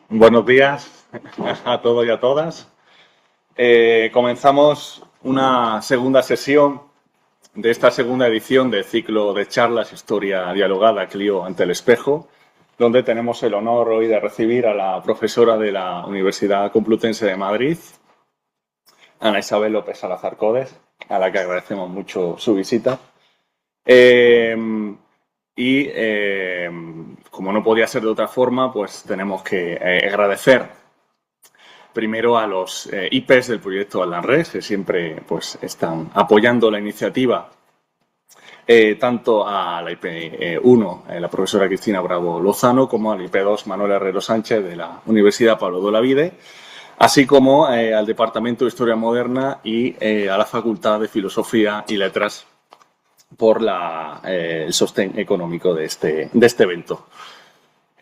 Buenos días a todos y a todas. Comenzamos una segunda sesión de esta segunda edición del ciclo de charlas Historia Dialogada Clio ante el Espejo, donde tenemos el honor hoy de recibir a la profesora de la Universidad Complutense de Madrid, Ana Isabel López Salazar Codes, a la que agradecemos mucho su visita. Como no podía ser de otra forma, pues tenemos que agradecer primero a los IPES del proyecto Aldanres, que siempre pues, están apoyando la iniciativa, tanto a la IP1, la profesora Cristina Bravo Lozano, como al IP2, Manuel Herrero Sánchez, de la Universidad Pablo de Olavide, así como al Departamento de Historia Moderna y a la Facultad de Filosofía y Letras por el sostén económico de este evento.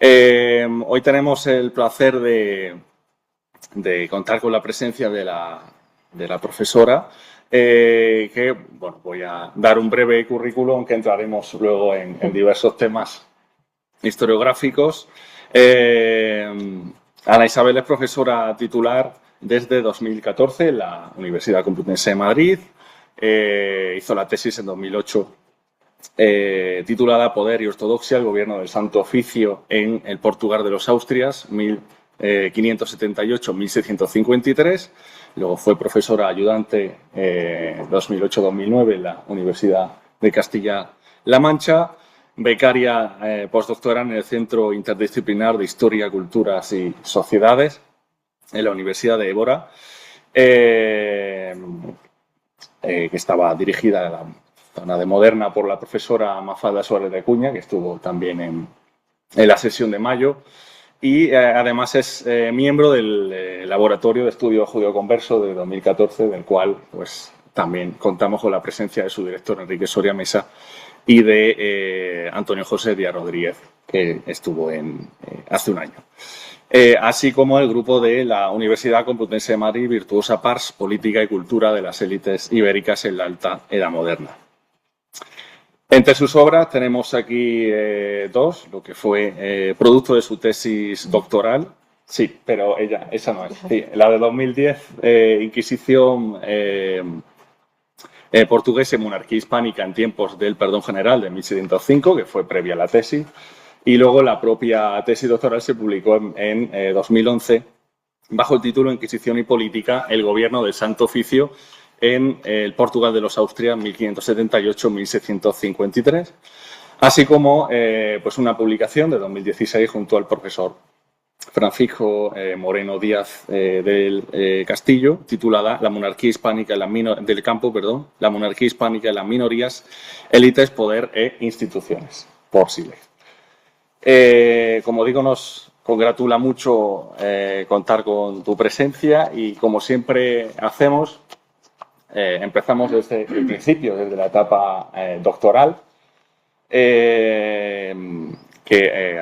Hoy tenemos el placer de contar con la presencia de la profesora, que bueno, voy a dar un breve currículum, aunque entraremos luego en diversos temas historiográficos. Ana Isabel es profesora titular desde 2014 en la Universidad Complutense de Madrid. Hizo la tesis en 2008 titulada Poder y Ortodoxia, el gobierno del Santo Oficio en el Portugal de los Austrias, 1578-1653. Luego fue profesora ayudante 2008-2009 en la Universidad de Castilla-La Mancha, becaria postdoctoral en el Centro Interdisciplinar de Historia, Culturas y Sociedades en la Universidad de Évora, que estaba dirigida a la zona de Moderna por la profesora Mafalda Suárez de Acuña, que estuvo también en la sesión de mayo, y además es miembro del Laboratorio de Estudio Judeoconverso de 2014, del cual pues también contamos con la presencia de su director Enrique Soria Mesa y de Antonio José Díaz Rodríguez, que estuvo hace un año. Así como el grupo de la Universidad Complutense de Madrid, Virtuosa Pars, Política y Cultura de las Élites Ibéricas en la Alta Edad Moderna. Entre sus obras tenemos aquí dos, lo que fue producto de su tesis doctoral. Sí, pero esa no es. Sí, la de 2010, Inquisición portuguesa y monarquía hispánica en tiempos del perdón general de 1705, que fue previa a la tesis. Y luego la propia tesis doctoral se publicó en 2011 bajo el título Inquisición y Política, el gobierno del Santo Oficio en el Portugal de los Austrias 1578-1653, así como pues una publicación de 2016 junto al profesor Francisco Moreno Díaz del Castillo, titulada La monarquía hispánica la monarquía hispánica en las minorías, élites, poder e instituciones, por Siles. Como digo, nos congratula mucho contar con tu presencia y, como siempre hacemos, empezamos desde el principio, desde la etapa doctoral, que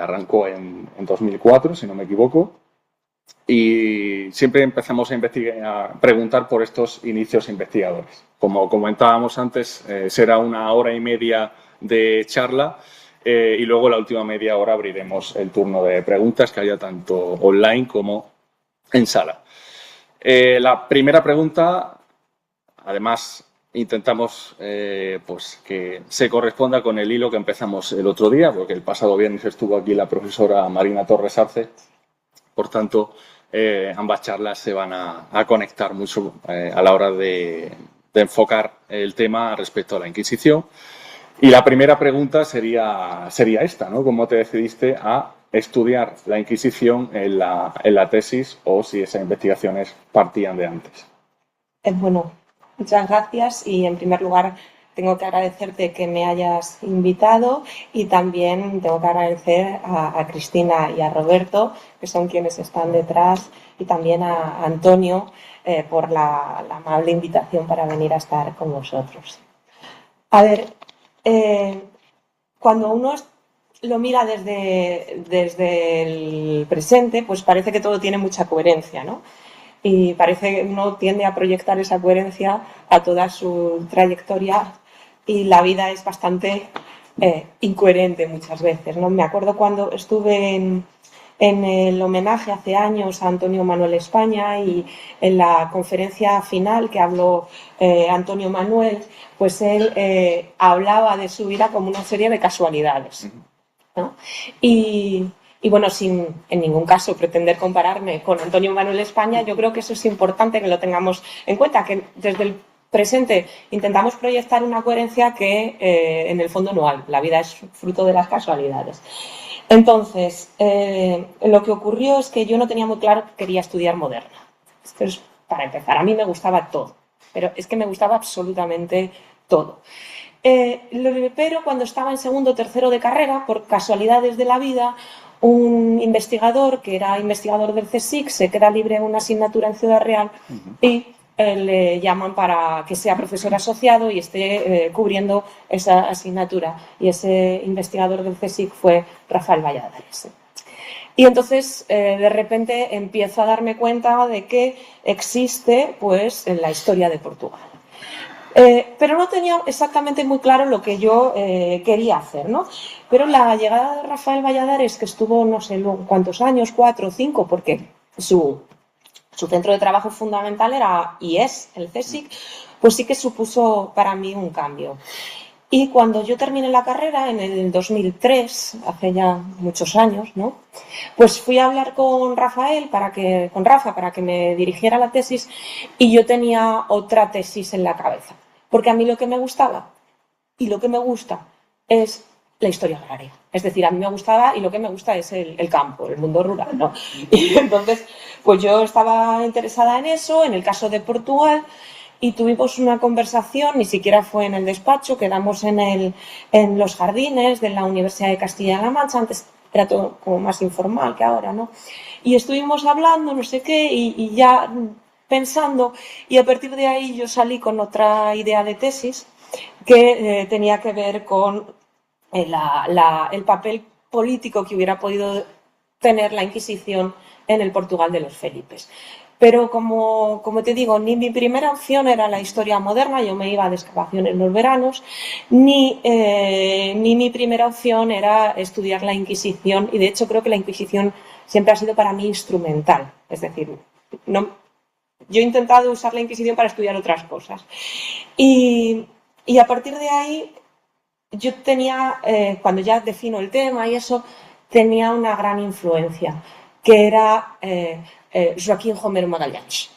arrancó en 2004, si no me equivoco, y siempre empezamos a preguntar por estos inicios investigadores. Como comentábamos antes, será una hora y media de charla y luego la última media hora abriremos el turno de preguntas, que haya tanto online como en sala. La primera pregunta, además, intentamos pues que se corresponda con el hilo que empezamos el otro día, porque el pasado viernes estuvo aquí la profesora Marina Torres Arce. Por tanto, ambas charlas se van a conectar mucho a la hora de enfocar el tema respecto a la Inquisición. Y la primera pregunta sería esta, ¿no? ¿Cómo te decidiste a estudiar la Inquisición en la tesis, o si esas investigaciones partían de antes? Bueno, muchas gracias, y en primer lugar tengo que agradecerte que me hayas invitado, y también tengo que agradecer a Cristina y a Roberto, que son quienes están detrás, y también a Antonio por la amable invitación para venir a estar con vosotros. A ver, cuando uno lo mira desde el presente, pues parece que todo tiene mucha coherencia, ¿no? Y parece que uno tiende a proyectar esa coherencia a toda su trayectoria y la vida es bastante incoherente muchas veces, ¿no? Me acuerdo cuando estuve en el homenaje hace años a Antonio Manuel España y en la conferencia final que habló Antonio Manuel, pues él hablaba de su vida como una serie de casualidades, ¿no? Y bueno, sin en ningún caso pretender compararme con Antonio Manuel España, yo creo que eso es importante que lo tengamos en cuenta, que desde el presente intentamos proyectar una coherencia que en el fondo no hay. La vida es fruto de las casualidades. Entonces, lo que ocurrió es que yo no tenía muy claro que quería estudiar moderna. Esto es para empezar. A mí me gustaba todo, pero es que me gustaba absolutamente todo. Pero cuando estaba en segundo o tercero de carrera, por casualidades de la vida, un investigador que era investigador del CSIC se queda libre en una asignatura en Ciudad Real y le llaman para que sea profesor asociado y esté cubriendo esa asignatura. Y ese investigador del CSIC fue Rafael Valladares. Y entonces, de repente, empiezo a darme cuenta de que existe, pues, la historia de Portugal. Pero no tenía exactamente muy claro lo que yo quería hacer, ¿no? Pero la llegada de Rafael Valladares, que estuvo no sé cuántos años, 4 o 5, porque su centro de trabajo fundamental era y es el CSIC, pues sí que supuso para mí un cambio. Y cuando yo terminé la carrera, en el 2003, hace ya muchos años, ¿no? Pues fui a hablar con Rafael, con Rafa, para que me dirigiera la tesis, y yo tenía otra tesis en la cabeza. Porque a mí lo que me gustaba y lo que me gusta es la historia agraria. Es decir, a mí me gustaba y lo que me gusta es el campo, el mundo rural, ¿no? Y entonces, pues yo estaba interesada en eso, en el caso de Portugal, y tuvimos una conversación, ni siquiera fue en el despacho, quedamos en los jardines de la Universidad de Castilla-La Mancha, antes era todo como más informal que ahora, ¿no? Y estuvimos hablando, no sé qué, y ya pensando, y a partir de ahí yo salí con otra idea de tesis que tenía que ver con el papel político que hubiera podido tener la Inquisición en el Portugal de los Felipes. Pero como te digo, ni mi primera opción era la historia moderna, yo me iba de excavaciones en los veranos, ni mi primera opción era estudiar la Inquisición, y de hecho creo que la Inquisición siempre ha sido para mí instrumental, es decir, yo he intentado usar la Inquisición para estudiar otras cosas. Y a partir de ahí yo tenía, cuando ya defino el tema y eso, tenía una gran influencia, que era Joaquín Romero Magalhães,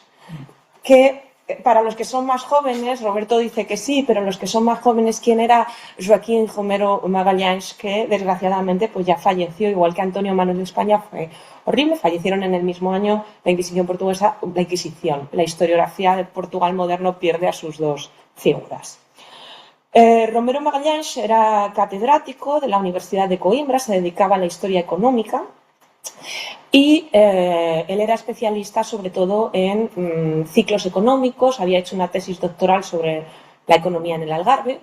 que para los que son más jóvenes, Roberto dice que sí, pero los que son más jóvenes, ¿quién era Joaquín Romero Magalhães? Que desgraciadamente pues ya falleció, igual que Antonio Manuel de España, fue horrible, fallecieron en el mismo año. La Inquisición portuguesa, la historiografía de Portugal moderno pierde a sus dos figuras. Romero Magalhães era catedrático de la Universidad de Coimbra, se dedicaba a la historia económica y él era especialista sobre todo en ciclos económicos, había hecho una tesis doctoral sobre la economía en el Algarve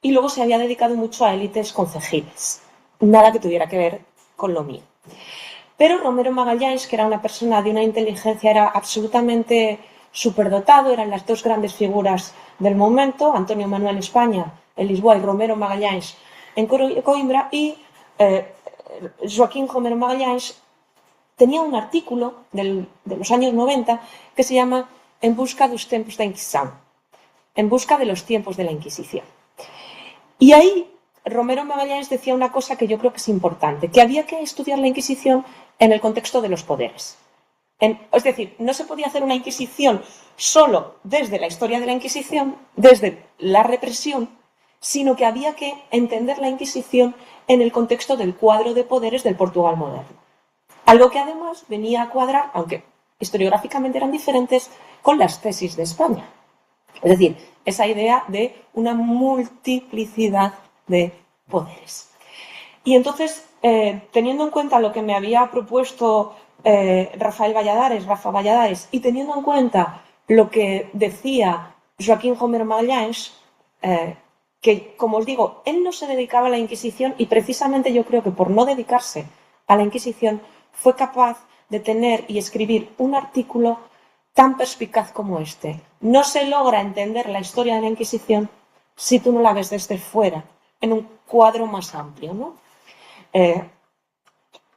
y luego se había dedicado mucho a élites concejiles, nada que tuviera que ver con lo mío. Pero Romero Magalhães, que era una persona de una inteligencia, era absolutamente superdotado, eran las dos grandes figuras del momento, Antonio Manuel España en Lisboa y Romero Magalhães en Coimbra, y Joaquín Romero Magalhães tenía un artículo de los años 90 que se llama En busca dos tempos da Inquisición, en busca de los tiempos de la Inquisición. Y ahí Romero Magalhães decía una cosa que yo creo que es importante, que había que estudiar la Inquisición en el contexto de los poderes. Es decir, no se podía hacer una Inquisición solo desde la historia de la Inquisición, desde la represión, sino que había que entender la Inquisición en el contexto del cuadro de poderes del Portugal moderno. Algo que además venía a cuadrar, aunque historiográficamente eran diferentes, con las tesis de España. Es decir, esa idea de una multiplicidad de poderes. Y entonces, teniendo en cuenta lo que me había propuesto Rafa Valladares, y teniendo en cuenta lo que decía Joaquín Romero Magalhães, que, como os digo, él no se dedicaba a la Inquisición y precisamente yo creo que por no dedicarse a la Inquisición fue capaz de tener y escribir un artículo tan perspicaz como este. No se logra entender la historia de la Inquisición si tú no la ves desde fuera, en un cuadro más amplio, ¿no?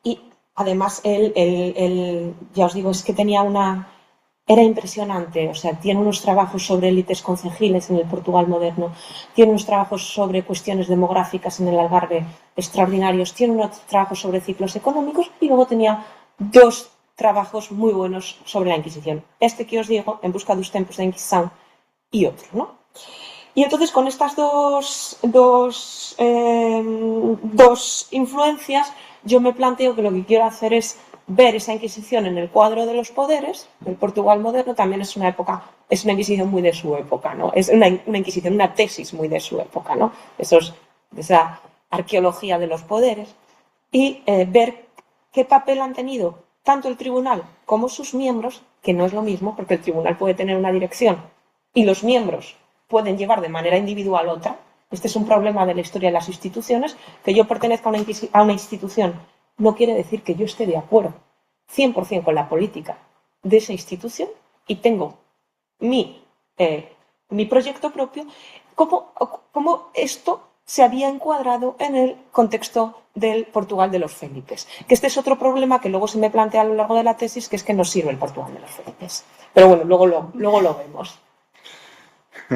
Y además él, ya os digo, es que era impresionante, o sea, tiene unos trabajos sobre élites concejiles en el Portugal moderno, tiene unos trabajos sobre cuestiones demográficas en el Algarve extraordinarios, tiene unos trabajos sobre ciclos económicos y luego tenía 2 trabajos muy buenos sobre la Inquisición. Este que os digo, En busca dos tempos da Inquisición, y otro, ¿no? Y entonces con estas dos influencias yo me planteo que lo que quiero hacer es ver esa Inquisición en el cuadro de los poderes. El Portugal moderno también es una Inquisición muy de su época, ¿no? Es una Inquisición, una tesis muy de su época, ¿no? Esa arqueología de los poderes y ver qué papel han tenido tanto el tribunal como sus miembros, que no es lo mismo, porque el tribunal puede tener una dirección y los miembros pueden llevar de manera individual otra. Este es un problema de la historia de las instituciones. Que yo pertenezca a una institución no quiere decir que yo esté de acuerdo 100% con la política de esa institución y tengo mi proyecto propio. ¿Cómo esto se había encuadrado en el contexto del Portugal de los Felipes? Que este es otro problema que luego se me plantea a lo largo de la tesis, que es que no sirve el Portugal de los Felipes. Pero bueno, luego lo vemos.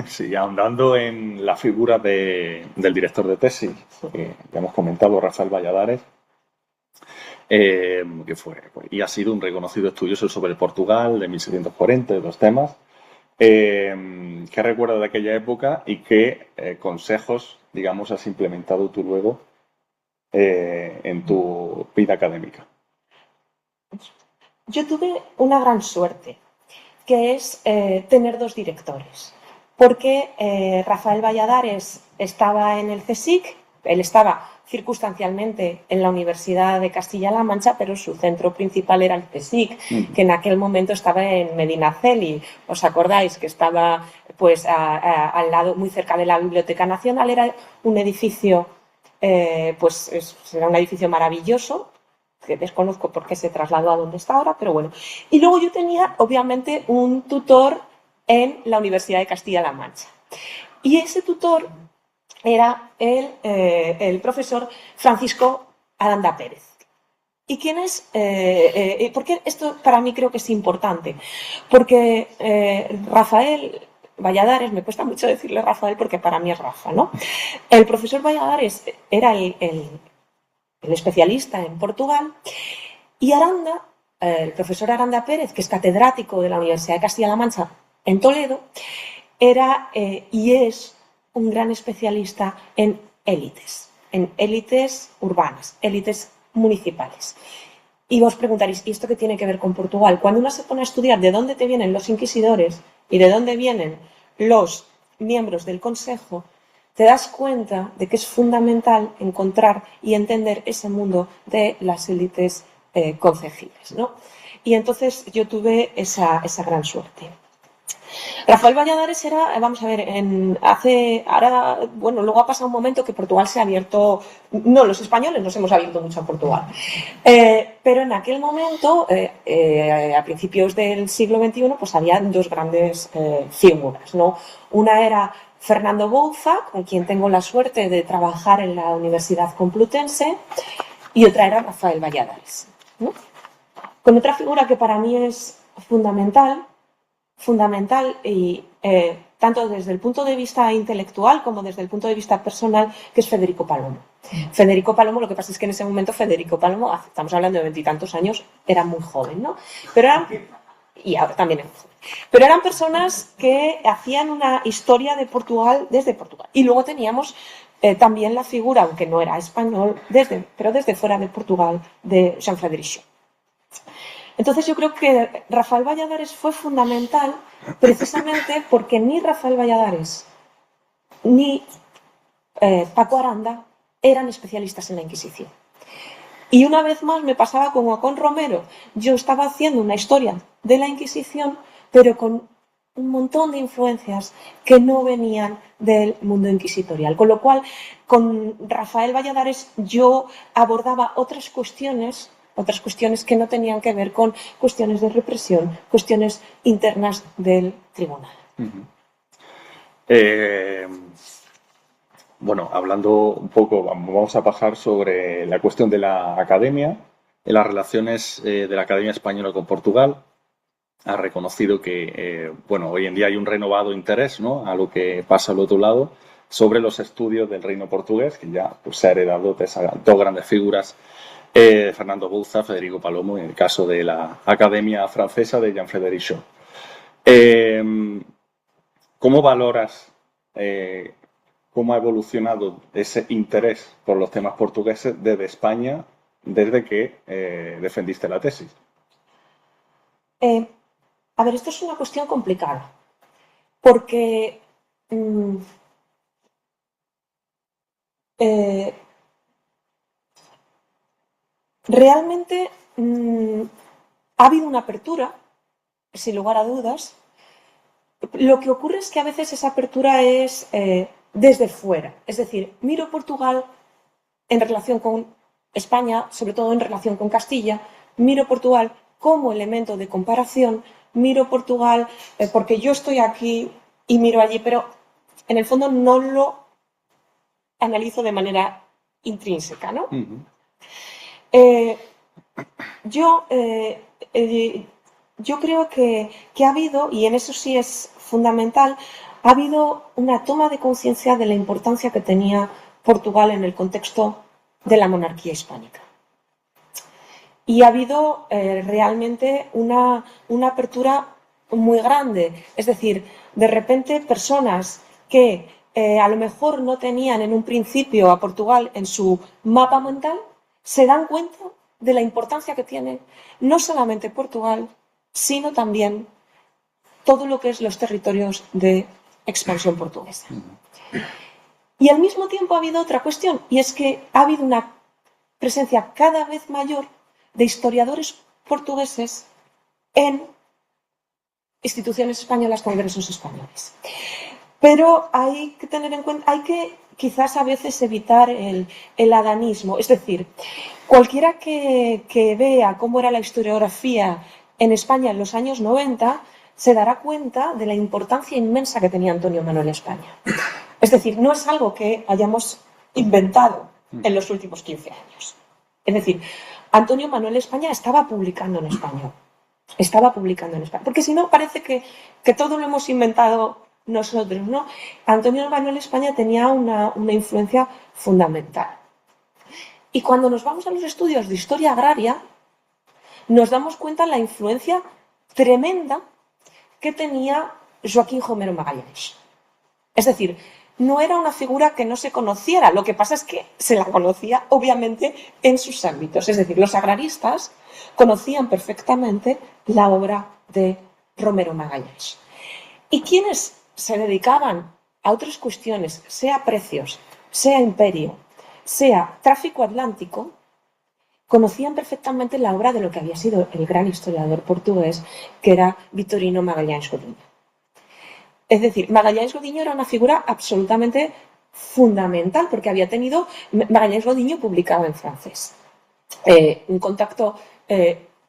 Sí, ahondando en la figura del director de tesis, que ya hemos comentado, Rafael Valladares, que fue y ha sido un reconocido estudioso sobre el Portugal de 1740, de los temas. ¿Qué recuerdas de aquella época y qué consejos, digamos, has implementado tú luego en tu vida académica? Yo tuve una gran suerte, que es tener 2 directores. Porque Rafael Valladares estaba en el CSIC, él estaba circunstancialmente en la Universidad de Castilla-La Mancha, pero su centro principal era el CSIC, que en aquel momento estaba en Medinaceli. ¿Os acordáis? Que estaba pues al lado, muy cerca de la Biblioteca Nacional. Era un edificio, era un edificio maravilloso, que desconozco por qué se trasladó a donde está ahora, pero bueno. Y luego yo tenía, obviamente, un tutor en la Universidad de Castilla-La Mancha. Y ese tutor era el profesor Francisco Aranda Pérez. ¿Y quién es? Porque esto para mí creo que es importante. Porque Rafael Valladares, me cuesta mucho decirle Rafael porque para mí es Rafa, ¿no? El profesor Valladares era el especialista en Portugal, y Aranda, el profesor Aranda Pérez, que es catedrático de la Universidad de Castilla-La Mancha en Toledo, era y es un gran especialista en élites urbanas, élites municipales. Y vos preguntaréis, ¿y esto qué tiene que ver con Portugal? Cuando uno se pone a estudiar de dónde te vienen los inquisidores y de dónde vienen los miembros del Consejo, te das cuenta de que es fundamental encontrar y entender ese mundo de las élites concejiles, ¿no? Y entonces yo tuve esa gran suerte. Rafael Valladares era, vamos a ver, luego ha pasado un momento que Portugal se ha abierto, no, los españoles nos hemos abierto mucho a Portugal, pero en aquel momento, a principios del siglo XXI, pues había 2 grandes figuras, ¿no? Una era Fernando Bouza, con quien tengo la suerte de trabajar en la Universidad Complutense, y otra era Rafael Valladares, ¿no? Con otra figura que para mí es fundamental y tanto desde el punto de vista intelectual como desde el punto de vista personal, que es Federico Palomo. Federico Palomo, lo que pasa es que en ese momento Federico Palomo, estamos hablando de 20 y tantos años, era muy joven, ¿no? Y ahora también es muy joven. Pero eran personas que hacían una historia de Portugal desde Portugal. Y luego teníamos también la figura, aunque no era español, pero desde fuera de Portugal, de Jean Frédéric. Entonces yo creo que Rafael Valladares fue fundamental precisamente porque ni Rafael Valladares ni Paco Aranda eran especialistas en la Inquisición. Y una vez más me pasaba como con Romero. Yo estaba haciendo una historia de la Inquisición, pero con un montón de influencias que no venían del mundo inquisitorial. Con lo cual, con Rafael Valladares yo abordaba otras cuestiones que no tenían que ver con cuestiones de represión, cuestiones internas del tribunal. Bueno, hablando un poco, vamos a pasar sobre la cuestión de la academia, de las relaciones de la Academia Española con Portugal. Ha reconocido que, bueno, hoy en día hay un renovado interés, ¿no?, a lo que pasa al otro lado sobre los estudios del reino portugués, que ya pues, se ha heredado de esas dos grandes figuras, Fernando Bouza, Federico Palomo, en el caso de la Academia Francesa de Jean-Frédéric Shaw. ¿Cómo valoras cómo ha evolucionado ese interés por los temas portugueses desde España desde que defendiste la tesis? A ver, esto es una cuestión complicada, porque realmente ha habido una apertura, sin lugar a dudas. Lo que ocurre es que a veces esa apertura es desde fuera. Es decir, miro Portugal en relación con España, sobre todo en relación con Castilla, miro Portugal como elemento de comparación, miro Portugal porque yo estoy aquí y miro allí, pero en el fondo no lo analizo de manera intrínseca, ¿no? Yo creo que ha habido, y en eso sí es fundamental, ha habido una toma de conciencia de la importancia que tenía Portugal en el contexto de la monarquía hispánica. Y ha habido realmente una apertura muy grande. Es decir, de repente personas que a lo mejor no tenían en un principio a Portugal en su mapa mental, se dan cuenta de la importancia que tiene no solamente Portugal, sino también todo lo que es los territorios de expansión portuguesa. Y al mismo tiempo ha habido otra cuestión, y es que ha habido una presencia cada vez mayor de historiadores portugueses en instituciones españolas, congresos españoles. Pero hay que tener en cuenta, hay que quizás a veces evitar el adanismo. Es decir, cualquiera que vea cómo era la historiografía en España en los años 90 se dará cuenta de la importancia inmensa que tenía Antonio Manuel España. Es decir, no es algo que hayamos inventado en los últimos 15 años. Es decir, Antonio Manuel España estaba publicando en español. Estaba publicando en español. Porque si no, parece que todo lo hemos inventado nosotros, ¿no? Antonio Manuel España tenía una influencia fundamental. Y cuando nos vamos a los estudios de historia agraria, nos damos cuenta de la influencia tremenda que tenía Joaquín Romero Magalhães. Es decir, no era una figura que no se conociera, lo que pasa es que se la conocía obviamente en sus ámbitos. Es decir, los agraristas conocían perfectamente la obra de Romero Magalhães. Y quienes se dedicaban a otras cuestiones, sea precios, sea imperio, sea tráfico atlántico, conocían perfectamente la obra de lo que había sido el gran historiador portugués, que era Vitorino Magalhães Godinho. Es decir, Magalhães Godinho era una figura absolutamente fundamental, porque había tenido, Magalhães Godinho publicaba en francés. Un contacto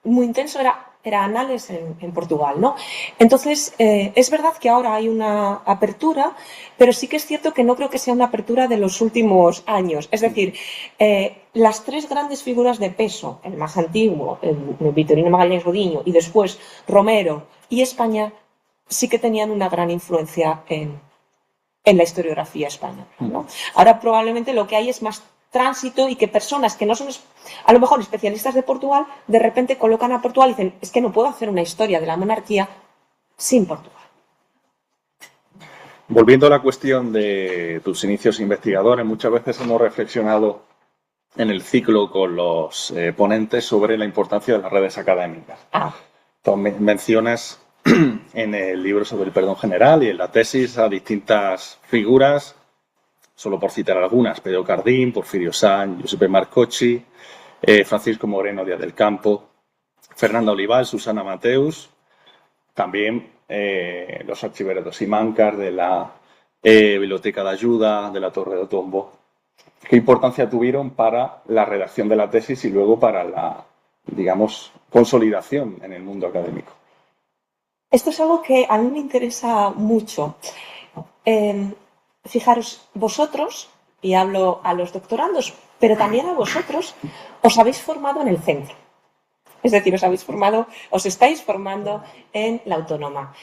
muy intenso era Anales en Portugal, ¿no? Entonces, es verdad que ahora hay una apertura, pero sí que es cierto que no creo que sea una apertura de los últimos años. Es decir, las tres grandes figuras de peso, el más antiguo, el Vitorino Magalhães Godinho, y después Romero y España, sí que tenían una gran influencia en la historiografía española, ¿no? Ahora probablemente lo que hay es más tránsito y que personas que no son a lo mejor especialistas de Portugal de repente colocan a Portugal y dicen, es que no puedo hacer una historia de la monarquía sin Portugal. Volviendo a la cuestión de tus inicios investigadores, muchas veces hemos reflexionado en el ciclo con los ponentes sobre la importancia de las redes académicas. Entonces, mencionas en el libro sobre el perdón general y en la tesis a distintas figuras, solo por citar algunas: Pedro Cardín, Porfirio Sanz, Giuseppe Marcocci, Francisco Moreno Díaz del Campo, Fernanda Olival, Susana Mateus, también los archiveros Simancas de la Biblioteca de Ayuda, de la Torre de Tombo. ¿Qué importancia tuvieron para la redacción de la tesis y luego para la, digamos, consolidación en el mundo académico? Esto es algo que a mí me interesa mucho. Fijaros, vosotros y hablo a los doctorandos, pero también a vosotros, os habéis formado en el centro. Es decir, os estáis formando en la autónoma.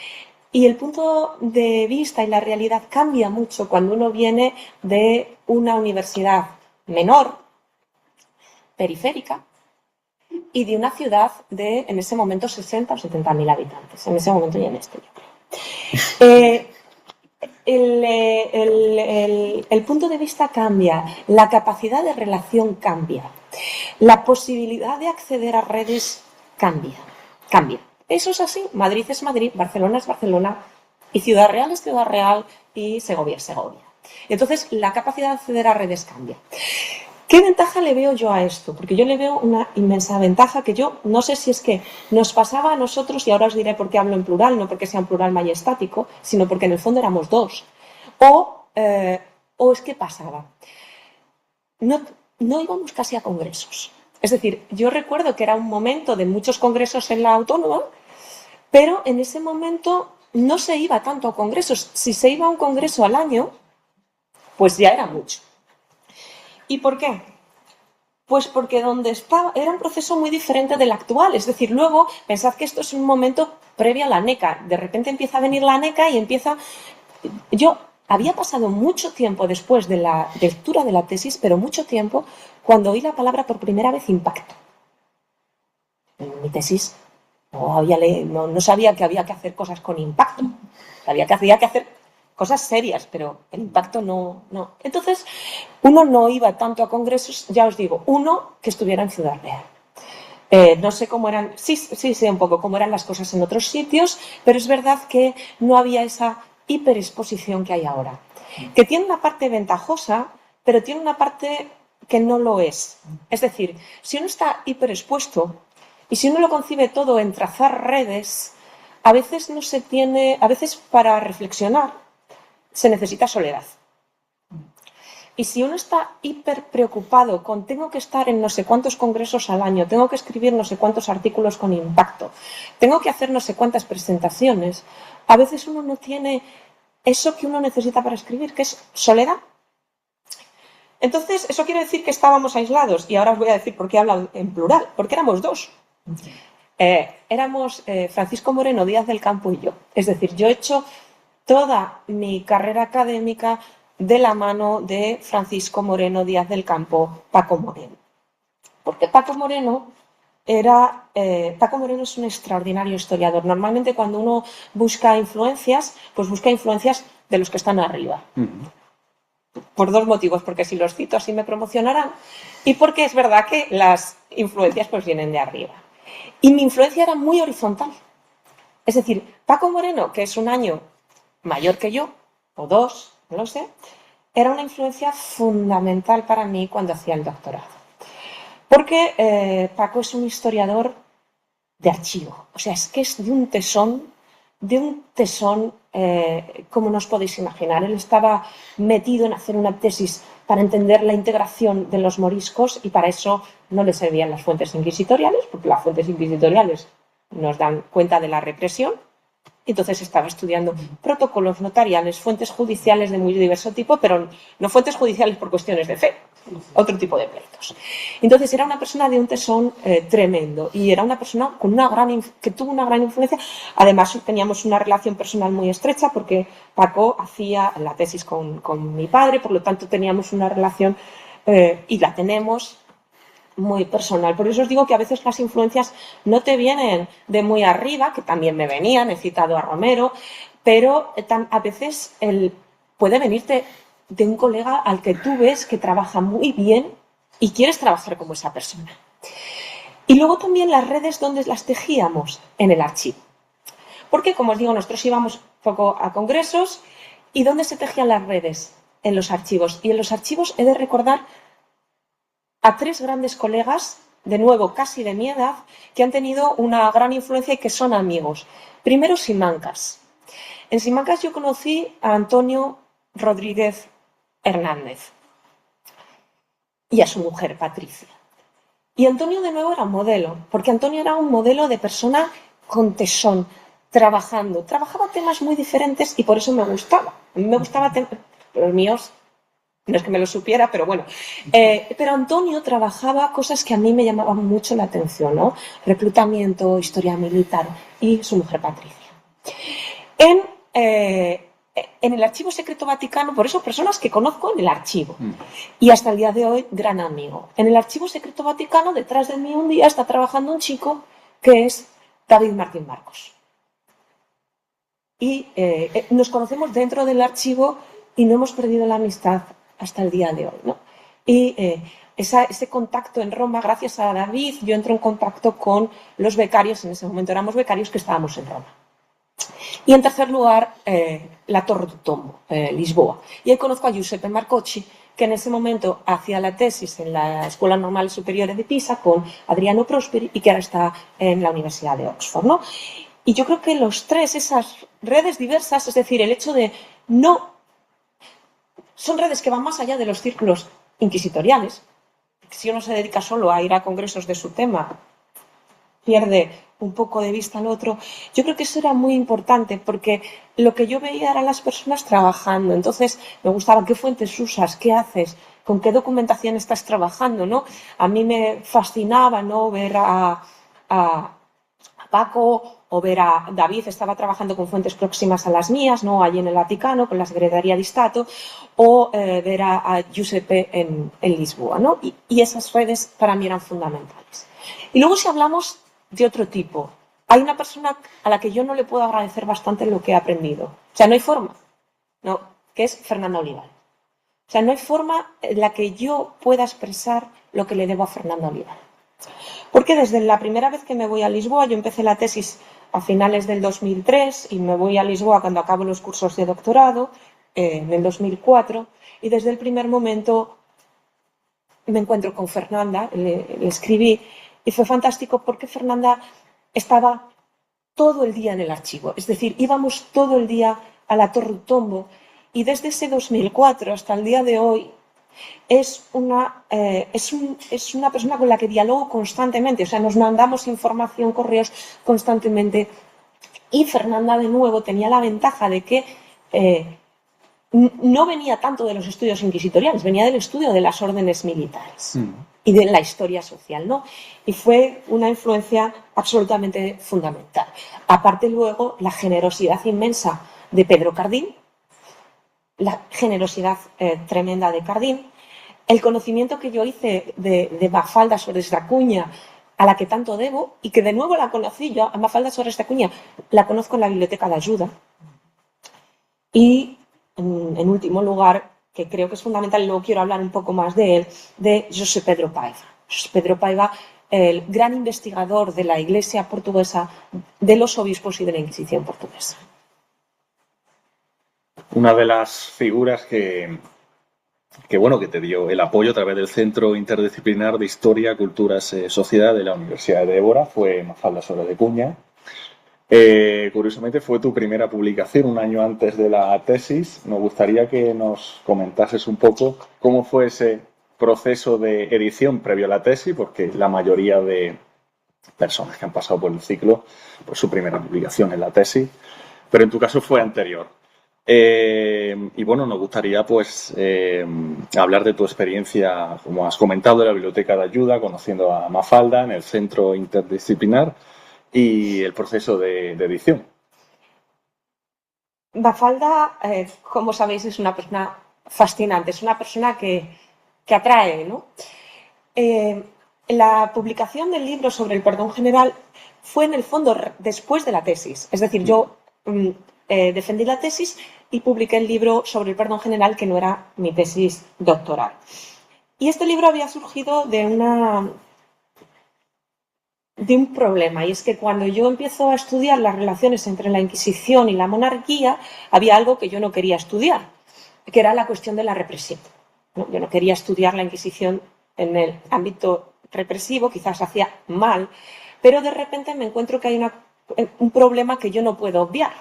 Y el punto de vista y la realidad cambia mucho cuando uno viene de una universidad menor, periférica, y de una ciudad de, en ese momento, 60 o 70.000 habitantes. En ese momento ya en este, yo creo. El punto de vista cambia, la capacidad de relación cambia, la posibilidad de acceder a redes cambia. Eso es así, Madrid es Madrid, Barcelona es Barcelona, y Ciudad Real es Ciudad Real, y Segovia es Segovia. Entonces, la capacidad de acceder a redes cambia. ¿Qué ventaja le veo yo a esto? Porque yo le veo una inmensa ventaja que yo no sé si es que nos pasaba a nosotros, y ahora os diré por qué hablo en plural, no porque sea un plural majestático, sino porque en el fondo éramos dos. O es que pasaba. No íbamos casi a congresos. Es decir, yo recuerdo que era un momento de muchos congresos en la autónoma, pero en ese momento no se iba tanto a congresos. Si se iba a un congreso al año, pues ya era mucho. ¿Y por qué? Pues porque donde estaba era un proceso muy diferente del actual. Es decir, luego, pensad que esto es un momento previo a la NECA. De repente empieza a venir la NECA y empieza... Yo había pasado mucho tiempo después de la lectura de la tesis, pero mucho tiempo, cuando oí la palabra por primera vez impacto. En mi tesis no sabía que había que hacer cosas con impacto. Sabía que había que hacer cosas serias, pero el impacto no. Entonces, uno no iba tanto a congresos, ya os digo, uno que estuviera en Ciudad Real. No sé cómo eran, sí sé un poco cómo eran las cosas en otros sitios, pero es verdad que no había esa hiperexposición que hay ahora. Que tiene una parte ventajosa, pero tiene una parte que no lo es. Es decir, si uno está hiperexpuesto y si uno lo concibe todo en trazar redes, a veces para reflexionar se necesita soledad. Y si uno está hiper preocupado con tengo que estar en no sé cuántos congresos al año, tengo que escribir no sé cuántos artículos con impacto, tengo que hacer no sé cuántas presentaciones, a veces uno no tiene eso que uno necesita para escribir, que es soledad. Entonces, eso quiere decir que estábamos aislados. Y ahora os voy a decir por qué hablo en plural, porque éramos dos. Éramos Francisco Moreno Díaz del Campo y yo. Es decir, yo he hecho toda mi carrera académica de la mano de Francisco Moreno Díaz del Campo, Paco Moreno. Porque Paco Moreno es un extraordinario historiador. Normalmente cuando uno busca influencias, pues busca influencias de los que están arriba. Por dos motivos, porque si los cito así me promocionarán, y porque es verdad que las influencias pues vienen de arriba. Y mi influencia era muy horizontal. Es decir, Paco Moreno, que es un año mayor que yo, o dos, no lo sé, era una influencia fundamental para mí cuando hacía el doctorado. Porque Paco es un historiador de archivo. O sea, es que es de un tesón, como no os podéis imaginar. Él estaba metido en hacer una tesis para entender la integración de los moriscos y para eso no le servían las fuentes inquisitoriales, porque las fuentes inquisitoriales nos dan cuenta de la represión. Entonces estaba estudiando protocolos notariales, fuentes judiciales de muy diverso tipo, pero no fuentes judiciales por cuestiones de fe, otro tipo de pleitos. Entonces era una persona de un tesón tremendo y era una persona que tuvo una gran influencia. Además teníamos una relación personal muy estrecha porque Paco hacía la tesis con mi padre, por lo tanto teníamos una relación y la tenemos muy personal. Por eso os digo que a veces las influencias no te vienen de muy arriba, que también me venían, he citado a Romero, pero a veces puede venirte de un colega al que tú ves que trabaja muy bien y quieres trabajar como esa persona. Y luego también las redes donde las tejíamos en el archivo. Porque, como os digo, nosotros íbamos poco a congresos y ¿dónde se tejían las redes? En los archivos. Y en los archivos he de recordar a tres grandes colegas, de nuevo casi de mi edad, que han tenido una gran influencia y que son amigos. Primero, Simancas. En Simancas yo conocí a Antonio Rodríguez Hernández y a su mujer, Patricia. Y Antonio de nuevo era un modelo, porque Antonio era un modelo de persona con tesón, trabajando. Trabajaba temas muy diferentes y por eso me gustaba. A mí me gustaba los míos No es que me lo supiera, pero bueno. Pero Antonio trabajaba cosas que a mí me llamaban mucho la atención, ¿no? Reclutamiento, historia militar y su mujer Patricia. En el Archivo Secreto Vaticano, por eso personas que conozco en el archivo, y hasta el día de hoy, gran amigo. En el Archivo Secreto Vaticano, detrás de mí un día está trabajando un chico que es David Martín Marcos. Y nos conocemos dentro del archivo y no hemos perdido la amistad hasta el día de hoy, ¿no? Y ese contacto en Roma, gracias a David, yo entro en contacto con los becarios, en ese momento éramos becarios que estábamos en Roma. Y en tercer lugar, la Torre do Tombo, Lisboa. Y ahí conozco a Giuseppe Marcocci, que en ese momento hacía la tesis en la Escuela Normale Superiore de Pisa con Adriano Prosperi y que ahora está en la Universidad de Oxford, ¿no? Y yo creo que los tres, esas redes diversas, es decir, el hecho de no... Son redes que van más allá de los círculos inquisitoriales. Si uno se dedica solo a ir a congresos de su tema, pierde un poco de vista al otro. Yo creo que eso era muy importante porque lo que yo veía eran las personas trabajando. Entonces me gustaba qué fuentes usas, qué haces, con qué documentación estás trabajando, ¿no? A mí me fascinaba, ¿no?, ver a Paco o ver a David, estaba trabajando con fuentes próximas a las mías, ¿no?, allí en el Vaticano, con la Secretaría de Estado, o ver a Giuseppe en Lisboa, ¿no? Y esas redes para mí eran fundamentales. Y luego si hablamos de otro tipo, hay una persona a la que yo no le puedo agradecer bastante lo que he aprendido. O sea, no hay forma, ¿no?, que es Fernando Olival. O sea, no hay forma en la que yo pueda expresar lo que le debo a Fernando Olival. Porque desde la primera vez que me voy a Lisboa, yo empecé la tesis a finales del 2003 y me voy a Lisboa cuando acabo los cursos de doctorado, en el 2004, y desde el primer momento me encuentro con Fernanda, le escribí, y fue fantástico porque Fernanda estaba todo el día en el archivo, es decir, íbamos todo el día a la Torre Tombo, y desde ese 2004 hasta el día de hoy es una persona con la que dialogo constantemente, o sea, nos mandamos información, correos constantemente, y Fernanda de nuevo tenía la ventaja de que no venía tanto de los estudios inquisitoriales, venía del estudio de las órdenes militares y de la historia social, ¿no? Y fue una influencia absolutamente fundamental. Aparte luego la generosidad inmensa de Pedro Cardín, la generosidad tremenda de Cardín, el conocimiento que yo hice de Mafalda Sores da Cunha, a la que tanto debo, y que de nuevo la conocí yo, a Mafalda Sores da Cunha, la conozco en la Biblioteca de Ayuda. Y, en último lugar, que creo que es fundamental, y luego quiero hablar un poco más de él, de José Pedro Paiva. José Pedro Paiva, el gran investigador de la Iglesia portuguesa, de los obispos y de la Inquisición portuguesa. Una de las figuras que te dio el apoyo a través del Centro Interdisciplinar de Historia, Culturas, Sociedad de la Universidad de Évora fue Mafalda Sores da Cunha. Curiosamente fue tu primera publicación un año antes de la tesis. Nos gustaría que nos comentases un poco cómo fue ese proceso de edición previo a la tesis, porque la mayoría de personas que han pasado por el ciclo, pues su primera publicación es la tesis, pero en tu caso fue anterior. Y bueno, nos gustaría pues hablar de tu experiencia, como has comentado, de la Biblioteca de Ayuda, conociendo a Mafalda en el Centro Interdisciplinar y el proceso de edición. Mafalda, como sabéis, es una persona fascinante, es una persona que atrae, ¿no? La publicación del libro sobre el perdón general fue en el fondo después de la tesis, es decir, yo defendí la tesis y publiqué el libro sobre el perdón general, que no era mi tesis doctoral. Y este libro había surgido de un problema, y es que cuando yo empiezo a estudiar las relaciones entre la Inquisición y la monarquía, había algo que yo no quería estudiar, que era la cuestión de la represión, ¿no? Yo no quería estudiar la Inquisición en el ámbito represivo, quizás hacía mal, pero de repente me encuentro que hay un problema que yo no puedo obviar,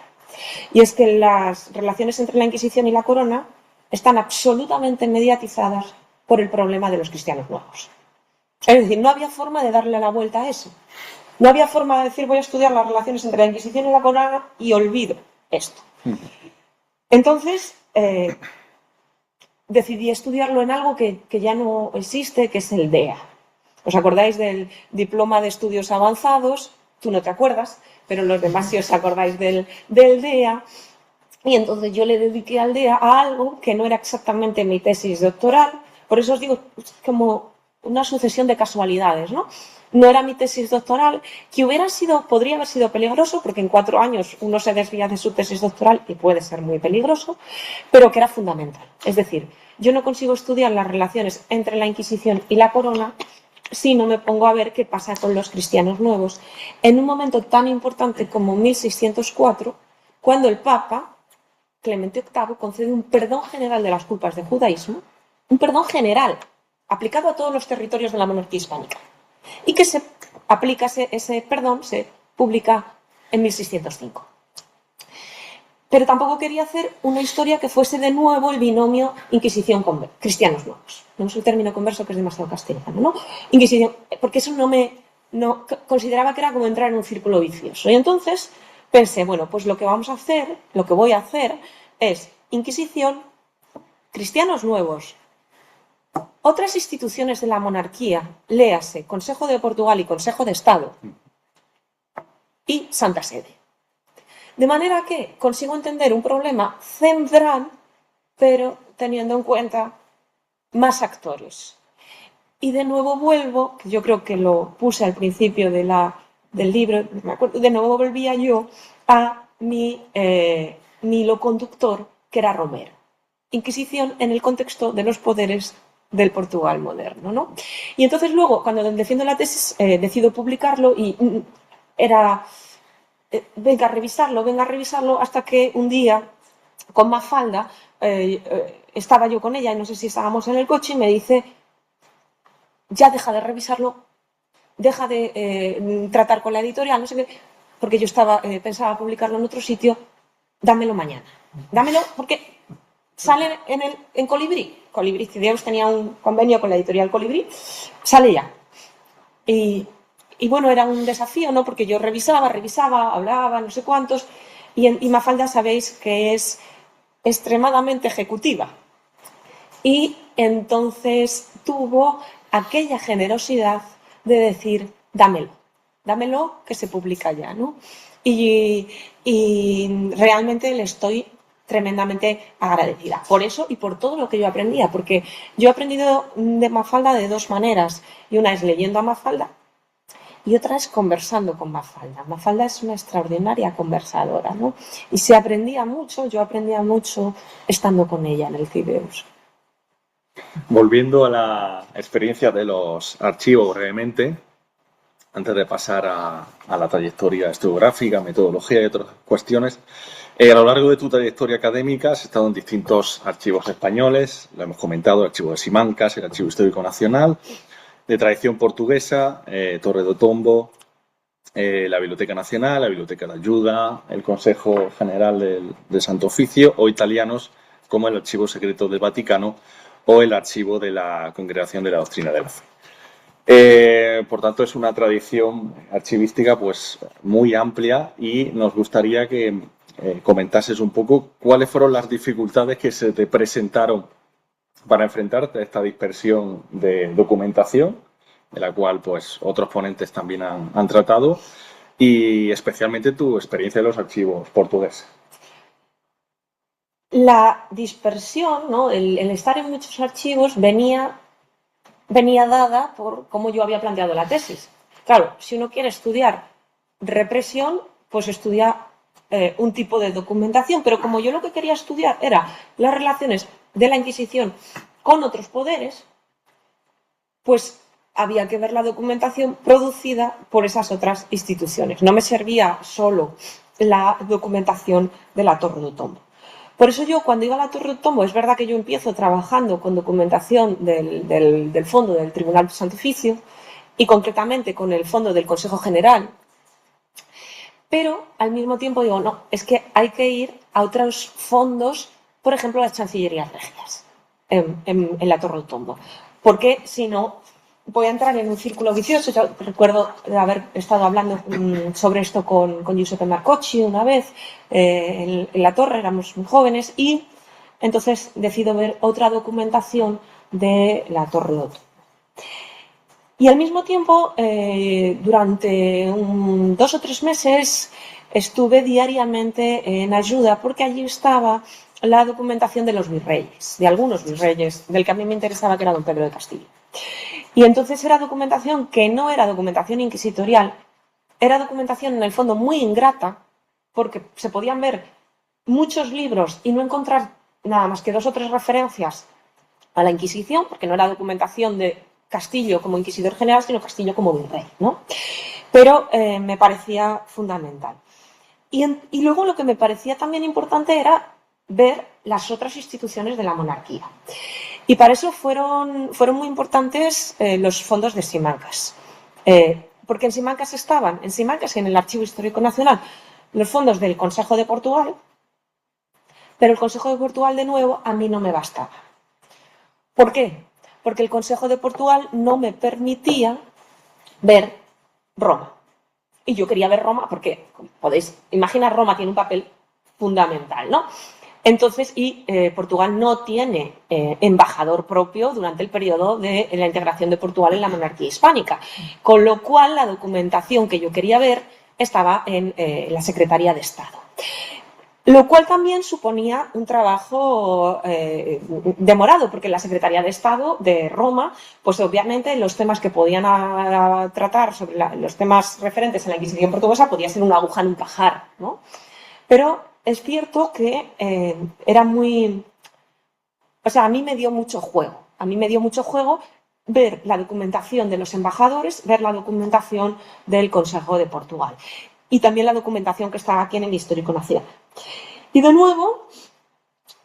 y es que las relaciones entre la Inquisición y la corona están absolutamente mediatizadas por el problema de los cristianos nuevos. Es decir, no había forma de darle la vuelta a eso. No había forma de decir voy a estudiar las relaciones entre la Inquisición y la corona y olvido esto. Entonces, decidí estudiarlo en algo que ya no existe, que es el DEA. ¿Os acordáis del Diploma de Estudios Avanzados? Tú no te acuerdas, pero los demás sí os acordáis del DEA. Y entonces yo le dediqué al DEA a algo que no era exactamente mi tesis doctoral. Por eso os digo, como una sucesión de casualidades, ¿no? No era mi tesis doctoral, que podría haber sido peligroso, porque en 4 años uno se desvía de su tesis doctoral y puede ser muy peligroso, pero que era fundamental. Es decir, yo no consigo estudiar las relaciones entre la Inquisición y la corona si no me pongo a ver qué pasa con los cristianos nuevos en un momento tan importante como 1604, cuando el Papa Clemente VIII concede un perdón general de las culpas de judaísmo, un perdón general, aplicado a todos los territorios de la monarquía hispánica, y que se aplica ese perdón, se publica en 1605. Pero tampoco quería hacer una historia que fuese de nuevo el binomio Inquisición-cristianos nuevos. Tenemos el término converso que es demasiado castellano, ¿no? Inquisición, porque eso no consideraba que era como entrar en un círculo vicioso. Y entonces pensé, bueno, pues lo que voy a hacer es Inquisición, cristianos nuevos, otras instituciones de la monarquía, léase Consejo de Portugal y Consejo de Estado, y Santa Sede. De manera que consigo entender un problema central, pero teniendo en cuenta más actores. Y de nuevo vuelvo, que yo creo que lo puse al principio del libro, me acuerdo, de nuevo volvía yo a mi hilo conductor, que era Romero. Inquisición en el contexto de los poderes del Portugal moderno, ¿no? Y entonces luego, cuando defiendo la tesis, decido publicarlo y era... venga a revisarlo, hasta que un día, con Mafalda, estaba yo con ella, y no sé si estábamos en el coche, y me dice, ya deja de revisarlo, deja de tratar con la editorial, no sé qué, porque yo pensaba publicarlo en otro sitio, dámelo mañana. Dámelo porque sale en Colibrí. Colibrí Cideus tenía un convenio con la editorial Colibrí, sale ya. Y bueno, era un desafío, ¿no? Porque yo revisaba, hablaba, no sé cuántos, y Mafalda sabéis que es extremadamente ejecutiva. Y entonces tuvo aquella generosidad de decir, dámelo que se publica ya, ¿no? Y realmente le estoy tremendamente agradecida por eso y por todo lo que yo aprendía, porque yo he aprendido de Mafalda de 2 maneras, y una es leyendo a Mafalda, y otra es conversando con Mafalda. Mafalda es una extraordinaria conversadora, ¿no? Y yo aprendía mucho estando con ella en el Cideus. Volviendo a la experiencia de los archivos brevemente, antes de pasar a la trayectoria historiográfica, metodología y otras cuestiones, a lo largo de tu trayectoria académica has estado en distintos archivos españoles, lo hemos comentado, el archivo de Simancas, el Archivo Histórico Nacional, de tradición portuguesa, Torre do Tombo, la Biblioteca Nacional, la Biblioteca de Ayuda, el Consejo General del Santo Oficio, o italianos como el Archivo Secreto del Vaticano o el Archivo de la Congregación de la Doctrina de la Fe. Por tanto, es una tradición archivística pues muy amplia, y nos gustaría que comentases un poco cuáles fueron las dificultades que se te presentaron para enfrentarte a esta dispersión de documentación, de la cual pues otros ponentes también han tratado, y especialmente tu experiencia en los archivos portugueses. La dispersión, ¿no? el estar en muchos archivos venía dada por cómo yo había planteado la tesis. Claro, si uno quiere estudiar represión, pues estudia un tipo de documentación, pero como yo lo que quería estudiar era las relaciones de la Inquisición con otros poderes, pues había que ver la documentación producida por esas otras instituciones. No me servía solo la documentación de la Torre do Tombo. Por eso yo, cuando iba a la Torre do Tombo, es verdad que yo empiezo trabajando con documentación del fondo del Tribunal de Santo Oficio, y concretamente con el fondo del Consejo General, pero al mismo tiempo digo, no, es que hay que ir a otros fondos, por ejemplo, las Chancillerías Regias, en la Torre do Tombo, porque si no voy a entrar en un círculo vicioso. Yo recuerdo de haber estado hablando sobre esto con Giuseppe Marcocci una vez en la Torre, éramos muy jóvenes, y entonces decido ver otra documentación de la Torre Otto. Y al mismo tiempo, durante 2 o 3 meses, estuve diariamente en ayuda porque allí estaba la documentación de los virreyes, de algunos virreyes, del que a mí me interesaba, que era don Pedro de Castilla. Y entonces era documentación que no era documentación inquisitorial, era documentación en el fondo muy ingrata, porque se podían ver muchos libros y no encontrar nada más que 2 o 3 referencias a la Inquisición, porque no era documentación de Castillo como inquisidor general, sino Castillo como virrey, ¿no? Pero me parecía fundamental. Y luego lo que me parecía también importante era ver las otras instituciones de la monarquía. Y para eso fueron muy importantes los fondos de Simancas. Porque en Simancas y en el Archivo Histórico Nacional, los fondos del Consejo de Portugal, pero el Consejo de Portugal, de nuevo, a mí no me bastaba. ¿Por qué? Porque el Consejo de Portugal no me permitía ver Roma. Y yo quería ver Roma porque, como podéis imaginar, Roma tiene un papel fundamental, ¿no? Entonces, Portugal no tiene embajador propio durante el periodo de la integración de Portugal en la monarquía hispánica, con lo cual la documentación que yo quería ver estaba en la Secretaría de Estado. Lo cual también suponía un trabajo demorado, porque la Secretaría de Estado de Roma, pues obviamente los temas que podían tratar sobre los temas referentes a la Inquisición portuguesa podía ser una aguja en un pajar, ¿no? Pero es cierto que era muy... O sea, a mí me dio mucho juego. A mí me dio mucho juego ver la documentación de los embajadores, ver la documentación del Consejo de Portugal y también la documentación que estaba aquí en el Histórico Nacional. Y de nuevo,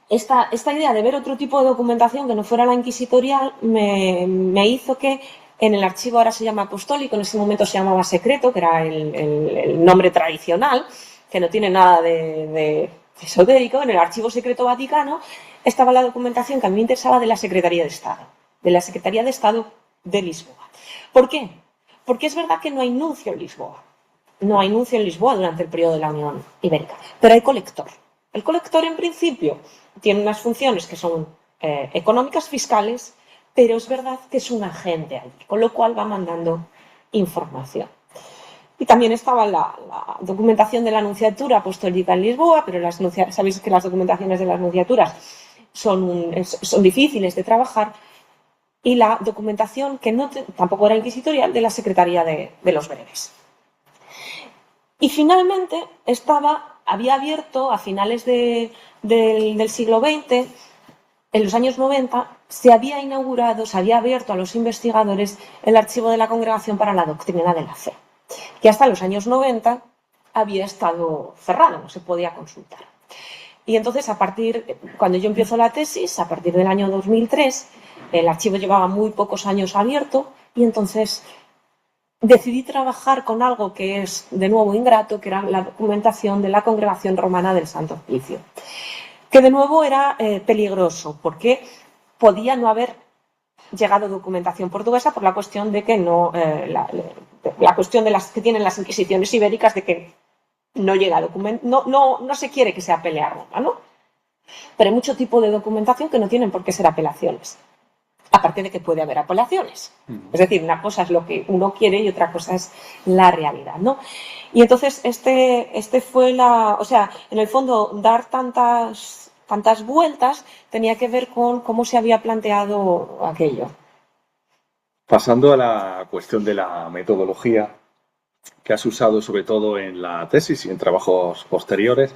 esta idea de ver otro tipo de documentación que no fuera la inquisitorial me hizo que en el archivo, ahora se llama apostólico, en ese momento se llamaba secreto, que era el nombre tradicional, que no tiene nada de esotérico, en el Archivo Secreto Vaticano estaba la documentación que a mí me interesaba de la Secretaría de Estado, de Lisboa. ¿Por qué? Porque es verdad que no hay nuncio en Lisboa. No hay nuncio en Lisboa durante el periodo de la Unión Ibérica, pero hay colector. El colector, en principio, tiene unas funciones que son económicas, fiscales, pero es verdad que es un agente allí, con lo cual va mandando información. Y también estaba la documentación de la Nunciatura Apostólica en Lisboa, pero sabéis que las documentaciones de las Nunciaturas son difíciles de trabajar, y la documentación, que tampoco era inquisitorial, de la Secretaría de los Breves. Y finalmente había abierto a finales del siglo XX, en los años 90, se había abierto a los investigadores el Archivo de la Congregación para la Doctrina de la Fe, que hasta los años 90 había estado cerrado, no se podía consultar. Y entonces, cuando yo empiezo la tesis, a partir del año 2003, el archivo llevaba muy pocos años abierto, y entonces decidí trabajar con algo que es, de nuevo, ingrato, que era la documentación de la Congregación Romana del Santo Oficio, que de nuevo era peligroso, porque podía no haber llegado documentación portuguesa por la cuestión de que la cuestión de las que tienen las inquisiciones ibéricas, de que no llega no se quiere que se apele a Roma, ¿no? Pero hay mucho tipo de documentación que no tienen por qué ser apelaciones. Aparte de que puede haber apelaciones. Es decir, una cosa es lo que uno quiere y otra cosa es la realidad, ¿no? Y entonces fue o sea, en el fondo, dar tantas vueltas tenía que ver con cómo se había planteado aquello. Pasando a la cuestión de la metodología que has usado sobre todo en la tesis y en trabajos posteriores,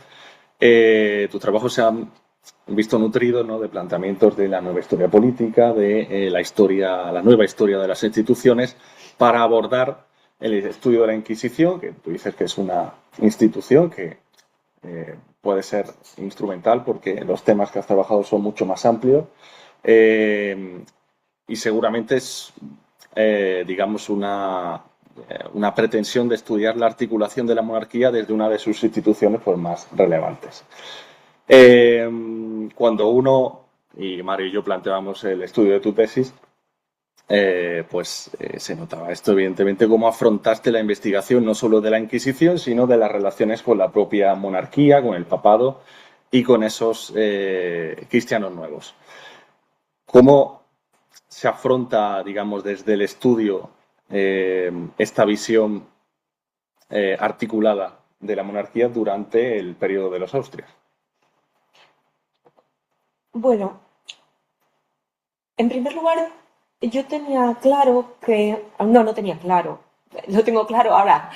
tus trabajos se han visto nutrido, ¿no?, de planteamientos de la nueva historia política, de la nueva historia de las instituciones, para abordar el estudio de la Inquisición, que tú dices que es una institución que puede ser instrumental porque los temas que has trabajado son mucho más amplios, y seguramente es, digamos, una pretensión de estudiar la articulación de la monarquía desde una de sus instituciones pues, más relevantes. Cuando uno, y Mario y yo planteábamos el estudio de tu tesis, se notaba esto, evidentemente, cómo afrontaste la investigación no solo de la Inquisición, sino de las relaciones con la propia monarquía, con el papado, y con esos cristianos nuevos. ¿Cómo se afronta, digamos, desde el estudio esta visión articulada de la monarquía durante el periodo de los Austrias? Bueno, en primer lugar, yo tenía claro que... No tenía claro. Lo tengo claro ahora.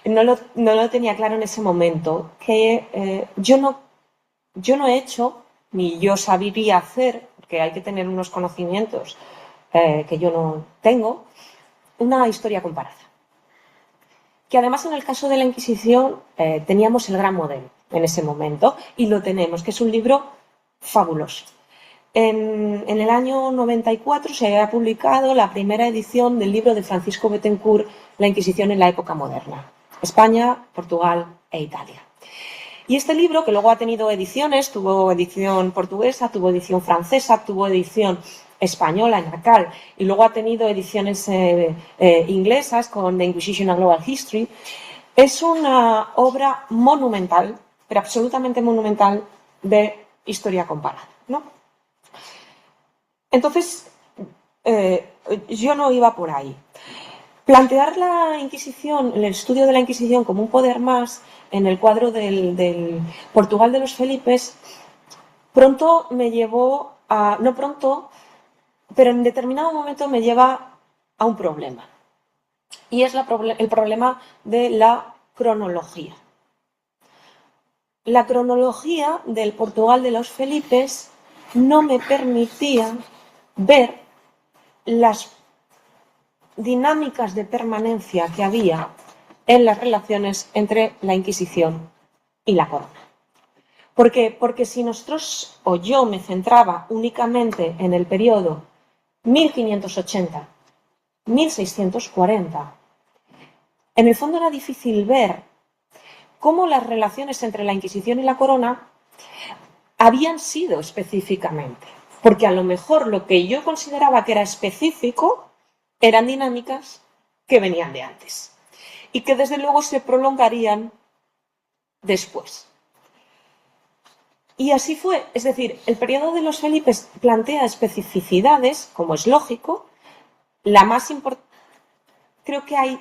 No lo tenía claro en ese momento. Que yo no he hecho, ni yo sabiría hacer, porque hay que tener unos conocimientos que yo no tengo, una historia comparada. Que además en el caso de la Inquisición teníamos el gran modelo en ese momento, y lo tenemos, que es un libro fabuloso. En el año 94 se ha publicado la primera edición del libro de Francisco Bettencourt, La Inquisición en la época moderna, España, Portugal e Italia. Y este libro, que luego ha tenido ediciones, tuvo edición portuguesa, tuvo edición francesa, tuvo edición española en Acal, y luego ha tenido ediciones inglesas con The Inquisition and Global History, es una obra monumental, pero absolutamente monumental, de historia comparada, ¿no? Entonces, yo no iba por ahí. Plantear la Inquisición, el estudio de la Inquisición como un poder más en el cuadro del Portugal de los Felipes, pronto me llevó a... No pronto, pero en determinado momento me lleva a un problema. Y es el problema de la cronología. La cronología del Portugal de los Felipes no me permitía ver las dinámicas de permanencia que había en las relaciones entre la Inquisición y la corona. ¿Por qué? Porque si nosotros, o yo me centraba únicamente en el periodo 1580-1640, en el fondo era difícil ver cómo las relaciones entre la Inquisición y la corona habían sido específicamente. Porque a lo mejor lo que yo consideraba que era específico eran dinámicas que venían de antes y que desde luego se prolongarían después. Y así fue, es decir, el periodo de los Felipes plantea especificidades, como es lógico. La más importante, creo que hay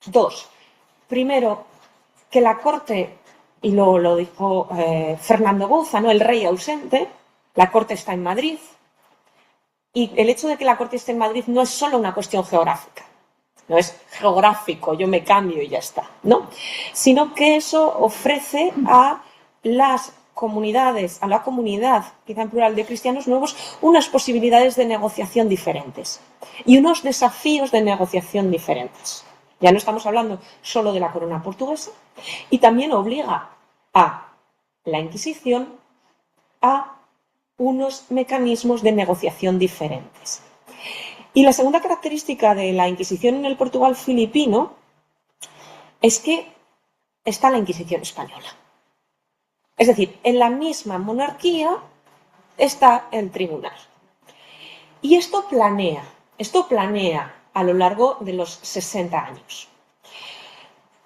dos. Primero, que la corte, y lo dijo Fernando Bouza, ¿no?, el rey ausente, la corte está en Madrid, y el hecho de que la corte esté en Madrid no es solo una cuestión geográfica, no es geográfico, yo me cambio y ya está, ¿no? Sino que eso ofrece a las comunidades, a la comunidad, quizá en plural, de cristianos nuevos, unas posibilidades de negociación diferentes y unos desafíos de negociación diferentes. Ya no estamos hablando solo de la corona portuguesa, y también obliga a la Inquisición a unos mecanismos de negociación diferentes. Y la segunda característica de la Inquisición en el Portugal filipino es que está la Inquisición española. Es decir, en la misma monarquía está el tribunal. Y esto planea a lo largo de los 60 años.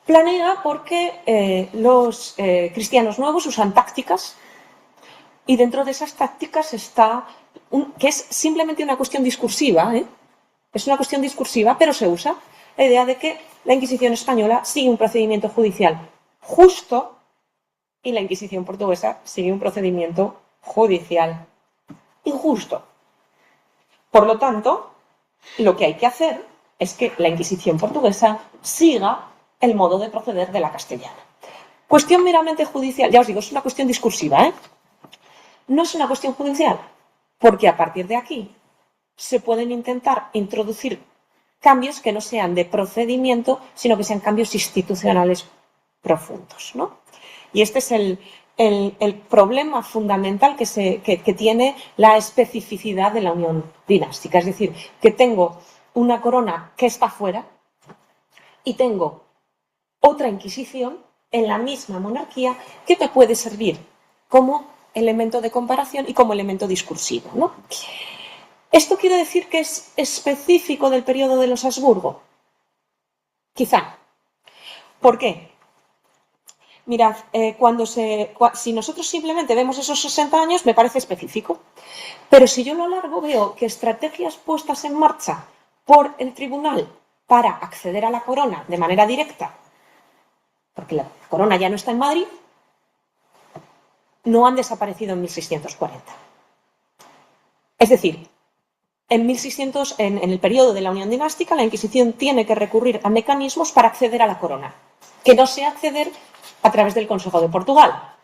Planea porque los cristianos nuevos usan tácticas, y dentro de esas tácticas está, que es simplemente una cuestión discursiva, es una cuestión discursiva, pero se usa la idea de que la Inquisición española sigue un procedimiento judicial justo y la Inquisición portuguesa sigue un procedimiento judicial injusto. Por lo tanto, lo que hay que hacer es que la Inquisición portuguesa siga el modo de proceder de la castellana. Cuestión meramente judicial, ya os digo, es una cuestión discursiva, No es una cuestión judicial, porque a partir de aquí se pueden intentar introducir cambios que no sean de procedimiento, sino que sean cambios institucionales profundos, ¿no? Y este es el problema fundamental que tiene la especificidad de la unión dinástica. Es decir, que tengo una corona que está fuera y tengo otra Inquisición en la misma monarquía que me puede servir como elemento de comparación y como elemento discursivo, ¿no? ¿Esto quiere decir que es específico del periodo de los Habsburgo? Quizá. ¿Por qué? Mirad, si nosotros simplemente vemos esos 60 años, me parece específico. Pero si yo a lo largo veo que estrategias puestas en marcha por el tribunal para acceder a la corona de manera directa, porque la corona ya no está en Madrid, no han desaparecido en 1640. Es decir, en el periodo de la Unión Dinástica, la Inquisición tiene que recurrir a mecanismos para acceder a la corona, que no sea acceder a través del Consejo de Portugal,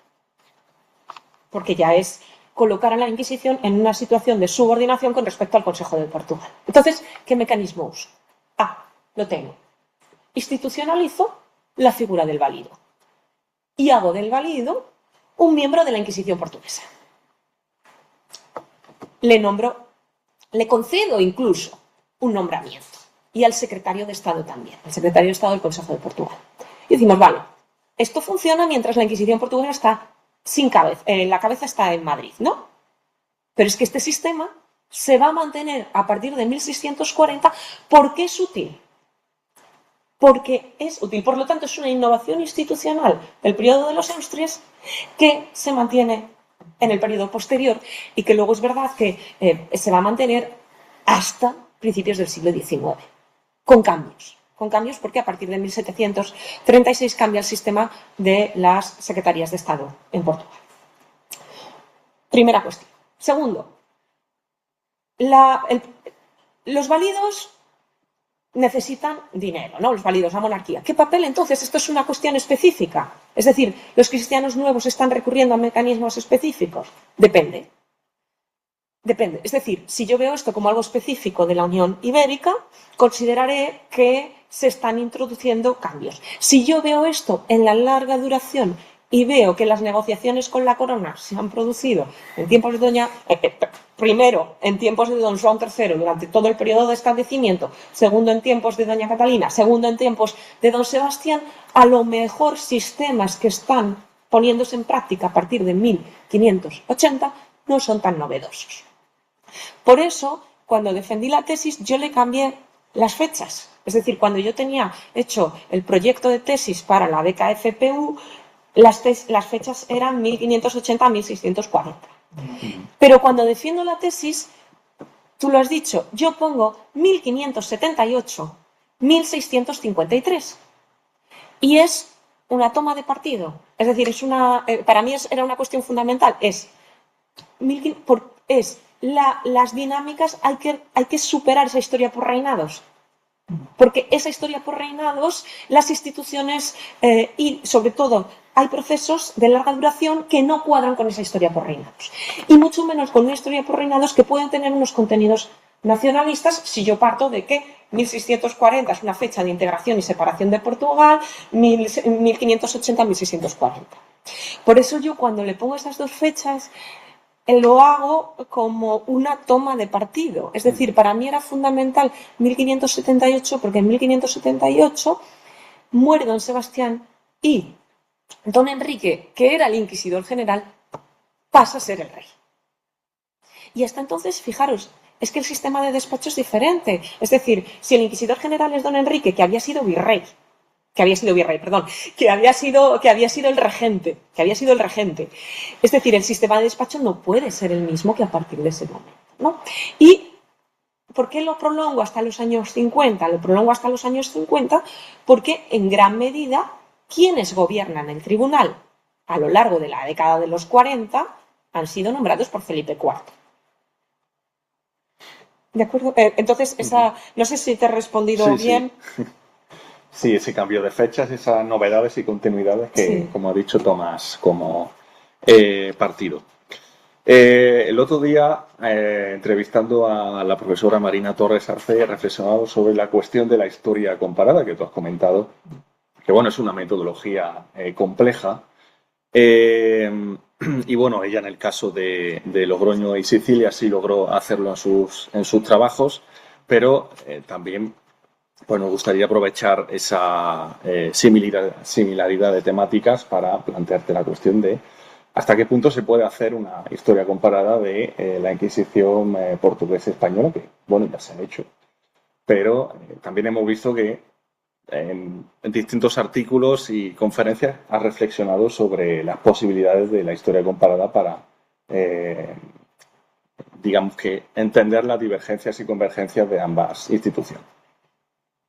porque ya es colocar a la Inquisición en una situación de subordinación con respecto al Consejo de Portugal. Entonces, ¿qué mecanismo uso? Lo tengo. Institucionalizo la figura del valido y hago del valido un miembro de la Inquisición portuguesa. Le concedo incluso un nombramiento, y al secretario de Estado también, el secretario de Estado del Consejo de Portugal. Y decimos, vale, esto funciona mientras la Inquisición portuguesa está sin cabeza, la cabeza está en Madrid, ¿no? Pero es que este sistema se va a mantener a partir de 1640 porque es útil. Porque es útil, por lo tanto, es una innovación institucional del periodo de los Austrias que se mantiene en el periodo posterior y que luego es verdad que se va a mantener hasta principios del siglo XIX, con cambios porque a partir de 1736 cambia el sistema de las secretarías de Estado en Portugal. Primera cuestión. Segundo, los válidos necesitan dinero, ¿no? Los válidos, la monarquía. ¿Qué papel entonces? Esto es una cuestión específica. Es decir, ¿los cristianos nuevos están recurriendo a mecanismos específicos? Depende. Es decir, si yo veo esto como algo específico de la Unión Ibérica, consideraré que se están introduciendo cambios. Si yo veo esto en la larga duración y veo que las negociaciones con la corona se han producido en tiempos de primero en tiempos de don Juan III durante todo el periodo de establecimiento, segundo en tiempos de doña Catalina, segundo en tiempos de don Sebastián, a lo mejor sistemas que están poniéndose en práctica a partir de 1580 no son tan novedosos. Por eso, cuando defendí la tesis, yo le cambié las fechas. Es decir, cuando yo tenía hecho el proyecto de tesis para la beca FPU, las fechas eran 1580 a 1640. Pero cuando defiendo la tesis, tú lo has dicho, yo pongo 1578, 1653. Y es una toma de partido. Es decir, para mí era una cuestión fundamental. Las dinámicas, hay que superar esa historia por reinados. Porque esa historia por reinados, las instituciones y sobre todo hay procesos de larga duración que no cuadran con esa historia por reinados. Y mucho menos con una historia por reinados que pueden tener unos contenidos nacionalistas si yo parto de que 1640 es una fecha de integración y separación de Portugal, 1580-1640. Por eso yo cuando le pongo esas dos fechas lo hago como una toma de partido. Es decir, para mí era fundamental 1578 porque en 1578 muere don Sebastián y don Enrique, que era el inquisidor general, pasa a ser el rey. Y hasta entonces, fijaros, es que el sistema de despacho es diferente. Es decir, si el inquisidor general es don Enrique, que había sido el regente. Es decir, el sistema de despacho no puede ser el mismo que a partir de ese momento, ¿no? ¿Y por qué lo prolongo hasta los años 50? Lo prolongo hasta los años 50 porque, en gran medida, quienes gobiernan el tribunal a lo largo de la década de los 40 han sido nombrados por Felipe IV. ¿De acuerdo? Entonces, no sé si te he respondido bien. Sí. Sí, ese cambio de fechas, esas novedades y continuidades que, como ha dicho, tomas como partido. El otro día, entrevistando a la profesora Marina Torres Arce, he reflexionado sobre la cuestión de la historia comparada que tú has comentado, que bueno, es una metodología compleja. Y bueno, ella en el caso de Logroño y Sicilia sí logró hacerlo en sus trabajos, pero también pues nos gustaría aprovechar esa similaridad de temáticas para plantearte la cuestión de hasta qué punto se puede hacer una historia comparada de la Inquisición portuguesa española, que bueno, ya se ha hecho. Pero también hemos visto que en distintos artículos y conferencias ha reflexionado sobre las posibilidades de la historia comparada para, digamos que, entender las divergencias y convergencias de ambas instituciones.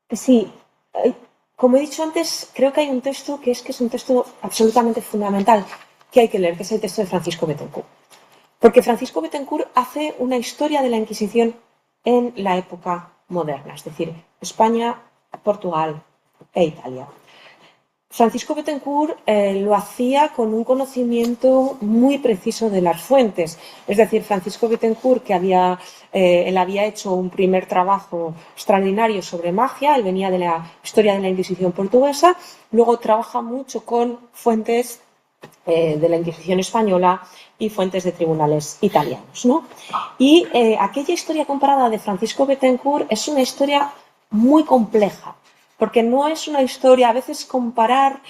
Sí, como he dicho antes, creo que hay un texto que es un texto absolutamente fundamental que hay que leer, que es el texto de Francisco Bethencourt. Porque Francisco Bethencourt hace una historia de la Inquisición en la época moderna, es decir, España, Portugal e Italia. Francisco Bethencourt lo hacía con un conocimiento muy preciso de las fuentes. Es decir, Francisco Bethencourt, que él había hecho un primer trabajo extraordinario sobre magia, él venía de la historia de la Inquisición portuguesa, luego trabaja mucho con fuentes de la Inquisición española y fuentes de tribunales italianos, ¿no? Y aquella historia comparada de Francisco Bethencourt es una historia muy compleja, porque no es una historia, a veces comparar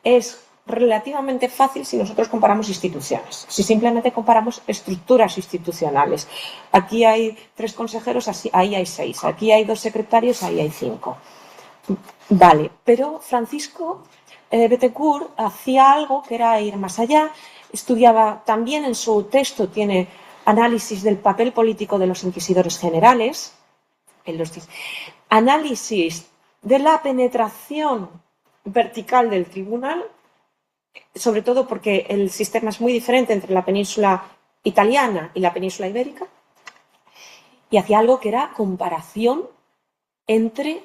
es relativamente fácil si nosotros comparamos instituciones, si simplemente comparamos estructuras institucionales. Aquí hay 3 consejeros, ahí hay 6, aquí hay 2 secretarios, ahí hay 5. Vale, pero Francisco Bethencourt hacía algo que era ir más allá, estudiaba también en su texto, tiene análisis del papel político de los inquisidores generales, análisis de la penetración vertical del tribunal, sobre todo porque el sistema es muy diferente entre la península italiana y la península ibérica, y hacía algo que era comparación entre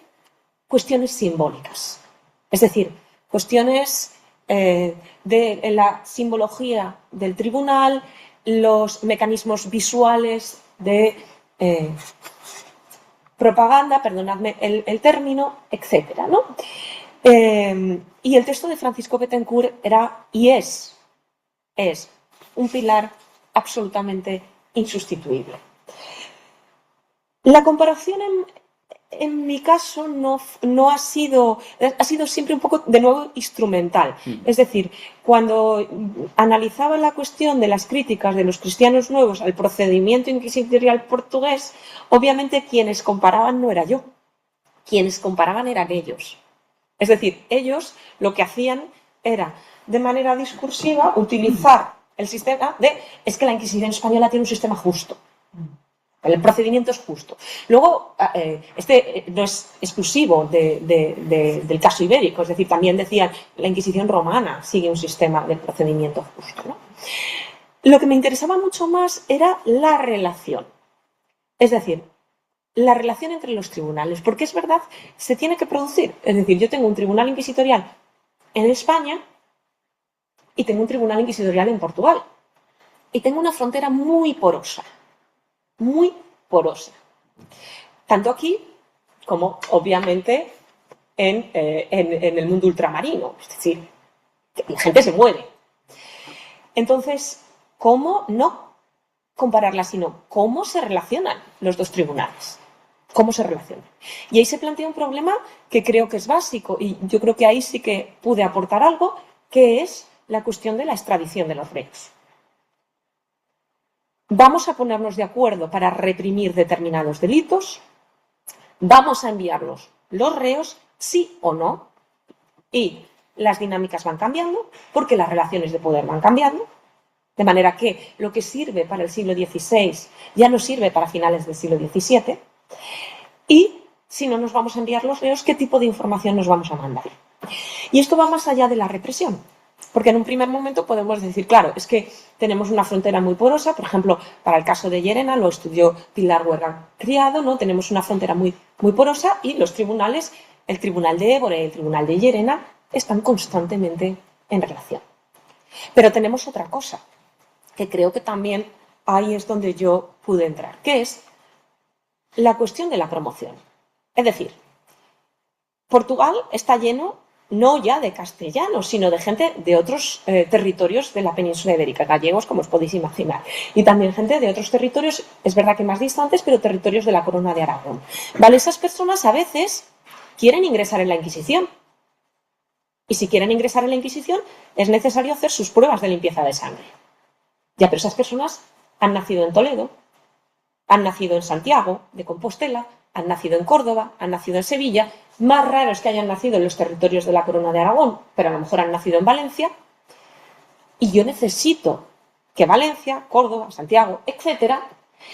cuestiones simbólicas, es decir, cuestiones de la simbología del tribunal, los mecanismos visuales de propaganda, perdonadme el término, etcétera, ¿no? Y el texto de Francisco Bethencourt era y es un pilar absolutamente insustituible. La comparación en mi caso no ha sido siempre un poco, de nuevo, instrumental. Es decir, cuando analizaba la cuestión de las críticas de los cristianos nuevos al procedimiento inquisitorial portugués, obviamente quienes comparaban no era yo, quienes comparaban eran ellos. Es decir, ellos lo que hacían era, de manera discursiva, utilizar el sistema es que la Inquisición española tiene un sistema justo. El procedimiento es justo. Luego, este no es exclusivo del caso ibérico, es decir, también decían la Inquisición romana sigue un sistema de procedimiento justo, ¿no? Lo que me interesaba mucho más era la relación, es decir, la relación entre los tribunales, porque es verdad, se tiene que producir. Es decir, yo tengo un tribunal inquisitorial en España y tengo un tribunal inquisitorial en Portugal y tengo una frontera muy porosa. Muy porosa, tanto aquí como obviamente en el mundo ultramarino, es decir, que la gente se mueve. Entonces, ¿cómo no compararlas, sino cómo se relacionan los dos tribunales? ¿Cómo se relacionan? Y ahí se plantea un problema que creo que es básico y yo creo que ahí sí que pude aportar algo, que es la cuestión de la extradición de los reos. Vamos a ponernos de acuerdo para reprimir determinados delitos, vamos a enviarlos los reos, sí o no, y las dinámicas van cambiando porque las relaciones de poder van cambiando, de manera que lo que sirve para el siglo XVI ya no sirve para finales del siglo XVII, y si no nos vamos a enviar los reos, ¿qué tipo de información nos vamos a mandar? Y esto va más allá de la represión. Porque en un primer momento podemos decir, claro, es que tenemos una frontera muy porosa, por ejemplo, para el caso de Llerena, lo estudió Pilar Huerga Criado, ¿no? Tenemos una frontera muy, muy porosa y los tribunales, el Tribunal de Évora y el Tribunal de Llerena, están constantemente en relación. Pero tenemos otra cosa, que creo que también ahí es donde yo pude entrar, que es la cuestión de la promoción. Es decir, Portugal está lleno no ya de castellanos, sino de gente de otros territorios de la península ibérica, gallegos, como os podéis imaginar, y también gente de otros territorios, es verdad que más distantes, pero territorios de la corona de Aragón. ¿Vale? Esas personas a veces quieren ingresar en la Inquisición, y si quieren ingresar en la Inquisición es necesario hacer sus pruebas de limpieza de sangre. Ya, pero esas personas han nacido en Toledo, han nacido en Santiago de Compostela, han nacido en Córdoba, han nacido en Sevilla, Más raro es que hayan nacido en los territorios de la Corona de Aragón, pero a lo mejor han nacido en Valencia. Y yo necesito que Valencia, Córdoba, Santiago, etcétera,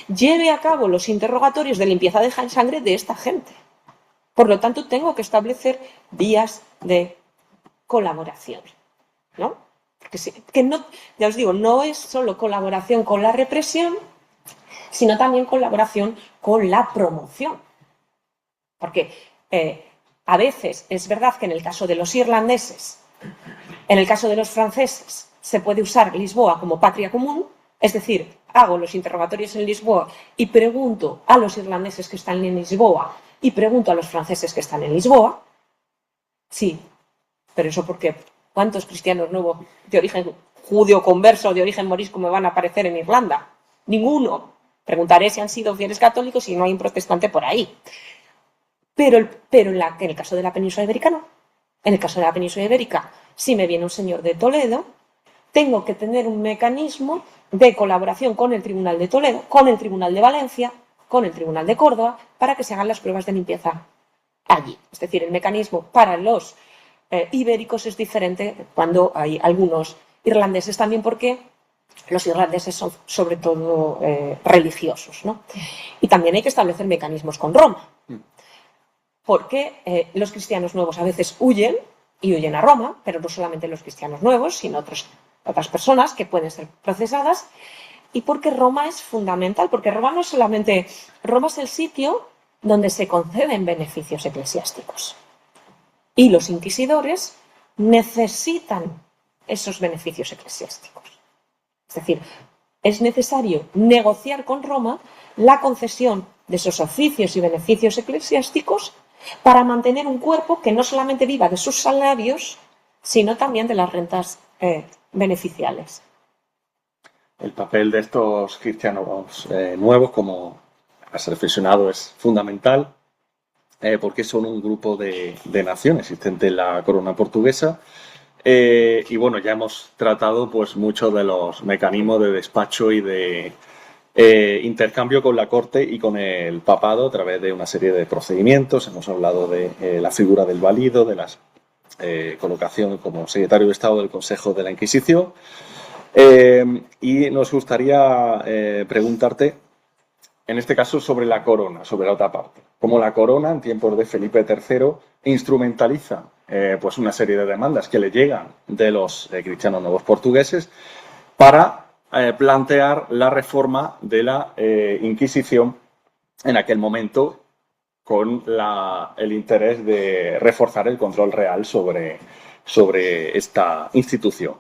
lleve a cabo los interrogatorios de limpieza de sangre de esta gente. Por lo tanto, tengo que establecer vías de colaboración, ¿no? Que no, ya os digo, no es solo colaboración con la represión, sino también colaboración con la promoción. Porque a veces es verdad que en el caso de los irlandeses, en el caso de los franceses, se puede usar Lisboa como patria común, es decir, hago los interrogatorios en Lisboa y pregunto a los irlandeses que están en Lisboa y pregunto a los franceses que están en Lisboa. Sí, pero eso porque ¿cuántos cristianos nuevos de origen judío converso, de origen morisco me van a aparecer en Irlanda? Ninguno. Preguntaré si han sido fieles católicos y no hay un protestante por ahí. Pero en el caso de la península ibérica no. En el caso de la península ibérica, si me viene un señor de Toledo, tengo que tener un mecanismo de colaboración con el Tribunal de Toledo, con el Tribunal de Valencia, con el Tribunal de Córdoba, para que se hagan las pruebas de limpieza allí. Es decir, el mecanismo para los ibéricos es diferente cuando hay algunos irlandeses también, porque los irlandeses son sobre todo religiosos, ¿no? Y también hay que establecer mecanismos con Roma, porque los cristianos nuevos a veces huyen a Roma, pero no solamente los cristianos nuevos, sino otras personas que pueden ser procesadas, y porque Roma es fundamental, porque Roma no es solamente, Roma es el sitio donde se conceden beneficios eclesiásticos. Y los inquisidores necesitan esos beneficios eclesiásticos. Es decir, es necesario negociar con Roma la concesión de esos oficios y beneficios eclesiásticos para mantener un cuerpo que no solamente viva de sus salarios, sino también de las rentas beneficiales. El papel de estos cristianos nuevos, como has reflexionado, es fundamental porque son un grupo de nación existente en la corona portuguesa. Y bueno, ya hemos tratado pues muchos de los mecanismos de despacho y de intercambio con la corte y con el papado a través de una serie de procedimientos. Hemos hablado de la figura del valido, de la colocación como secretario de Estado del Consejo de la Inquisición. Y nos gustaría preguntarte, en este caso, sobre la corona, sobre la otra parte. Cómo la corona, en tiempos de Felipe III, instrumentaliza pues una serie de demandas que le llegan de los cristianos nuevos portugueses para plantear la reforma de la Inquisición en aquel momento, con el interés de reforzar el control real sobre esta institución.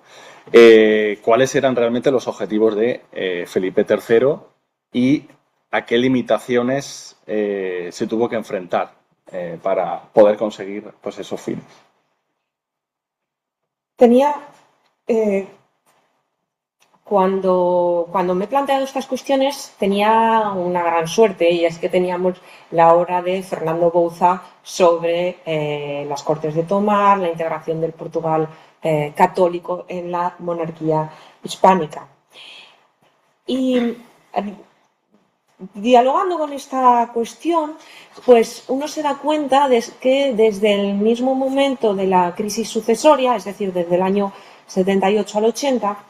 ¿Cuáles eran realmente los objetivos de Felipe III y a qué limitaciones se tuvo que enfrentar para poder conseguir pues, esos fines? Cuando me he planteado estas cuestiones, tenía una gran suerte, y es que teníamos la obra de Fernando Bouza sobre las Cortes de Tomar, la integración del Portugal católico en la monarquía hispánica. Y dialogando con esta cuestión, pues uno se da cuenta de que desde el mismo momento de la crisis sucesoria, es decir, desde el año 78 al 80,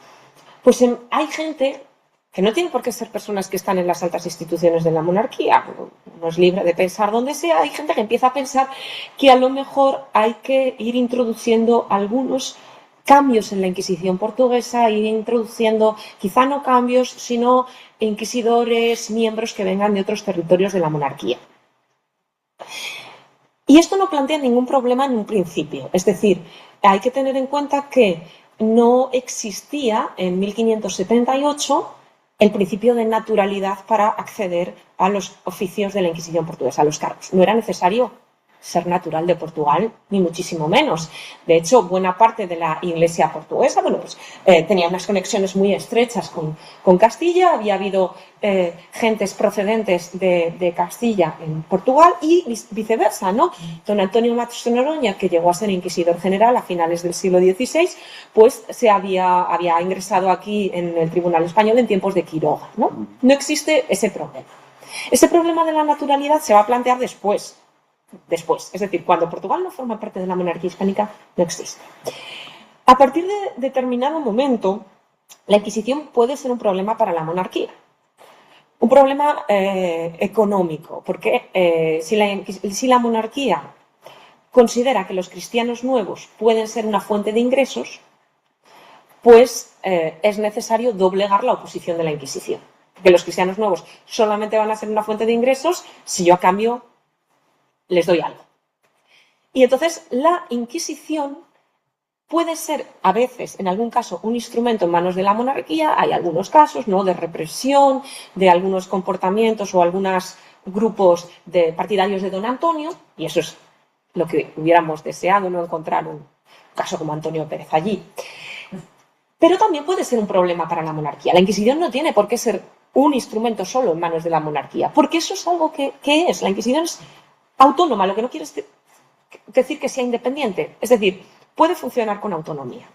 pues hay gente que no tiene por qué ser personas que están en las altas instituciones de la monarquía, uno es libre de pensar donde sea, hay gente que empieza a pensar que a lo mejor hay que ir introduciendo algunos cambios en la Inquisición portuguesa, ir introduciendo, quizá no cambios, sino inquisidores, miembros que vengan de otros territorios de la monarquía. Y esto no plantea ningún problema en un principio, es decir, hay que tener en cuenta que no existía en 1578 el principio de naturalidad para acceder a los oficios de la Inquisición portuguesa, a los cargos. No era necesario ser natural de Portugal, ni muchísimo menos. De hecho, buena parte de la Iglesia portuguesa, bueno, pues tenía unas conexiones muy estrechas con Castilla. Había habido gentes procedentes de Castilla en Portugal y viceversa, ¿no? Don Antonio Matos de Noroña, que llegó a ser inquisidor general a finales del siglo XVI, pues se había ingresado aquí en el Tribunal Español en tiempos de Quiroga, ¿no? No existe ese problema. Ese problema de la naturalidad se va a plantear después, después. Es decir, cuando Portugal no forma parte de la monarquía hispánica, no existe. A partir de determinado momento, la Inquisición puede ser un problema para la monarquía. Un problema económico, porque si la monarquía considera que los cristianos nuevos pueden ser una fuente de ingresos, pues es necesario doblegar la oposición de la Inquisición. Porque los cristianos nuevos solamente van a ser una fuente de ingresos si yo a cambio les doy algo. Y entonces la Inquisición puede ser, a veces, en algún caso, un instrumento en manos de la monarquía. Hay algunos casos, ¿no?, de represión, de algunos comportamientos o algunos grupos de partidarios de don Antonio, y eso es lo que hubiéramos deseado, no encontrar un caso como Antonio Pérez allí. Pero también puede ser un problema para la monarquía. La Inquisición no tiene por qué ser un instrumento solo en manos de la monarquía, porque eso es algo que es. La Inquisición es autónoma, lo que no quiere decir que sea independiente. Es decir, puede funcionar con autonomía.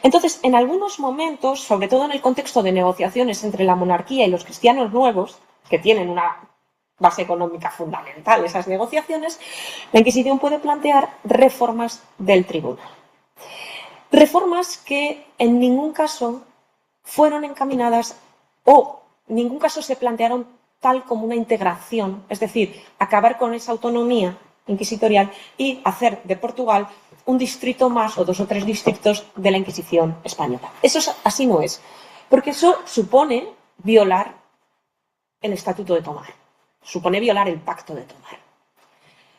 Entonces, en algunos momentos, sobre todo en el contexto de negociaciones entre la monarquía y los cristianos nuevos, que tienen una base económica fundamental, esas negociaciones, la Inquisición puede plantear reformas del tribunal. Reformas que en ningún caso fueron encaminadas o en ningún caso se plantearon tal como una integración, es decir, acabar con esa autonomía inquisitorial y hacer de Portugal un distrito más o 2 o 3 distritos de la Inquisición española. Eso así no es, porque eso supone violar el Estatuto de Tomar, supone violar el Pacto de Tomar.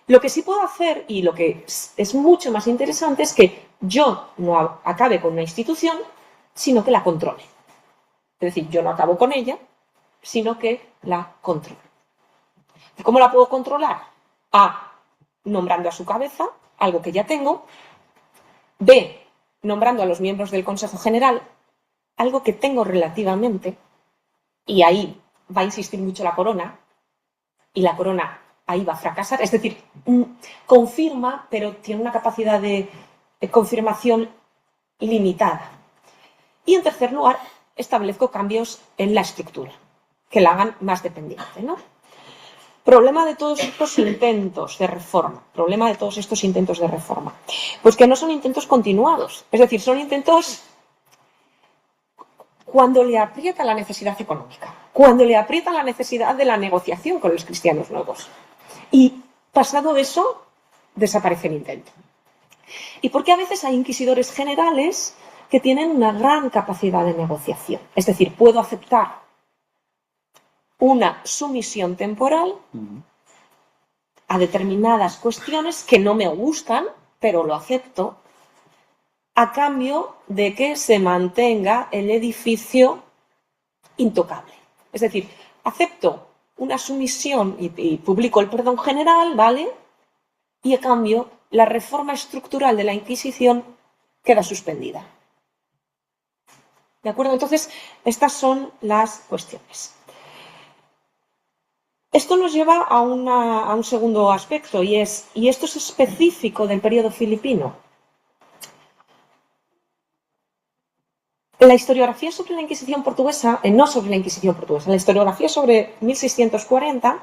Lo que sí puedo hacer, y lo que es mucho más interesante, es que yo no acabe con una institución, sino que la controle. Es decir, yo no acabo con ella, sino que la controlo. ¿Y cómo la puedo controlar? A, nombrando a su cabeza, algo que ya tengo. B, nombrando a los miembros del Consejo General, algo que tengo relativamente, y ahí va a insistir mucho la corona, y la corona ahí va a fracasar. Es decir, confirma, pero tiene una capacidad de confirmación limitada. Y en tercer lugar, establezco cambios en la estructura, que la hagan más dependiente, ¿no? Problema de todos estos intentos de reforma. Pues que no son intentos continuados. Es decir, son intentos cuando le aprieta la necesidad económica, cuando le aprieta la necesidad de la negociación con los cristianos nuevos. Y pasado eso, desaparece el intento. Y porque a veces hay inquisidores generales que tienen una gran capacidad de negociación. Es decir, puedo aceptar una sumisión temporal a determinadas cuestiones que no me gustan, pero lo acepto, a cambio de que se mantenga el edificio intocable. Es decir, acepto una sumisión y publico el perdón general, ¿vale? Y a cambio, la reforma estructural de la Inquisición queda suspendida. ¿De acuerdo? Entonces, estas son las cuestiones. Esto nos lleva a un segundo aspecto, y esto es específico del periodo filipino. La historiografía sobre la Inquisición portuguesa, no sobre la Inquisición portuguesa, la historiografía sobre 1640,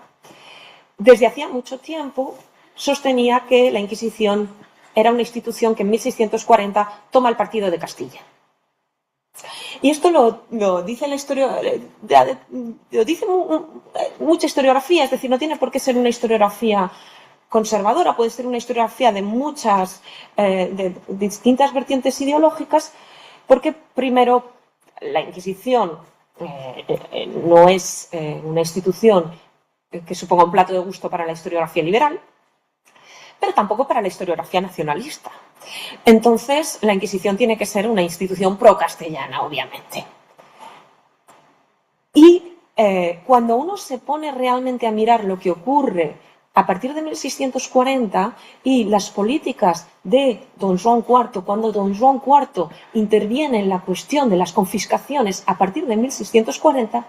desde hacía mucho tiempo sostenía que la Inquisición era una institución que en 1640 toma el partido de Castilla. Y esto lo dice la historia, lo dice mucha historiografía, es decir, no tiene por qué ser una historiografía conservadora, puede ser una historiografía de muchas, de distintas vertientes ideológicas, porque primero la Inquisición no es una institución que suponga un plato de gusto para la historiografía liberal, pero tampoco para la historiografía nacionalista. Entonces, la Inquisición tiene que ser una institución pro-castellana, obviamente. Y cuando uno se pone realmente a mirar lo que ocurre a partir de 1640 y las políticas de don Joan IV, cuando don Joan IV interviene en la cuestión de las confiscaciones a partir de 1640,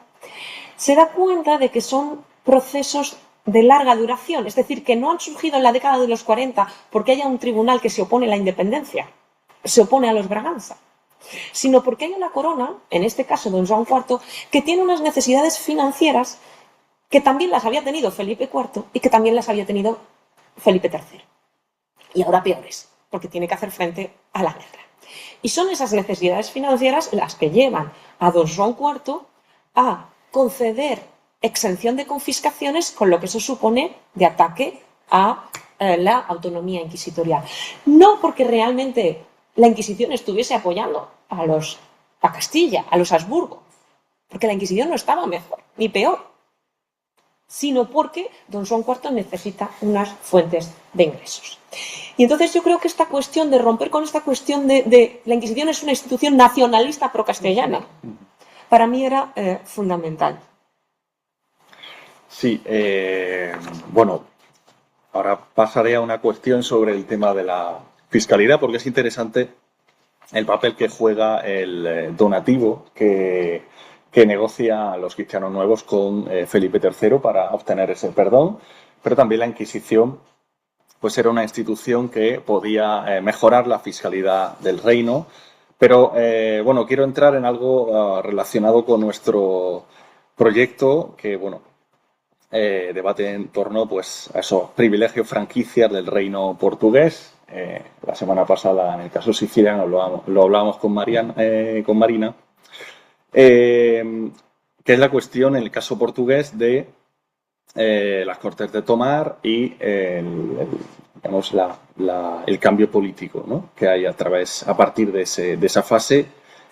se da cuenta de que son procesos de larga duración, es decir, que no han surgido en la década de los 40 porque haya un tribunal que se opone a la independencia, se opone a los Braganza, sino porque hay una corona, en este caso don Joan IV, que tiene unas necesidades financieras que también las había tenido Felipe IV y que también las había tenido Felipe III. Y ahora peores, porque tiene que hacer frente a la guerra. Y son esas necesidades financieras las que llevan a don Joan IV a conceder exención de confiscaciones, con lo que eso supone de ataque a la autonomía inquisitorial. No porque realmente la Inquisición estuviese apoyando a Castilla, a los Habsburgo, porque la Inquisición no estaba mejor ni peor, sino porque don Juan IV necesita unas fuentes de ingresos. Y entonces yo creo que esta cuestión de romper con esta cuestión de la Inquisición es una institución nacionalista pro-castellana, para mí era fundamental. Sí, bueno, ahora pasaré a una cuestión sobre el tema de la fiscalidad, porque es interesante el papel que juega el donativo que negocia a los cristianos nuevos con Felipe III para obtener ese perdón, pero también la Inquisición pues era una institución que podía mejorar la fiscalidad del reino, pero bueno, quiero entrar en algo relacionado con nuestro proyecto que, bueno, debate en torno pues, a esos privilegios franquicias del reino portugués. La semana pasada, en el caso siciliano, lo hablábamos con Marina, que es la cuestión, en el caso portugués, de las Cortes de Tomar y digamos, el cambio político, ¿no?, que hay a partir de esa fase.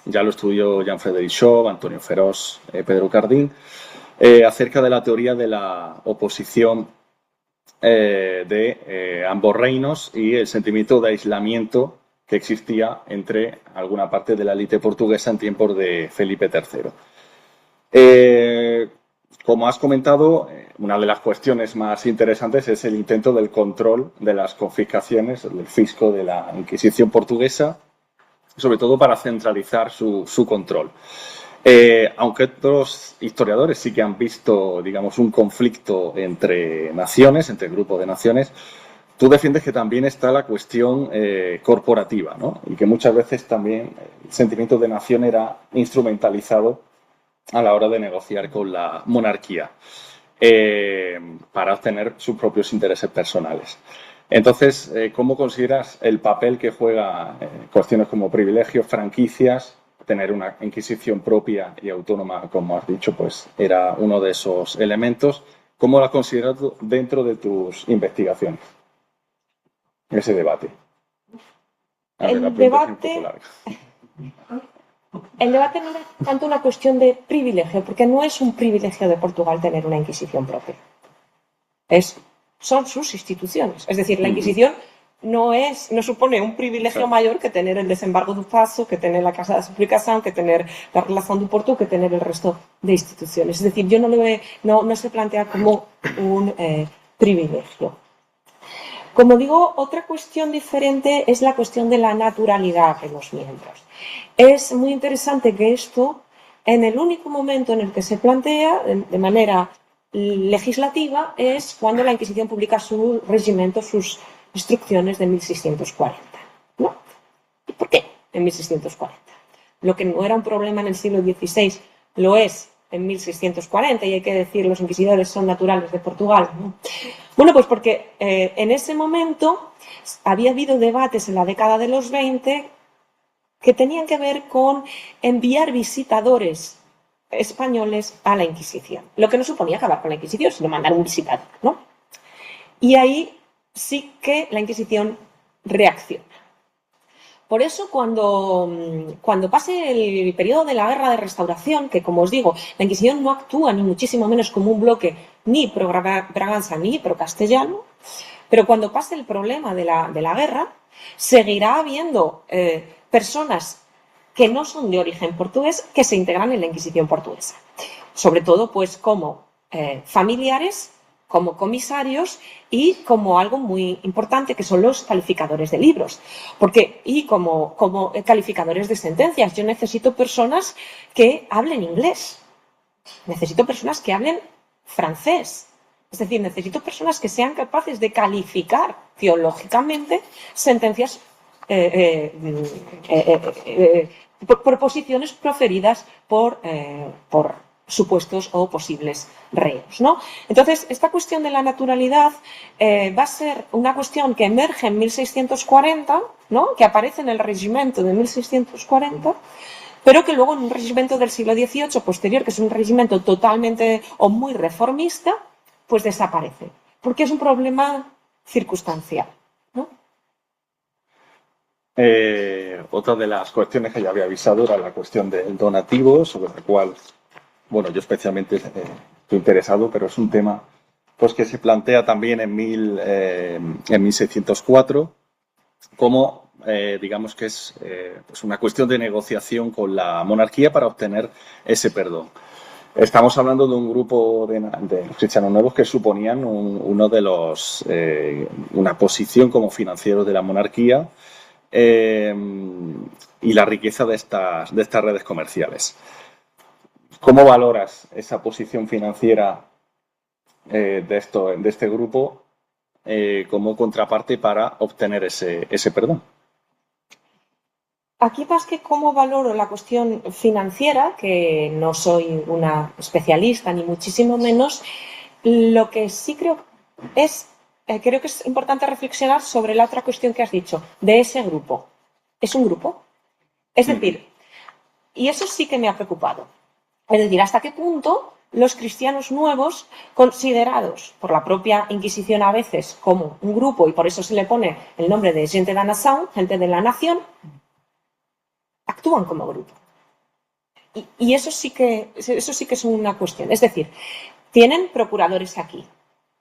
Ya lo estudió Jean-Frédéric Chauve, Antonio Ferós, Pedro Cardín, acerca de la teoría de la oposición de ambos reinos y el sentimiento de aislamiento que existía entre alguna parte de la élite portuguesa en tiempos de Felipe III. Como has comentado, una de las cuestiones más interesantes es el intento del control de las confiscaciones del fisco de la Inquisición portuguesa, sobre todo para centralizar su control. Aunque otros historiadores sí que han visto, digamos, un conflicto entre naciones, entre grupos de naciones, tú defiendes que también está la cuestión corporativa, ¿no?, y que muchas veces también el sentimiento de nación era instrumentalizado a la hora de negociar con la monarquía para obtener sus propios intereses personales. Entonces, ¿cómo consideras el papel que juega cuestiones como privilegios, franquicias? Tener una Inquisición propia y autónoma, como has dicho, pues era uno de esos elementos. ¿Cómo lo has considerado dentro de tus investigaciones? Ese debate. El debate no es tanto una cuestión de privilegio, porque no es un privilegio de Portugal tener una Inquisición propia. Son sus instituciones. Es decir, la Inquisición no supone un privilegio mayor que tener el desembargo do Pazo, que tener la Casa de Suplicación, que tener la Relación do Porto, que tener el resto de instituciones. Es decir, yo no se plantea como un privilegio. Como digo, otra cuestión diferente es la cuestión de la naturalidad de los miembros. Es muy interesante que esto, en el único momento en el que se plantea de manera legislativa, es cuando la Inquisición publica su regimento, sus instrucciones de 1640, ¿no? ¿Y por qué en 1640? Lo que no era un problema en el siglo XVI lo es en 1640, y hay que decir, los inquisidores son naturales de Portugal, ¿no? Bueno, pues porque en ese momento había habido debates en la década de los 20 que tenían que ver con enviar visitadores españoles a la Inquisición. Lo que no suponía acabar con la Inquisición, sino mandar un visitador, ¿no? Y ahí sí que la Inquisición reacciona. Por eso, cuando pase el periodo de la Guerra de Restauración, que, como os digo, la Inquisición no actúa ni muchísimo menos como un bloque ni pro-Braganza ni pro-castellano, pero cuando pase el problema de la guerra, seguirá habiendo personas que no son de origen portugués que se integran en la Inquisición portuguesa. Sobre todo, pues, como familiares, como comisarios y como algo muy importante, que son los calificadores de libros. Y como calificadores de sentencias. Yo necesito personas que hablen inglés. Necesito personas que hablen francés. Es decir, necesito personas que sean capaces de calificar teológicamente sentencias por posiciones proferidas por supuestos o posibles reos, ¿no? Entonces, esta cuestión de la naturalidad va a ser una cuestión que emerge en 1640, ¿no? Que aparece en el regimiento de 1640, pero que luego en un regimiento del siglo XVIII posterior, que es un regimiento totalmente o muy reformista, pues desaparece, porque es un problema circunstancial, ¿no? Otra de las cuestiones que ya había avisado era la cuestión del donativo, sobre la cual, bueno, yo especialmente estoy interesado, pero es un tema pues, que se plantea también en 1604 como, digamos que es pues una cuestión de negociación con la monarquía para obtener ese perdón. Estamos hablando de un grupo de cristianos nuevos que suponían uno de los una posición como financiero de la monarquía y la riqueza de estas redes comerciales. ¿Cómo valoras esa posición financiera de este grupo como contraparte para obtener ese perdón? Aquí más que cómo valoro la cuestión financiera, que no soy una especialista ni muchísimo menos, lo que sí creo que es importante reflexionar sobre la otra cuestión que has dicho, de ese grupo. ¿Es un grupo? Es decir, y eso sí que me ha preocupado. Es decir, ¿hasta qué punto los cristianos nuevos, considerados por la propia Inquisición a veces como un grupo, y por eso se le pone el nombre de gente de la nación, gente de la nación, actúan como grupo? Y eso sí que es una cuestión. Es decir, tienen procuradores aquí,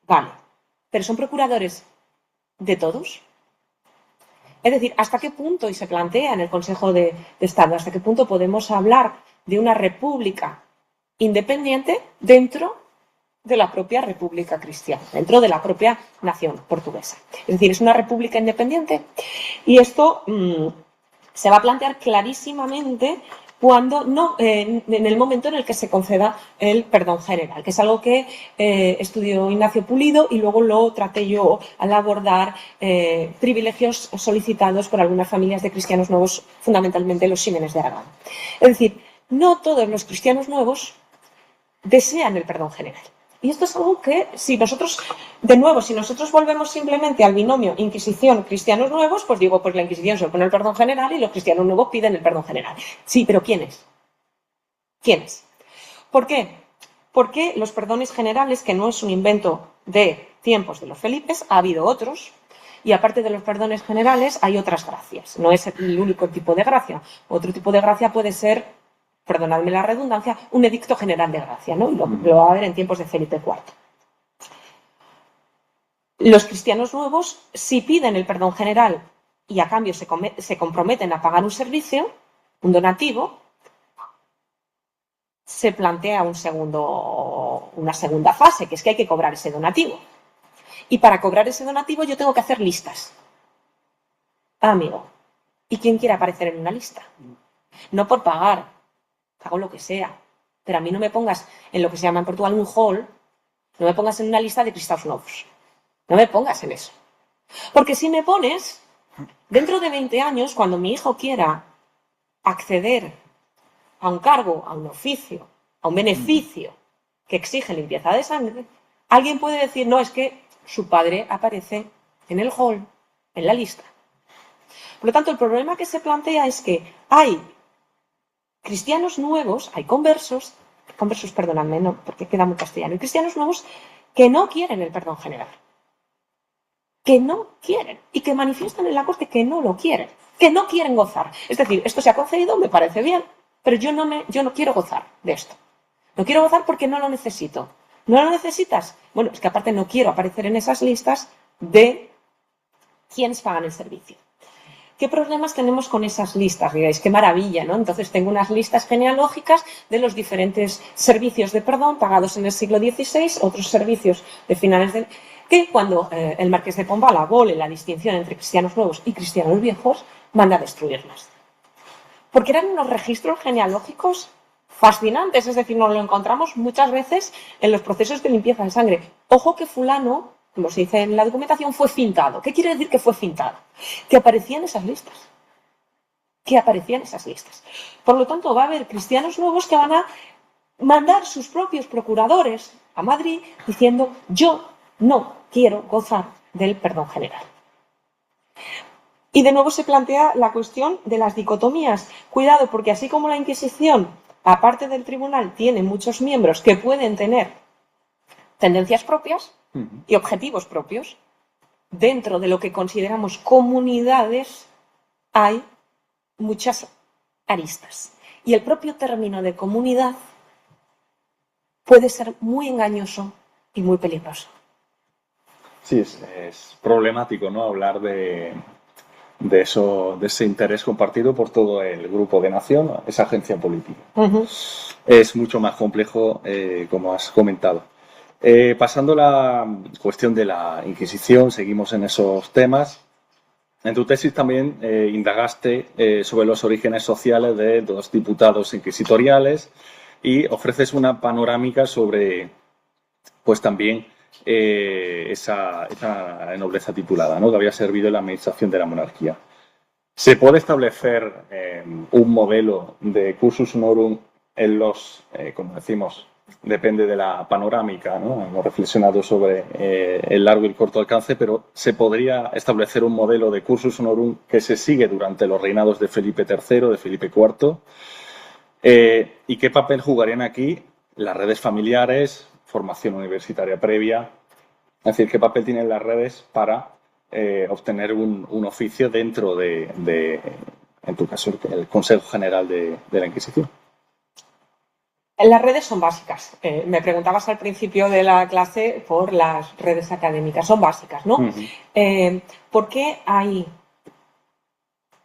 vale, pero ¿son procuradores de todos? Es decir, ¿hasta qué punto, y se plantea en el Consejo de Estado, hasta qué punto podemos hablar de una república independiente dentro de la propia República Cristiana, dentro de la propia nación portuguesa? Es decir, es una república independiente. Y esto se va a plantear clarísimamente cuando en el momento en el que se conceda el perdón general, que es algo que estudió Ignacio Pulido y luego lo traté yo al abordar privilegios solicitados por algunas familias de cristianos nuevos, fundamentalmente los Ximenes de Aragón. Es decir, no todos los cristianos nuevos desean el perdón general. Y esto es algo que, si nosotros volvemos simplemente al binomio Inquisición, cristianos nuevos, pues digo, pues la Inquisición se opone al perdón general y los cristianos nuevos piden el perdón general. Sí, pero ¿quiénes? ¿Quiénes? ¿Por qué? Porque los perdones generales, que no es un invento de tiempos de los Felipes, ha habido otros, y aparte de los perdones generales hay otras gracias. No es el único tipo de gracia. Otro tipo de gracia puede ser, perdonadme la redundancia, un edicto general de gracia, ¿no? Y lo va a haber en tiempos de Felipe IV. Los cristianos nuevos, si piden el perdón general y a cambio se comprometen a pagar un servicio, un donativo, se plantea una segunda fase, que es que hay que cobrar ese donativo. Y para cobrar ese donativo yo tengo que hacer listas. Amigo, ¿y quién quiere aparecer en una lista? No por pagar, hago lo que sea, pero a mí no me pongas en lo que se llama en Portugal un hall, no me pongas en una lista de cristianos nuevos, no me pongas en eso. Porque si me pones, dentro de 20 años, cuando mi hijo quiera acceder a un cargo, a un oficio, a un beneficio que exige limpieza de sangre, alguien puede decir, no, es que su padre aparece en el hall, en la lista. Por lo tanto, el problema que se plantea es que hay cristianos nuevos, hay conversos, perdonadme, no, porque queda muy castellano, hay cristianos nuevos que no quieren el perdón general, que no quieren y que manifiestan en la corte que no lo quieren, que no quieren gozar. Es decir, esto se ha concedido, me parece bien, pero yo no quiero gozar de esto. No quiero gozar porque no lo necesito. ¿No lo necesitas? Bueno, es que aparte no quiero aparecer en esas listas de quienes pagan el servicio. ¿Qué problemas tenemos con esas listas? Diréis, qué maravilla, ¿no? Entonces tengo unas listas genealógicas de los diferentes servicios de perdón pagados en el siglo XVI, otros servicios de finales del... que cuando el marqués de Pombal abole la distinción entre cristianos nuevos y cristianos viejos, manda a destruirlas. Porque eran unos registros genealógicos fascinantes, es decir, nos lo encontramos muchas veces en los procesos de limpieza de sangre. Ojo que fulano, como se dice en la documentación, fue fintado. ¿Qué quiere decir que fue fintado? Que aparecían esas listas. Por lo tanto, va a haber cristianos nuevos que van a mandar sus propios procuradores a Madrid diciendo: yo no quiero gozar del perdón general. Y de nuevo se plantea la cuestión de las dicotomías. Cuidado, porque así como la Inquisición, aparte del tribunal, tiene muchos miembros que pueden tener tendencias propias y objetivos propios, dentro de lo que consideramos comunidades hay muchas aristas. Y el propio término de comunidad puede ser muy engañoso y muy peligroso. Sí, es problemático, ¿no? Hablar de ese interés compartido por todo el grupo de nación, esa agencia política. Es mucho más complejo, como has comentado. Pasando a la cuestión de la Inquisición, seguimos en esos temas. En tu tesis también indagaste sobre los orígenes sociales de los diputados inquisitoriales y ofreces una panorámica sobre, pues también, esa nobleza titulada, ¿no?, que había servido en la administración de la monarquía. ¿Se puede establecer un modelo de cursus honorum en los, como decimos, depende de la panorámica, ¿no? Hemos reflexionado sobre el largo y el corto alcance, pero ¿se podría establecer un modelo de cursus honorum que se sigue durante los reinados de Felipe III, de Felipe IV? ¿Y qué papel jugarían aquí las redes familiares, formación universitaria previa? Es decir, ¿qué papel tienen las redes para obtener un oficio dentro de, en tu caso, el Consejo General de la Inquisición? Las redes son básicas. Me preguntabas al principio de la clase por las redes académicas. Son básicas, ¿no? ¿Por qué hay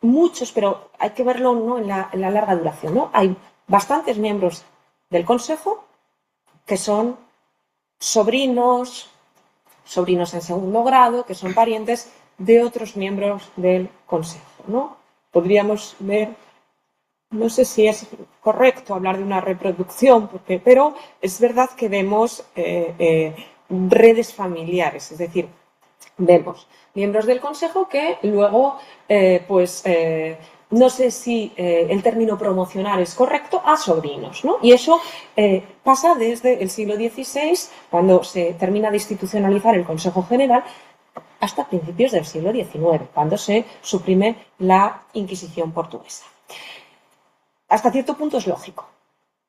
muchos, pero hay que verlo, ¿no?, en la larga duración, ¿no? Hay bastantes miembros del Consejo que son sobrinos en segundo grado, que son parientes de otros miembros del Consejo, ¿no? Podríamos ver, no sé si es correcto hablar de una reproducción, pero es verdad que vemos redes familiares, es decir, vemos miembros del Consejo que luego, no sé si el término promocionar es correcto, a sobrinos, ¿no? Y eso pasa desde el siglo XVI, cuando se termina de institucionalizar el Consejo General, hasta principios del siglo XIX, cuando se suprime la Inquisición portuguesa. Hasta cierto punto es lógico.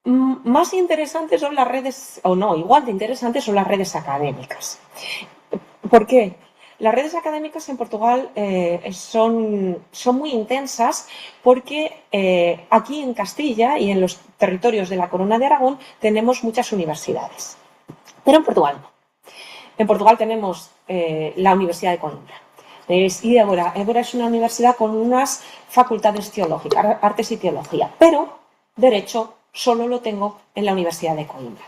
Más interesantes son las redes, o no, igual de interesantes son las redes académicas. ¿Por qué? Las redes académicas en Portugal son muy intensas porque aquí en Castilla y en los territorios de la Corona de Aragón tenemos muchas universidades. Pero en Portugal no. En Portugal tenemos la Universidad de Coimbra. Y Évora es una universidad con unas facultades teológicas, artes y teología, pero derecho solo lo tengo en la Universidad de Coimbra.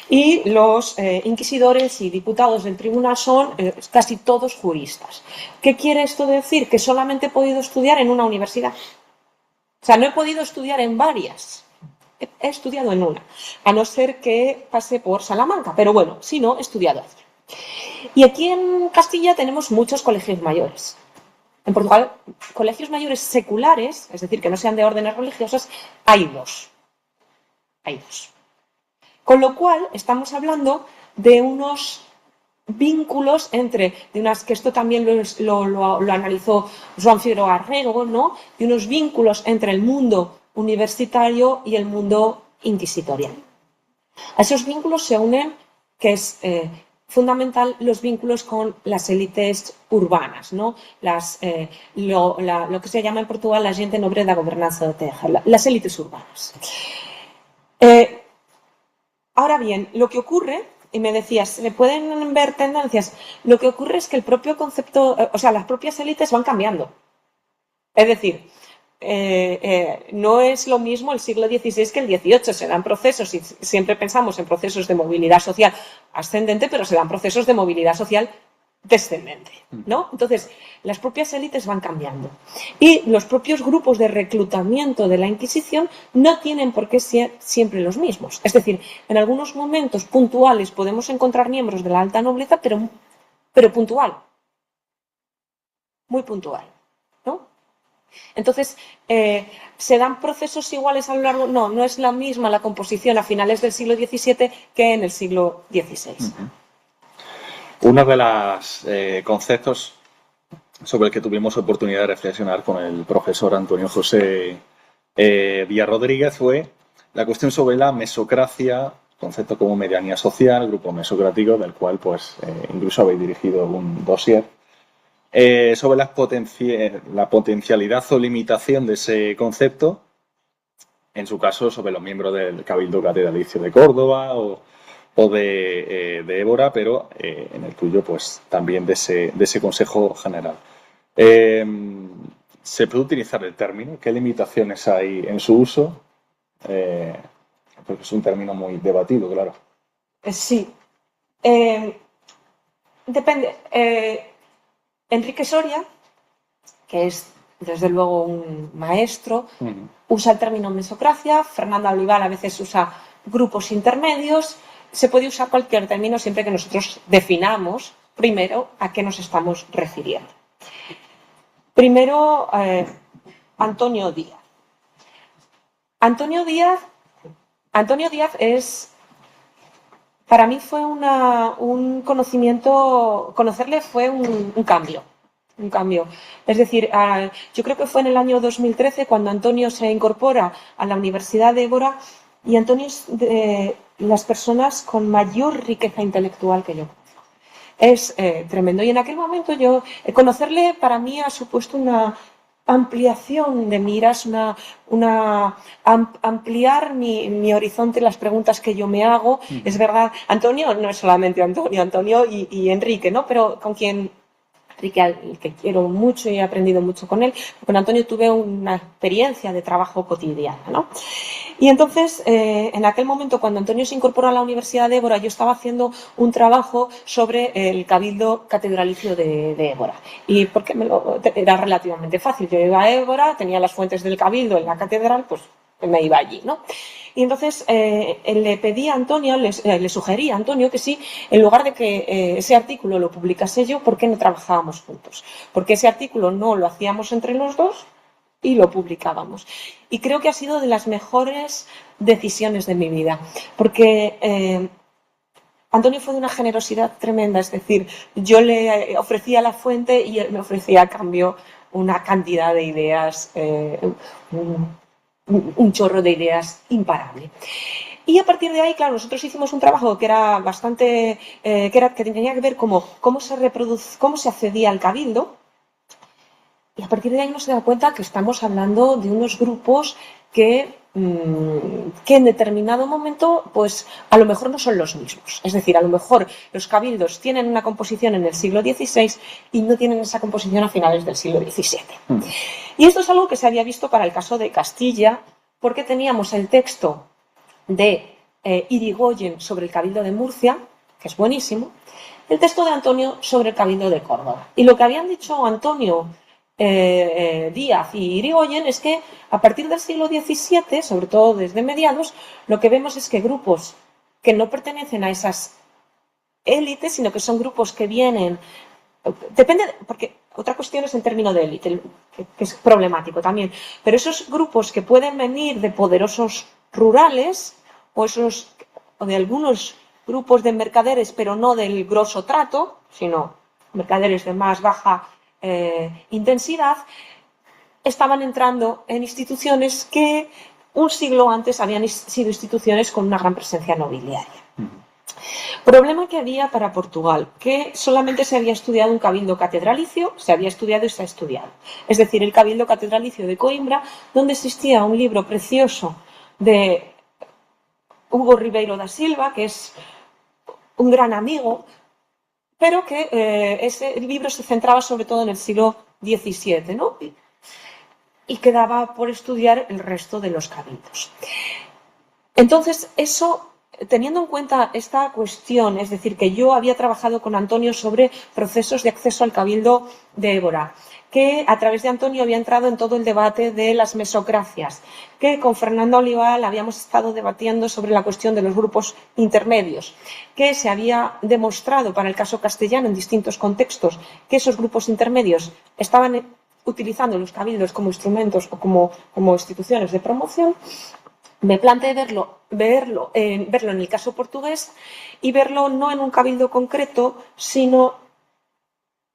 Y los inquisidores y diputados del tribunal son casi todos juristas. ¿Qué quiere esto decir? Que solamente he podido estudiar en una universidad. O sea, no he podido estudiar en varias. He estudiado en una, a no ser que pase por Salamanca, pero bueno, si no, he estudiado allí. Y aquí en Castilla tenemos muchos colegios mayores. En Portugal, colegios mayores seculares, es decir, que no sean de órdenes religiosas, hay dos. Con lo cual, estamos hablando de unos vínculos entre, que esto también lo analizó Joan Figueroa Arrego, ¿no?, de unos vínculos entre el mundo universitario y el mundo inquisitorial. A esos vínculos se unen, que es fundamental, los vínculos con las élites urbanas, ¿no? Lo que se llama en Portugal la gente nobre da gobernanza da terra, las élites urbanas. Ahora bien, lo que ocurre, y me decías, ¿se pueden ver tendencias? Lo que ocurre es que el propio concepto, las propias élites van cambiando. Es decir, no es lo mismo el siglo XVI que el XVIII. Se dan procesos, y siempre pensamos en procesos de movilidad social ascendente, pero se dan procesos de movilidad social descendente, ¿no? Entonces, las propias élites van cambiando. Y los propios grupos de reclutamiento de la Inquisición no tienen por qué ser siempre los mismos. Es decir, en algunos momentos puntuales podemos encontrar miembros de la alta nobleza, pero puntual. Muy puntual, ¿no? Entonces, ¿se dan procesos iguales a lo largo? No, no es la misma la composición a finales del siglo XVII que en el siglo XVI. Uno de los conceptos sobre el que tuvimos oportunidad de reflexionar con el profesor Antonio José Díaz Rodríguez fue la cuestión sobre la mesocracia, concepto como medianía social, grupo mesocrático, del cual pues incluso habéis dirigido un dossier, sobre la potencialidad o limitación de ese concepto, en su caso sobre los miembros del Cabildo Catedralicio de Córdoba o de Évora, pero en el tuyo pues también de ese Consejo General. ¿Se puede utilizar el término? ¿Qué limitaciones hay en su uso? Porque es un término muy debatido, claro. Sí. Depende. Enrique Soria, que es desde luego un maestro, usa el término mesocracia. Fernanda Olival a veces usa grupos intermedios. Se puede usar cualquier término siempre que nosotros definamos primero a qué nos estamos refiriendo. Primero, Antonio Díaz. Antonio Díaz es, para mí fue un conocimiento, conocerle fue un cambio. Es decir, yo creo que fue en el año 2013 cuando Antonio se incorpora a la Universidad de Évora, y Antonio es de las personas con mayor riqueza intelectual que yo conozco. Es tremendo. Y en aquel momento conocerle para mí ha supuesto una ampliación de miras, ampliar mi horizonte, las preguntas que yo me hago. Es verdad, Antonio no es solamente Antonio y Enrique, ¿no? Pero con quien Enrique, al que quiero mucho y he aprendido mucho con él, con Antonio tuve una experiencia de trabajo cotidiana, ¿no? Y entonces, en aquel momento, cuando Antonio se incorporó a la Universidad de Évora, yo estaba haciendo un trabajo sobre el Cabildo Catedralicio de Évora. Y porque era relativamente fácil. Yo iba a Évora, tenía las fuentes del Cabildo en la catedral, pues me iba allí, ¿no? Y entonces le pedí a Antonio, le sugerí a Antonio que sí, en lugar de que ese artículo lo publicase yo, ¿por qué no trabajábamos juntos? Porque ese artículo no lo hacíamos entre los dos y lo publicábamos. Y creo que ha sido de las mejores decisiones de mi vida, porque Antonio fue de una generosidad tremenda. Es decir, yo le ofrecía la fuente y él me ofrecía a cambio una cantidad de ideas, un chorro de ideas imparable. Y a partir de ahí, claro, nosotros hicimos un trabajo que era bastante, que tenía que ver cómo se accedía al cabildo. Y a partir de ahí nos se da cuenta que estamos hablando de unos grupos que en determinado momento, pues a lo mejor no son los mismos. Es decir, a lo mejor los cabildos tienen una composición en el siglo XVI y no tienen esa composición a finales del siglo XVII. Y esto es algo que se había visto para el caso de Castilla, porque teníamos el texto de Irigoyen sobre el Cabildo de Murcia, que es buenísimo, el texto de Antonio sobre el Cabildo de Córdoba. Y lo que habían dicho Antonio Díaz y Irigoyen es que a partir del siglo XVII, sobre todo desde mediados, lo que vemos es que grupos que no pertenecen a esas élites, sino que son grupos que vienen, depende, porque otra cuestión es el término de élite, que es problemático también, pero esos grupos que pueden venir de poderosos rurales o de algunos grupos de mercaderes, pero no del grosso trato, sino mercaderes de más baja intensidad, estaban entrando en instituciones que un siglo antes habían sido instituciones con una gran presencia nobiliaria. Problema que había para Portugal, que solamente se había estudiado un cabildo catedralicio, se había estudiado y se ha estudiado. Es decir, el cabildo catedralicio de Coimbra, donde existía un libro precioso de Hugo Ribeiro da Silva, que es un gran amigo, pero que ese libro se centraba sobre todo en el siglo XVII, ¿no? Y quedaba por estudiar el resto de los cabildos. Entonces, eso, teniendo en cuenta esta cuestión, es decir, que yo había trabajado con Antonio sobre procesos de acceso al Cabildo de Évora, que a través de Antonio había entrado en todo el debate de las mesocracias, que con Fernando Olival habíamos estado debatiendo sobre la cuestión de los grupos intermedios, que se había demostrado para el caso castellano en distintos contextos que esos grupos intermedios estaban utilizando los cabildos como instrumentos o como instituciones de promoción, me planteé verlo en el caso portugués y verlo no en un cabildo concreto, sino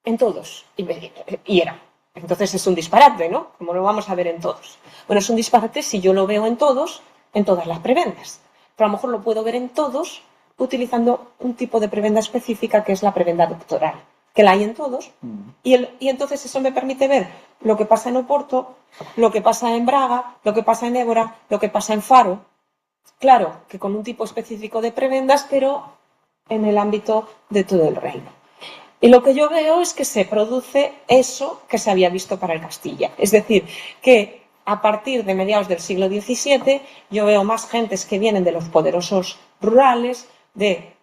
en todos. Y era. Entonces es un disparate, ¿no? Como lo vamos a ver en todos. Bueno, es un disparate si yo lo veo en todas las prebendas. Pero a lo mejor lo puedo ver en todos utilizando un tipo de prebenda específica que es la prebenda doctoral, que la hay en todos. Y entonces eso me permite ver lo que pasa en Oporto, lo que pasa en Braga, lo que pasa en Évora, lo que pasa en Faro. Claro, que con un tipo específico de prebendas, pero en el ámbito de todo el reino. Y lo que yo veo es que se produce eso que se había visto para el Castilla. Es decir, que a partir de mediados del siglo XVII yo veo más gentes que vienen de los poderosos rurales, del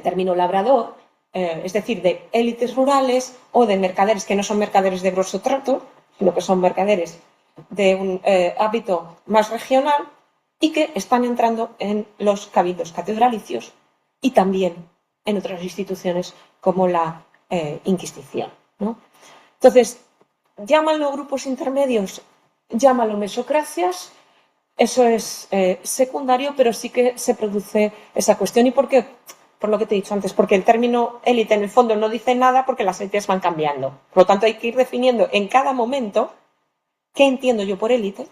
término labrador, es decir, de élites rurales o de mercaderes que no son mercaderes de grosso trato, sino que son mercaderes de un hábito más regional y que están entrando en los cabildos catedralicios y también en otras instituciones como la Inquisición, ¿no? Entonces, llámalo grupos intermedios, llámalo mesocracias, eso es secundario, pero sí que se produce esa cuestión. ¿Y por qué? Por lo que te he dicho antes, porque el término élite en el fondo no dice nada porque las élites van cambiando. Por lo tanto, hay que ir definiendo en cada momento qué entiendo yo por élite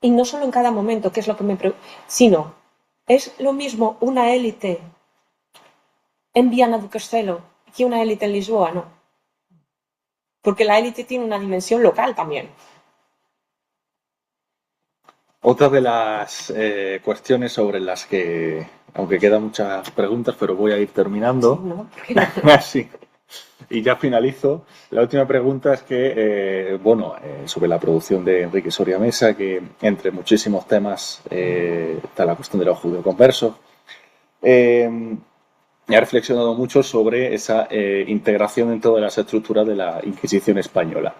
y no solo en cada momento, que es lo que me preocupa, sino es lo mismo una élite en Viana do Castelo que una élite en Lisboa, no. Porque la élite tiene una dimensión local también. Otra de las cuestiones sobre las que, aunque quedan muchas preguntas, pero voy a ir terminando. Sí, ¿no? Sí. Y ya finalizo. La última pregunta es que, sobre la producción de Enrique Soria Mesa, que entre muchísimos temas está la cuestión de los judeoconversos. He reflexionado mucho sobre esa integración dentro de las estructuras de la Inquisición española.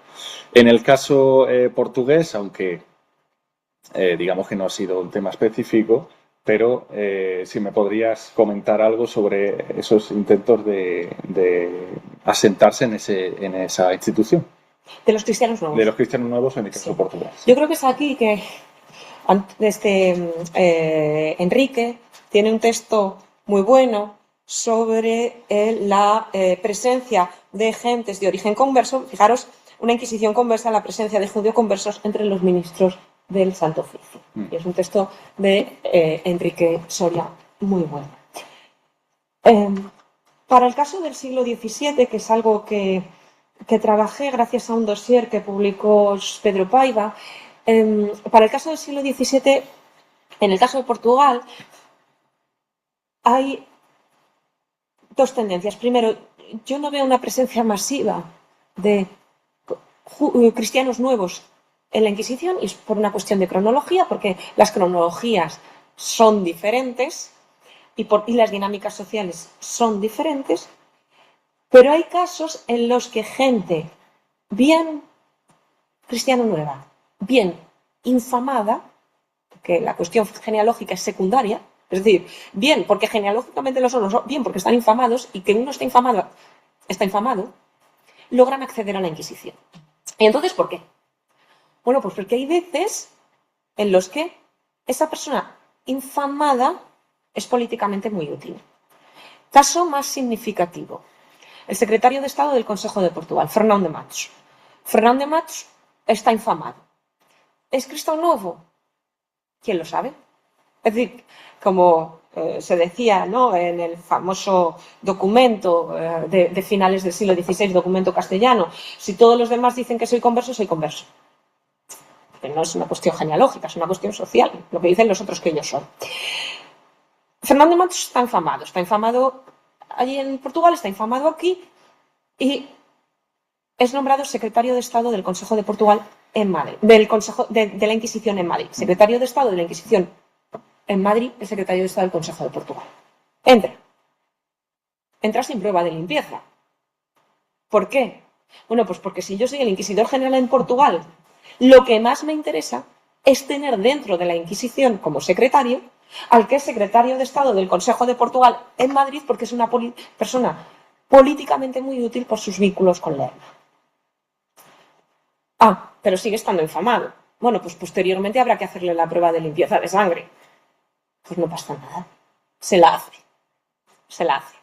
En el caso portugués, aunque digamos que no ha sido un tema específico, pero si me podrías comentar algo sobre esos intentos de asentarse en esa institución. De los cristianos nuevos. De los cristianos nuevos en el caso portugués. Yo creo que es aquí que Enrique tiene un texto muy bueno sobre la presencia de gentes de origen converso. Fijaros, una Inquisición conversa, la presencia de judío-conversos entre los ministros del Santo Oficio. Y es un texto de Enrique Soria muy bueno. Para el caso del siglo XVII, que es algo que trabajé gracias a un dossier que publicó Pedro Paiva, para el caso del siglo XVII, en el caso de Portugal, hay dos tendencias. Primero, yo no veo una presencia masiva de cristianos nuevos en la Inquisición, y es por una cuestión de cronología, porque las cronologías son diferentes y las dinámicas sociales son diferentes, pero hay casos en los que gente bien cristiana nueva, bien infamada, porque la cuestión genealógica es secundaria, es decir, bien porque genealógicamente lo son, bien porque están infamados, y que uno está infamado, logran acceder a la Inquisición. ¿Y entonces por qué? Bueno, pues porque hay veces en los que esa persona infamada es políticamente muy útil. Caso más significativo: el secretario de Estado del Consejo de Portugal, Fernão de Matos. Fernão de Matos está infamado. ¿Es cristiano nuevo? ¿Quién lo sabe? Es decir, como se decía, ¿no?, en el famoso documento de finales del siglo XVI, documento castellano, si todos los demás dicen que soy converso, soy converso. Pero no es una cuestión genealógica, es una cuestión social, lo que dicen los otros que ellos son. Fernão de Matos está infamado allí en Portugal, está infamado aquí, y es nombrado secretario de Estado del Consejo de Portugal en Madrid, del Consejo de la Inquisición en Madrid. Secretario de Estado de la Inquisición en Madrid, el secretario de Estado del Consejo de Portugal. Entra sin prueba de limpieza. ¿Por qué? Bueno, pues porque si yo soy el inquisidor general en Portugal, lo que más me interesa es tener dentro de la Inquisición como secretario al que es secretario de Estado del Consejo de Portugal en Madrid, porque es una persona políticamente muy útil por sus vínculos con Lerma. Ah, pero sigue estando infamado. Bueno, pues posteriormente habrá que hacerle la prueba de limpieza de sangre. Pues no pasa nada. Se la hace. Se la hace.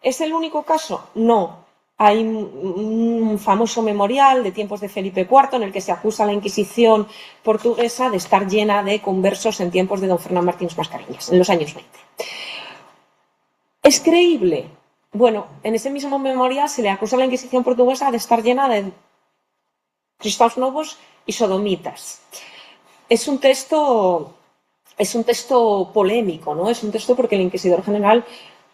¿Es el único caso? No. Hay un famoso memorial de tiempos de Felipe IV en el que se acusa a la Inquisición portuguesa de estar llena de conversos en tiempos de don Fernán Martínez Mascareñas, en los años 20. ¿Es creíble? Bueno, en ese mismo memorial se le acusa a la Inquisición portuguesa de estar llena de cristianos novos y sodomitas. Es un texto polémico, ¿no? Es un texto porque el inquisidor general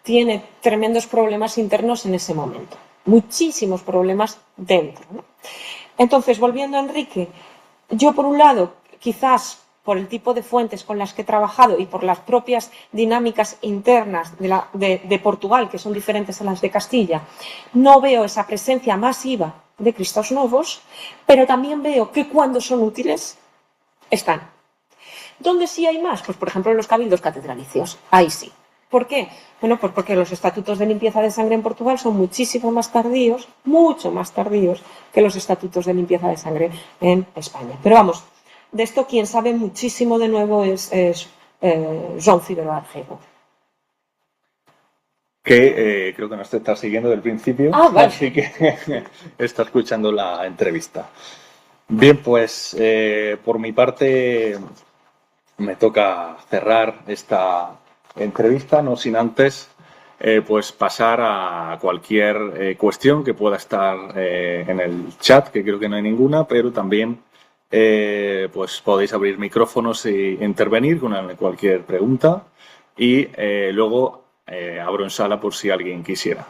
tiene tremendos problemas internos en ese momento, muchísimos problemas dentro, ¿no? Entonces, volviendo a Enrique, yo por un lado, quizás por el tipo de fuentes con las que he trabajado y por las propias dinámicas internas de Portugal, que son diferentes a las de Castilla, no veo esa presencia masiva de Cristos novos, pero también veo que cuando son útiles, están. ¿Dónde sí hay más? Pues, por ejemplo, en los cabildos catedralicios. Ahí sí. ¿Por qué? Bueno, pues porque los estatutos de limpieza de sangre en Portugal son muchísimo más tardíos, mucho más tardíos que los estatutos de limpieza de sangre en España. Pero vamos, de esto quien sabe muchísimo de nuevo es Joan Figueroa Argego. Que creo que nos está siguiendo del principio, Vale. así que está escuchando la entrevista. Bien, pues por mi parte me toca cerrar esta entrevista, no sin antes pues pasar a cualquier cuestión que pueda estar en el chat, que creo que no hay ninguna, pero también pues podéis abrir micrófonos e intervenir con cualquier pregunta y luego abro en sala por si alguien quisiera.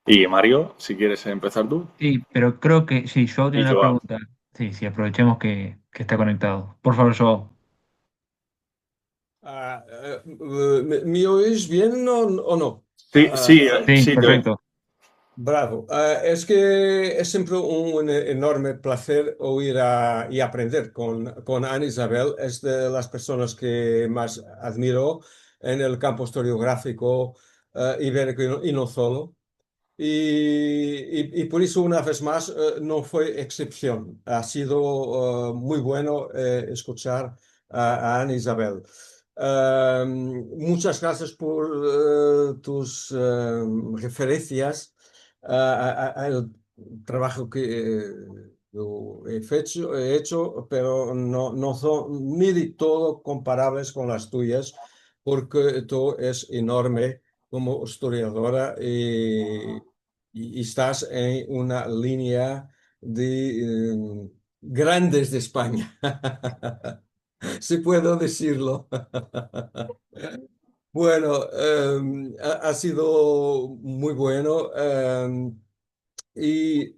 Y Mario, si quieres empezar tú. Sí, pero creo que sí, Joao Y tiene una yo. pregunta. Sí, sí, aprovechemos que está conectado. Por favor, Joao. ¿Me oís bien o no? Sí, sí, Sí, sí, te oigo. perfecto. Bravo. Es que es siempre un enorme placer oír y aprender con Ana Isabel. Es de las personas que más admiro en el campo historiográfico ibérico y no solo. Y por eso, una vez más, no fue excepción. Ha sido muy bueno escuchar a Ana Isabel. Muchas gracias por tus referencias al trabajo que yo he hecho, pero no son ni de todo comparables con las tuyas, porque tú es enorme como historiadora y estás en una línea de grandes de España, si puedo decirlo. Bueno, ha sido muy bueno. Y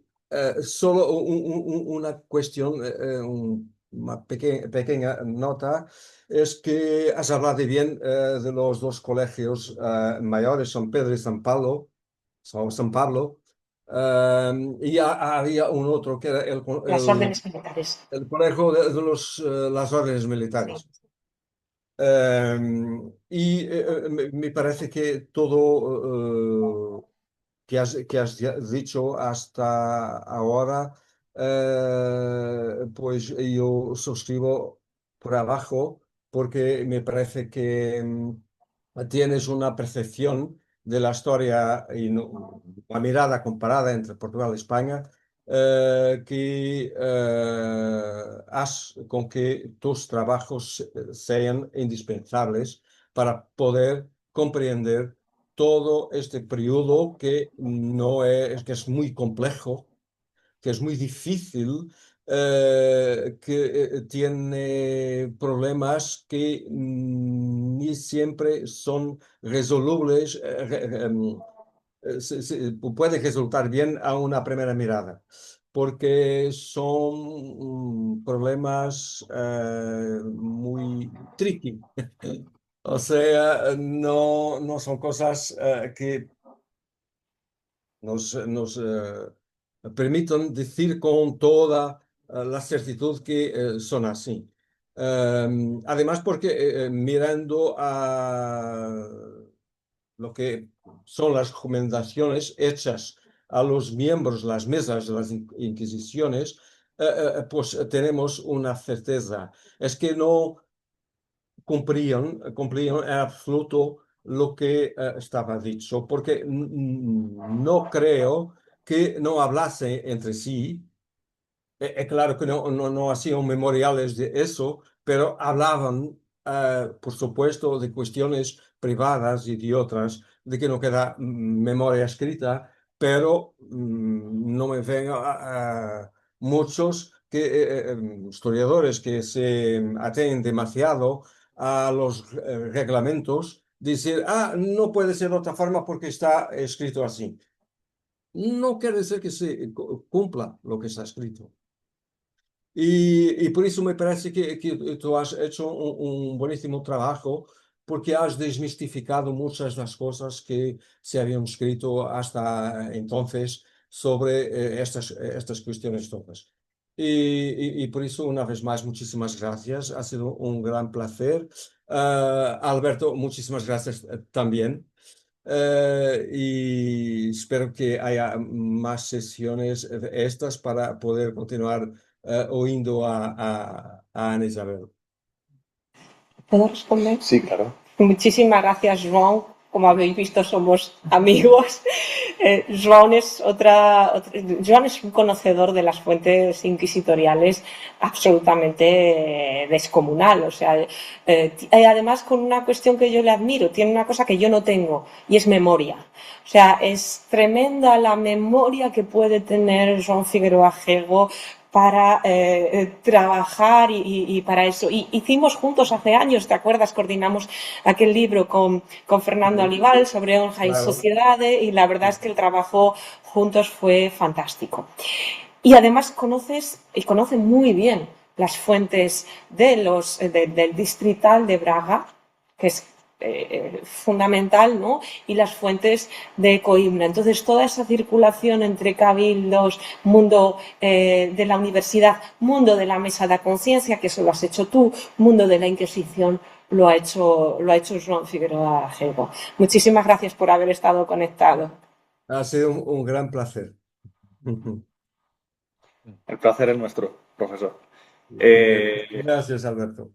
solo una cuestión, una pequeña nota, es que has hablado bien de los dos colegios mayores, San Pedro y San Pablo, y había un otro que era Las órdenes militares. el colegio de las órdenes Sí. militares. Me parece que todo que has dicho hasta ahora, pues yo suscribo por abajo porque me parece que tienes una percepción de la historia y una mirada comparada entre Portugal y España que haz con que tus trabajos sean indispensables para poder comprender todo este periodo que no que es muy complejo, que es muy difícil, que tiene problemas que ni siempre son resolubles, puede resultar bien a una primera mirada, porque son problemas muy tricky. O sea, no son cosas que nos permitan decir con toda la certitud que son así. Además, porque mirando a lo que son las recomendaciones hechas a los miembros, las mesas de las inquisiciones, pues tenemos una certeza. Es que no cumplían en absoluto lo que estaba dicho, porque no creo que no hablase entre sí. Claro que no hacían memoriales de eso, pero hablaban, por supuesto, de cuestiones privadas y de otras, de que no queda memoria escrita, pero no me ven muchos historiadores que se aten demasiado a los reglamentos, decir, no puede ser de otra forma porque está escrito así. No quiere decir que se cumpla lo que está escrito. Y por eso me parece que tú has hecho un buenísimo trabajo porque has desmistificado muchas de las cosas que se habían escrito hasta entonces sobre estas cuestiones todas. Y por eso, una vez más, muchísimas gracias. Ha sido un gran placer. Alberto, muchísimas gracias también. Y espero que haya más sesiones de estas para poder continuar oyendo a Ana Isabel. ¿Puedo responder? Sí, claro. Muchísimas gracias, Joan. Como habéis visto, somos amigos. Joan Joan es un conocedor de las fuentes inquisitoriales absolutamente descomunal. O sea, además con una cuestión que yo le admiro, tiene una cosa que yo no tengo y es memoria. O sea, es tremenda la memoria que puede tener Joan Figueroa Gego para trabajar y para eso. Y hicimos juntos hace años, ¿te acuerdas? Coordinamos aquel libro con Fernando Alival sobre honra y sociedad y la verdad es que el trabajo juntos fue fantástico. Y además conoce muy bien las fuentes del distrital de Braga, que es fundamental, ¿no? Y las fuentes de Coimbra. Entonces, toda esa circulación entre cabildos, mundo de la universidad, mundo de la mesa de conciencia, que eso lo has hecho tú, mundo de la Inquisición, lo ha hecho Joan Figueroa Gego. Muchísimas gracias por haber estado conectado. Ha sido un gran placer. El placer es nuestro, profesor. Gracias, Alberto.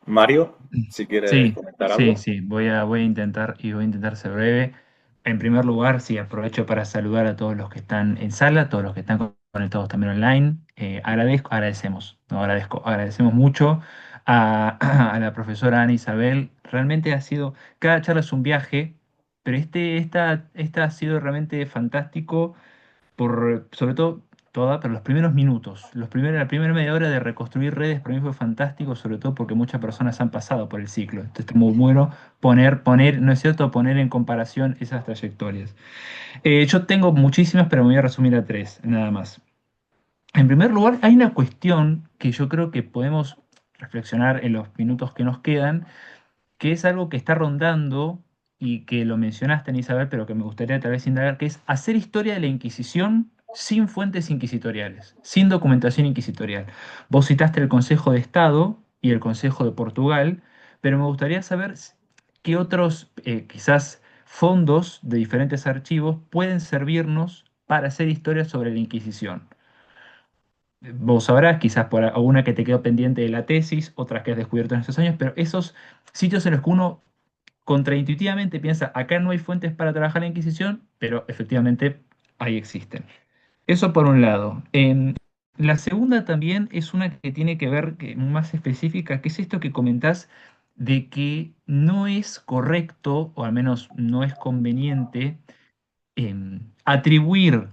Mario, si quieres Sí, comentar sí, algo. sí, voy a intentar ser breve. En primer lugar, sí, aprovecho para saludar a todos los que están en sala, todos los que están conectados también online. Agradecemos mucho a la profesora Ana Isabel. Realmente cada charla es un viaje, pero esta ha sido realmente fantástico sobre todo, pero los primeros minutos, la primera media hora de reconstruir redes para mí fue fantástico, sobre todo porque muchas personas han pasado por el ciclo. Entonces, está muy bueno ¿no es cierto?, poner en comparación esas trayectorias. Yo tengo muchísimas, pero me voy a resumir a tres, nada más. En primer lugar, hay una cuestión que yo creo que podemos reflexionar en los minutos que nos quedan, que es algo que está rondando y que lo mencionaste, Isabel, pero que me gustaría tal vez indagar, que es hacer historia de la Inquisición sin fuentes inquisitoriales, sin documentación inquisitorial. Vos citaste el Consejo de Estado y el Consejo de Portugal, pero me gustaría saber qué otros, quizás, fondos de diferentes archivos pueden servirnos para hacer historia sobre la Inquisición. Vos sabrás, quizás por alguna que te quedó pendiente de la tesis, otras que has descubierto en estos años, pero esos sitios en los que uno contraintuitivamente piensa, acá no hay fuentes para trabajar la Inquisición, pero efectivamente ahí existen. Eso por un lado. La segunda también es una que tiene que ver, más específica, que es esto que comentás de que no es correcto, o al menos no es conveniente, atribuir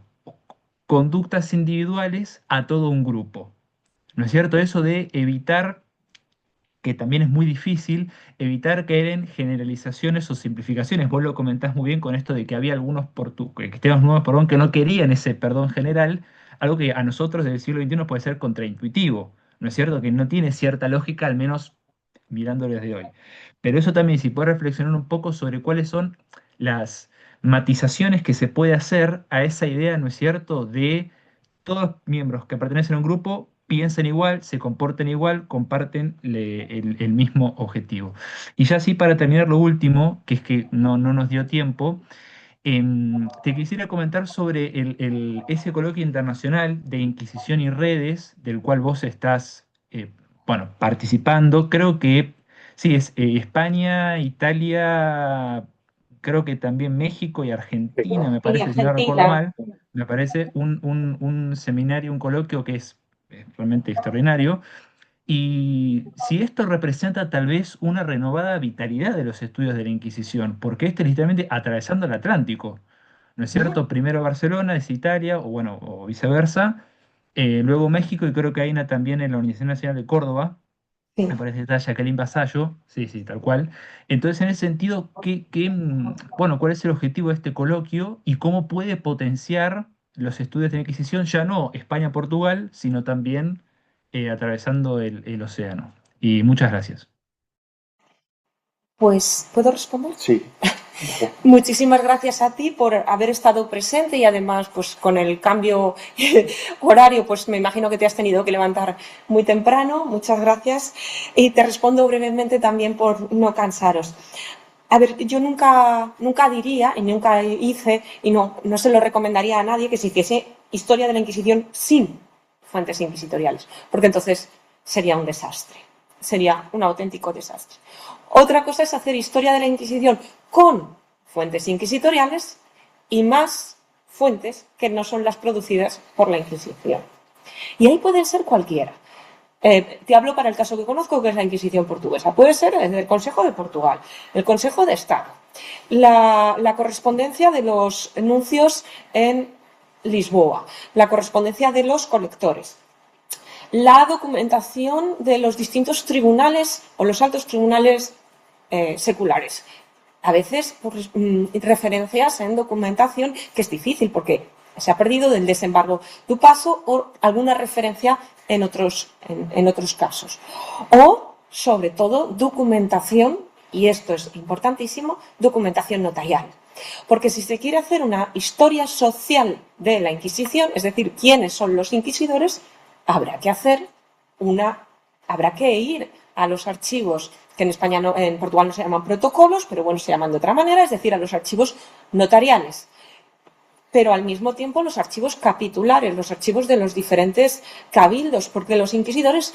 conductas individuales a todo un grupo. ¿No es cierto? Eso de evitar, que también es muy difícil, evitar caer en generalizaciones o simplificaciones. Vos lo comentás muy bien con esto de que había algunos cristianos nuevos, perdón, que no querían ese perdón general, algo que a nosotros del siglo XXI puede ser contraintuitivo, ¿no es cierto? Que no tiene cierta lógica, al menos mirándolo desde hoy. Pero eso también, si puedes reflexionar un poco sobre cuáles son las matizaciones que se puede hacer a esa idea, ¿no es cierto?, de todos los miembros que pertenecen a un grupo piensen igual, se comporten igual, comparten el mismo objetivo. Y ya así para terminar lo último, que es que no nos dio tiempo, Te quisiera comentar sobre ese coloquio internacional de Inquisición y Redes, del cual vos estás, bueno, participando. Creo que sí, es España, Italia, creo que también México y Argentina, me Y parece, si no recuerdo Argentina. mal. Me parece un seminario, un coloquio que es realmente extraordinario. Y si esto representa tal vez una renovada vitalidad de los estudios de la Inquisición, porque esto es literalmente atravesando el Atlántico, ¿no es cierto? Primero Barcelona, es Italia, o bueno, o viceversa, luego México, y creo que hay una también en la Universidad Nacional de Córdoba, Sí. me parece que está Jacqueline Basallo, sí, sí, tal cual. Entonces, en ese sentido, bueno, ¿cuál es el objetivo de este coloquio y cómo puede potenciar los estudios de la Inquisición, ya no España-Portugal, sino también atravesando el océano? Y muchas gracias. Pues, ¿puedo responder? Sí. Muchísimas gracias a ti por haber estado presente y además, pues con el cambio horario, pues me imagino que te has tenido que levantar muy temprano. Muchas gracias. Y te respondo brevemente también por no cansaros. A ver, yo nunca diría y nunca hice y no se lo recomendaría a nadie que se hiciese historia de la Inquisición sin fuentes inquisitoriales, porque entonces sería un desastre, sería un auténtico desastre. Otra cosa es hacer historia de la Inquisición con fuentes inquisitoriales y más fuentes que no son las producidas por la Inquisición. Y ahí pueden ser cualquiera. Te hablo para el caso que conozco, que es la Inquisición portuguesa. Puede ser el Consejo de Portugal, el Consejo de Estado, la correspondencia de los nuncios en Lisboa, la correspondencia de los colectores, la documentación de los distintos tribunales o los altos tribunales seculares. A veces referencias en documentación que es difícil porque se ha perdido del desembargo de paso o alguna referencia en otros casos. O, sobre todo, documentación, y esto es importantísimo, documentación notarial. Porque si se quiere hacer una historia social de la Inquisición, es decir, quiénes son los inquisidores, habrá que ir a los archivos que en España en Portugal no se llaman protocolos, pero bueno, se llaman de otra manera, es decir, a los archivos notariales. Pero al mismo tiempo los archivos capitulares, los archivos de los diferentes cabildos, porque los inquisidores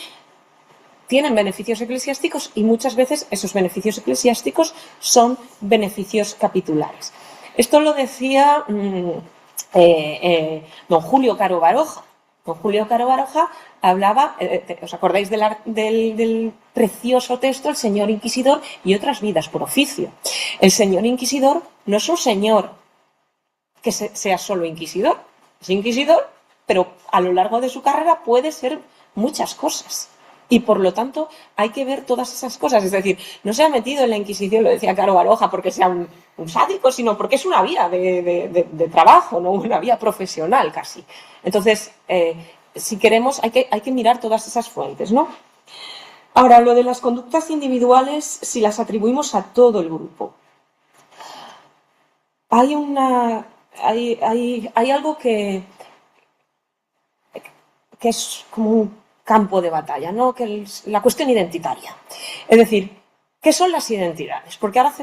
tienen beneficios eclesiásticos y muchas veces esos beneficios eclesiásticos son beneficios capitulares. Esto lo decía don Julio Caro Baroja. Don Julio Caro Baroja hablaba, ¿os acordáis del precioso texto El Señor Inquisidor y otras vidas por oficio? El Señor Inquisidor no es un señor que sea solo inquisidor. Es inquisidor, pero a lo largo de su carrera puede ser muchas cosas. Y por lo tanto hay que ver todas esas cosas. Es decir, no se ha metido en la Inquisición, lo decía Caro Baroja, porque sea un sádico, sino porque es una vía de trabajo, ¿no? Una vía profesional casi. Entonces, si queremos, hay que mirar todas esas fuentes, ¿no? Ahora, lo de las conductas individuales, si las atribuimos a todo el grupo. Hay algo que es como un campo de batalla, ¿no? Que es la cuestión identitaria. Es decir, ¿qué son las identidades? Porque ahora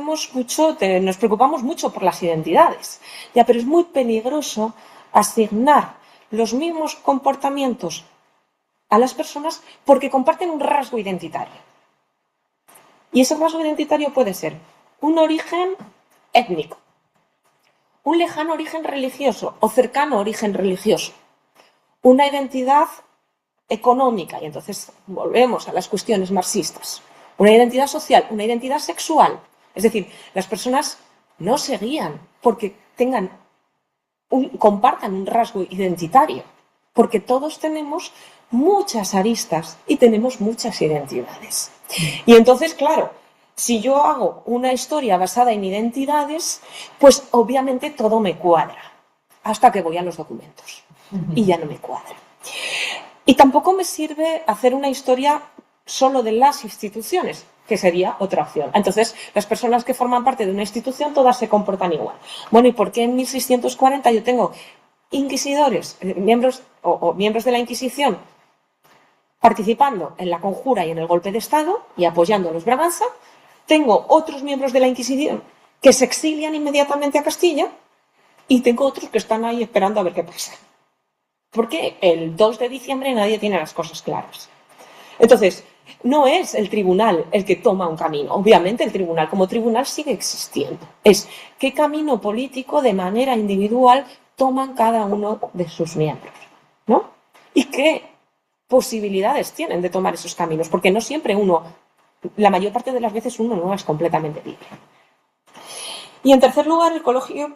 nos preocupamos mucho por las identidades, ya, pero es muy peligroso asignar los mismos comportamientos a las personas porque comparten un rasgo identitario. Y ese rasgo identitario puede ser un origen étnico, un lejano origen religioso o cercano origen religioso, una identidad económica, y entonces volvemos a las cuestiones marxistas, una identidad social, una identidad sexual. Es decir, las personas no se guían porque compartan un rasgo identitario, porque todos tenemos muchas aristas y tenemos muchas identidades. Y entonces, claro, si yo hago una historia basada en identidades, pues obviamente todo me cuadra, hasta que voy a los documentos y ya no me cuadra. Y tampoco me sirve hacer una historia solo de las instituciones, que sería otra opción. Entonces, las personas que forman parte de una institución, todas se comportan igual. Bueno, ¿y por qué en 1640 yo tengo inquisidores, miembros de la Inquisición, participando en la conjura y en el golpe de Estado y apoyando a los Braganza? Tengo otros miembros de la Inquisición que se exilian inmediatamente a Castilla y tengo otros que están ahí esperando a ver qué pasa. Porque el 2 de diciembre nadie tiene las cosas claras. Entonces, no es el tribunal el que toma un camino. Obviamente el tribunal como tribunal sigue existiendo. Es qué camino político de manera individual toman cada uno de sus miembros, ¿no? Y qué posibilidades tienen de tomar esos caminos, porque no siempre uno, la mayor parte de las veces uno no es completamente libre. Y en tercer lugar, el Coloquio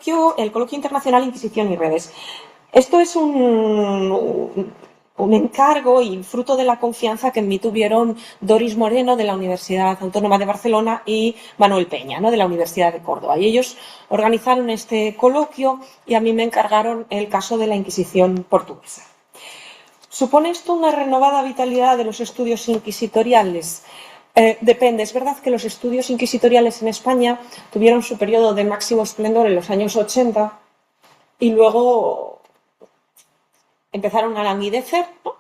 Internacional Inquisición y Redes. Esto es un encargo y fruto de la confianza que en mí tuvieron Doris Moreno de la Universidad Autónoma de Barcelona y Manuel Peña, ¿no?, de la Universidad de Córdoba. Y ellos organizaron este coloquio y a mí me encargaron el caso de la Inquisición portuguesa. ¿Supone esto una renovada vitalidad de los estudios inquisitoriales? Depende. Es verdad que los estudios inquisitoriales en España tuvieron su periodo de máximo esplendor en los años 80 y luego empezaron a languidecer, ¿no?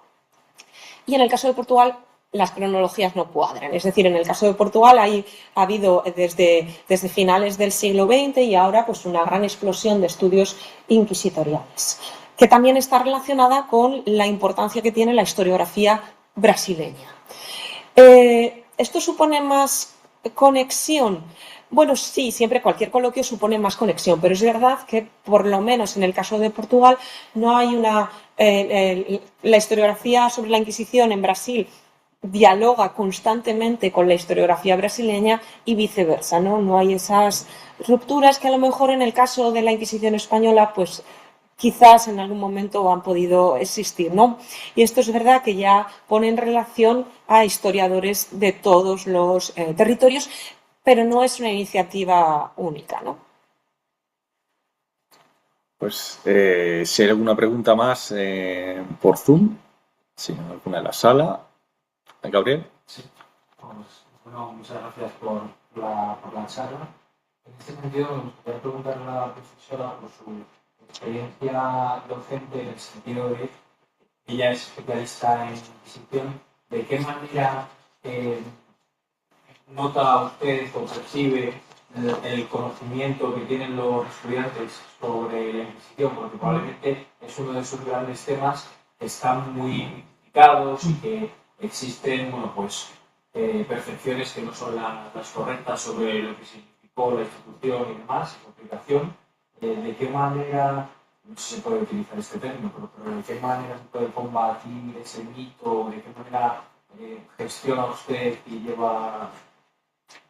Y en el caso de Portugal las cronologías no cuadran. Es decir, en el caso de Portugal ha habido desde finales del siglo XX y ahora pues una gran explosión de estudios inquisitoriales, que también está relacionada con la importancia que tiene la historiografía brasileña. ¿Esto supone más conexión? Bueno, sí, siempre cualquier coloquio supone más conexión, pero es verdad que por lo menos en el caso de Portugal no hay la historiografía sobre la Inquisición en Brasil dialoga constantemente con la historiografía brasileña y viceversa, ¿no? No hay esas rupturas que a lo mejor en el caso de la Inquisición española, pues quizás en algún momento han podido existir, ¿no? Y esto es verdad que ya pone en relación a historiadores de todos los territorios, pero no es una iniciativa única, ¿no? Pues si hay alguna pregunta más por Zoom, si no, alguna en la sala. Gabriel. Sí, pues bueno, muchas gracias por la charla. En este sentido, me gustaría preguntarle a la profesora por su experiencia docente en el sentido de que ella es especialista en Inquisición. ¿De qué manera nota usted o percibe el conocimiento que tienen los estudiantes sobre la Inquisición? Porque probablemente es uno de sus grandes temas que están muy criticados y que existen, bueno, pues percepciones que no son las correctas sobre lo que significó la institución y demás, su aplicación. ¿De qué manera, no sé si se puede utilizar este término, pero de qué manera se puede combatir ese mito? ¿De qué manera gestiona usted y lleva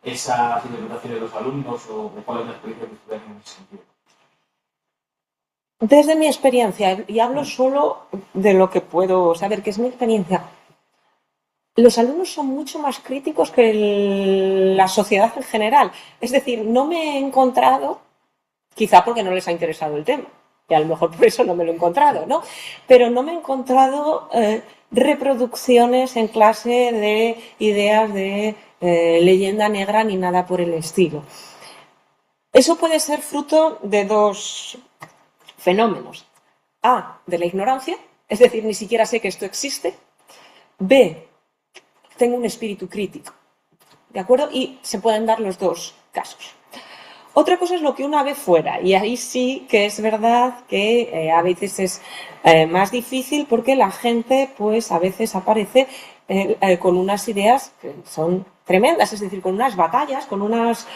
esas interpretaciones de los alumnos o cuál es la experiencia que usted tiene en ese sentido? Desde mi experiencia, y hablo solo de lo que puedo saber, que es mi experiencia, los alumnos son mucho más críticos que la sociedad en general. Es decir, no me he encontrado, quizá porque no les ha interesado el tema, y a lo mejor por eso no me lo he encontrado, ¿no? Pero no me he encontrado reproducciones en clase de ideas de leyenda negra ni nada por el estilo. Eso puede ser fruto de dos fenómenos. A, de la ignorancia, es decir, ni siquiera sé que esto existe. B, tengo un espíritu crítico, ¿de acuerdo? Y se pueden dar los dos casos. Otra cosa es lo que una ve fuera, y ahí sí que es verdad que a veces es más difícil porque la gente pues a veces aparece con unas ideas que son tremendas, es decir, con unas batallas, con unas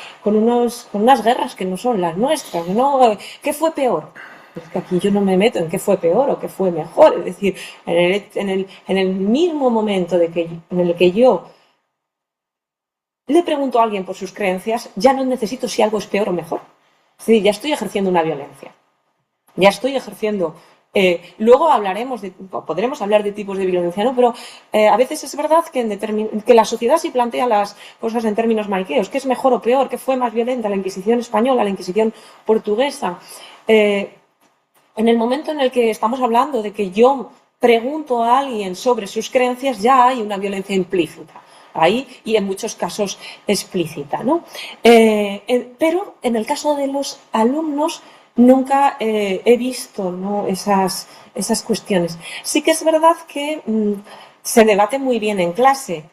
guerras que no son las nuestras, ¿no? ¿Qué fue peor? Es que aquí yo no me meto en qué fue peor o qué fue mejor, es decir, en el mismo momento en el que yo le pregunto a alguien por sus creencias, ya no necesito si algo es peor o mejor. Es decir, ya estoy ejerciendo una violencia. Ya estoy ejerciendo. Luego podremos hablar de tipos de violencia, ¿no? Pero a veces es verdad que la sociedad sí plantea las cosas en términos maniqueos. ¿Qué es mejor o peor? ¿Qué fue más violenta? ¿La Inquisición española? ¿La Inquisición portuguesa? En el momento en el que estamos hablando de que yo pregunto a alguien sobre sus creencias, ya hay una violencia implícita. Ahí y en muchos casos explícita, ¿no? Pero en el caso de los alumnos nunca he visto, ¿no?, esas cuestiones. Sí que es verdad que se debate muy bien en clase,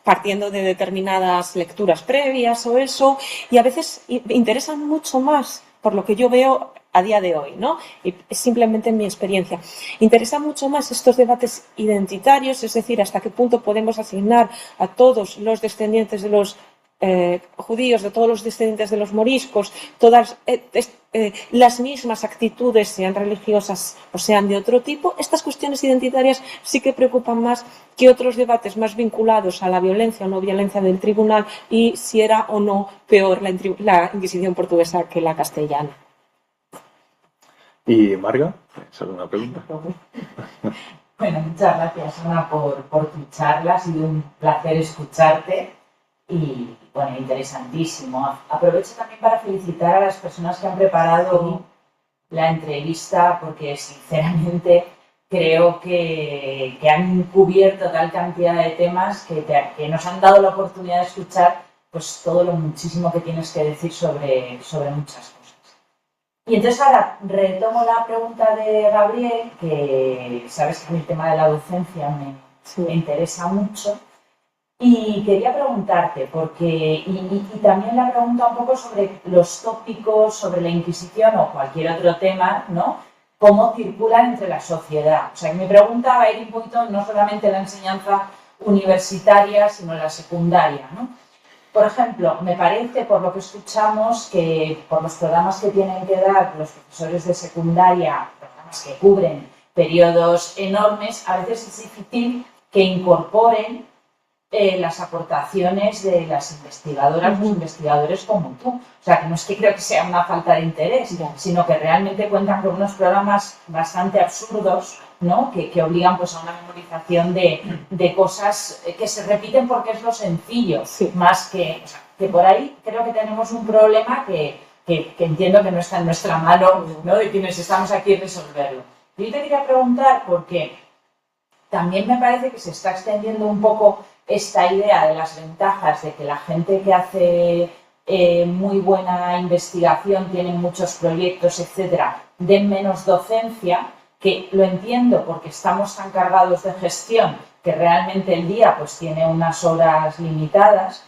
partiendo de determinadas lecturas previas o eso, y a veces interesan mucho más, por lo que yo veo, a día de hoy, ¿no? Y es simplemente mi experiencia. Interesa mucho más estos debates identitarios, es decir, hasta qué punto podemos asignar a todos los descendientes de los judíos, de todos los descendientes de los moriscos, todas las mismas actitudes, sean religiosas o sean de otro tipo. Estas cuestiones identitarias sí que preocupan más que otros debates más vinculados a la violencia o no violencia del tribunal y si era o no peor la Inquisición portuguesa que la castellana. ¿Y Marga? ¿Tienes alguna pregunta? Bueno, muchas gracias, Ana, por tu charla. Ha sido un placer escucharte y, bueno, interesantísimo. Aprovecho también para felicitar a las personas que han preparado la entrevista porque, sinceramente, creo que han cubierto tal cantidad de temas que nos han dado la oportunidad de escuchar pues todo lo muchísimo que tienes que decir sobre muchas cosas. Y entonces ahora retomo la pregunta de Gabriel, que sabes que el tema de la docencia me interesa mucho, y quería preguntarte, porque y también la pregunta un poco sobre los tópicos, sobre la Inquisición o cualquier otro tema, ¿no? Cómo circulan entre la sociedad. O sea, que mi pregunta va a ir un poquito no solamente en la enseñanza universitaria, sino en la secundaria, ¿no? Por ejemplo, me parece, por lo que escuchamos, que por los programas que tienen que dar los profesores de secundaria, programas que cubren periodos enormes, a veces es difícil que incorporen las aportaciones de las investigadoras, los investigadores como tú. O sea, que no es que creo que sea una falta de interés, sino que realmente cuentan con unos programas bastante absurdos, ¿no? Que obligan pues, a una memorización de cosas que se repiten porque es lo sencillo, más que... O sea, que por ahí creo que tenemos un problema que entiendo que no está en nuestra mano, ¿no? De quienes estamos aquí resolverlo. Yo te quería preguntar porque también me parece que se está extendiendo un poco esta idea de las ventajas de que la gente que hace muy buena investigación, tiene muchos proyectos, etcétera, den menos docencia, que lo entiendo porque estamos tan cargados de gestión que realmente el día pues tiene unas horas limitadas,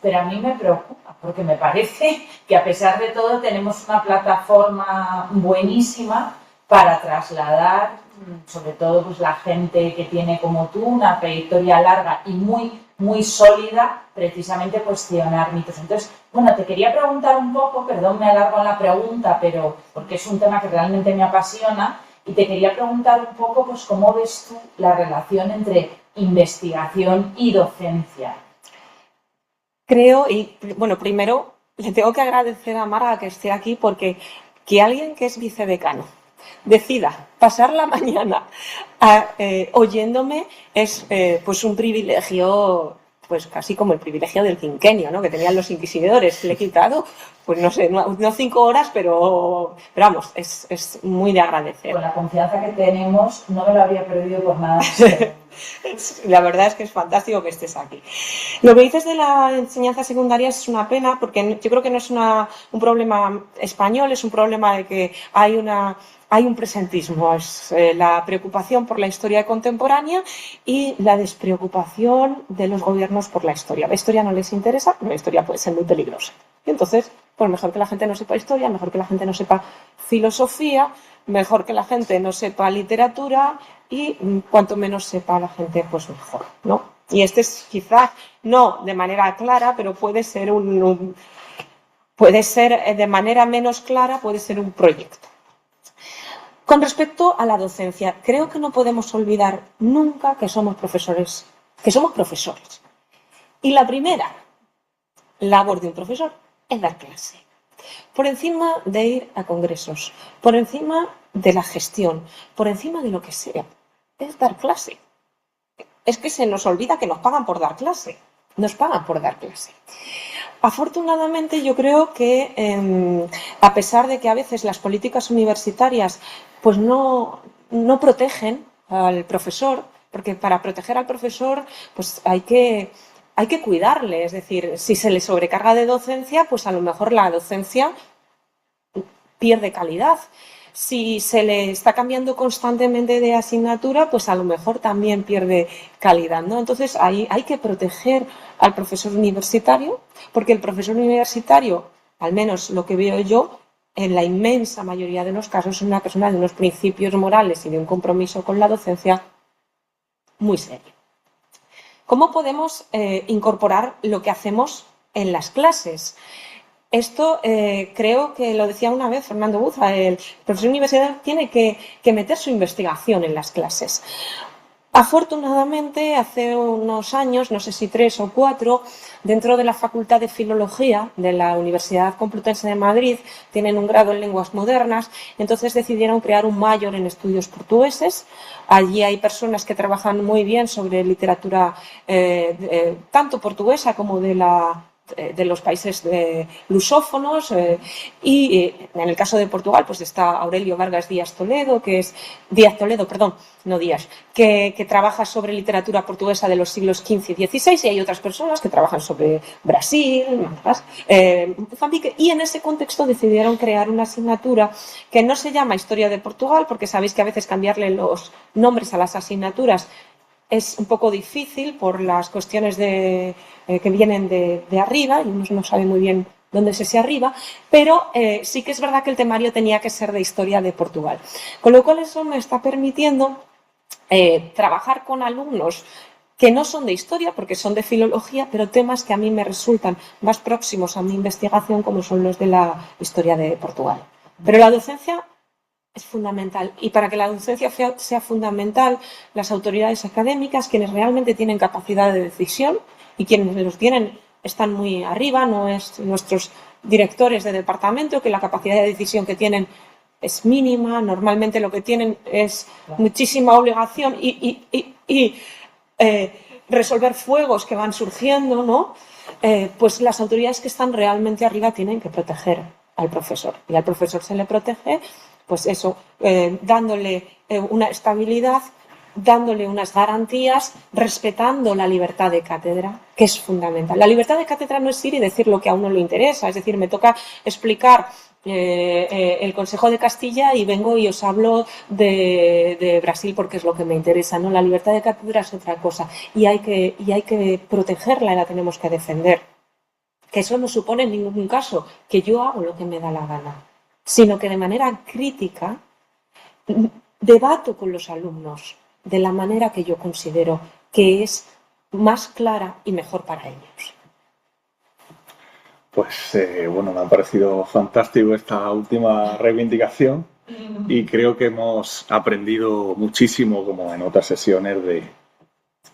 pero a mí me preocupa porque me parece que a pesar de todo tenemos una plataforma buenísima para trasladar, sobre todo pues, la gente que tiene como tú una trayectoria larga y muy sólida, precisamente cuestionar mitos. Entonces, bueno, te quería preguntar un poco, perdón, me alargo en la pregunta, pero porque es un tema que realmente me apasiona, y te quería preguntar un poco, pues, ¿cómo ves tú la relación entre investigación y docencia? Creo, y bueno, primero le tengo que agradecer a Marga que esté aquí porque que alguien que es vicedecano decida pasar la mañana oyéndome es pues un privilegio, pues casi como el privilegio del quinquenio, ¿no? Que tenían los inquisidores. Le he quitado, pues no sé, no 5 horas, pero vamos, es muy de agradecer. Con la confianza que tenemos, no me lo habría perdido por nada. La verdad es que es fantástico que estés aquí. Lo que dices de la enseñanza secundaria es una pena, porque yo creo que no es un problema español, es un problema de que hay un presentismo, es la preocupación por la historia contemporánea y la despreocupación de los gobiernos por la historia. La historia no les interesa, la historia puede ser muy peligrosa. Y entonces, pues mejor que la gente no sepa historia, mejor que la gente no sepa filosofía, mejor que la gente no sepa literatura y cuanto menos sepa la gente, pues mejor, ¿no? Y este es quizás, no de manera clara, pero puede ser puede ser de manera menos clara, puede ser un proyecto. Con respecto a la docencia, creo que no podemos olvidar nunca que somos profesores. Y la primera labor de un profesor es dar clase. Por encima de ir a congresos, por encima de la gestión, por encima de lo que sea, es dar clase. Es que se nos olvida que nos pagan por dar clase. Nos pagan por dar clase. Afortunadamente, yo creo que a pesar de que a veces las políticas universitarias pues no protegen al profesor, porque para proteger al profesor pues hay que cuidarle, es decir, si se le sobrecarga de docencia, pues a lo mejor la docencia pierde calidad. Si se le está cambiando constantemente de asignatura, pues a lo mejor también pierde calidad, ¿no? Entonces hay que proteger al profesor universitario, porque el profesor universitario, al menos lo que veo yo, en la inmensa mayoría de los casos, es una persona de unos principios morales y de un compromiso con la docencia muy serio. ¿Cómo podemos incorporar lo que hacemos en las clases? Esto creo que lo decía una vez Fernando Buza, el profesor universitario tiene que meter su investigación en las clases. Afortunadamente, hace unos años, no sé si 3 o 4, dentro de la Facultad de Filología de la Universidad Complutense de Madrid, tienen un grado en lenguas modernas, entonces decidieron crear un máster en estudios portugueses. Allí hay personas que trabajan muy bien sobre literatura tanto portuguesa como de los países lusófonos y en el caso de Portugal pues está Aurelio Vargas Díaz Toledo, que trabaja sobre literatura portuguesa de los siglos XV y XVI, y hay otras personas que trabajan sobre Brasil, Mozambique, y en ese contexto decidieron crear una asignatura que no se llama Historia de Portugal, porque sabéis que a veces cambiarle los nombres a las asignaturas es un poco difícil por las cuestiones que vienen de arriba, y uno no sabe muy bien dónde es ese arriba, pero sí que es verdad que el temario tenía que ser de historia de Portugal. Con lo cual eso me está permitiendo trabajar con alumnos que no son de historia, porque son de filología, pero temas que a mí me resultan más próximos a mi investigación, como son los de la historia de Portugal. Pero la docencia es fundamental, y para que la docencia sea fundamental, las autoridades académicas, quienes realmente tienen capacidad de decisión y quienes los tienen están muy arriba, no es nuestros directores de departamento, que la capacidad de decisión que tienen es mínima, normalmente lo que tienen es muchísima obligación y resolver fuegos que van surgiendo, ¿no? Pues las autoridades que están realmente arriba tienen que proteger al profesor, y al profesor se le protege pues eso, dándole una estabilidad, dándole unas garantías, respetando la libertad de cátedra, que es fundamental. La libertad de cátedra no es ir y decir lo que a uno le interesa, es decir, me toca explicar el Consejo de Castilla y vengo y os hablo de Brasil porque es lo que me interesa, ¿no? La libertad de cátedra es otra cosa, y hay que protegerla y la tenemos que defender. Que eso no supone en ningún caso que yo hago lo que me da la gana, sino que de manera crítica debato con los alumnos de la manera que yo considero que es más clara y mejor para ellos. Pues bueno, me ha parecido fantástico esta última reivindicación y creo que hemos aprendido muchísimo, como en otras sesiones,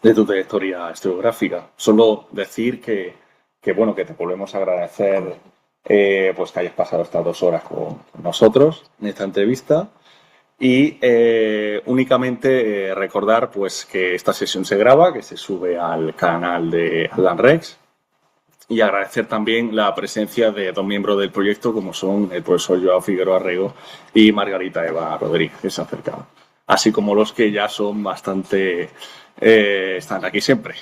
de tu trayectoria historiográfica. Solo decir que bueno, que te volvemos a agradecer pues que hayas pasado estas 2 horas con nosotros en esta entrevista, y únicamente recordar pues que esta sesión se graba, que se sube al canal de Atlant Rex, y agradecer también la presencia de 2 miembros del proyecto, como son el profesor Joao Figueroa Rego y Margarita Eva Rodríguez, que se han acercado, así como los que ya son bastante están aquí siempre.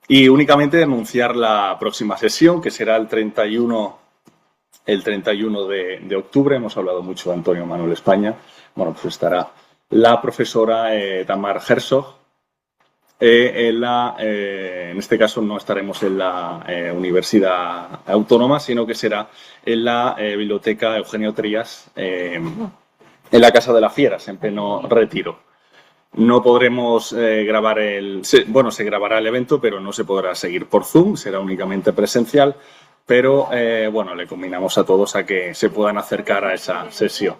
Y únicamente anunciar la próxima sesión, que será el 31 de octubre. Hemos hablado mucho de Antonio Manuel España. Bueno, pues estará la profesora Tamar Herzog. En este caso no estaremos en la Universidad Autónoma, sino que será en la Biblioteca Eugenio Trías, en la Casa de las Fieras, en pleno retiro. No podremos grabar se grabará el evento, pero no se podrá seguir por Zoom, será únicamente presencial, pero bueno, le combinamos a todos a que se puedan acercar a esa sesión.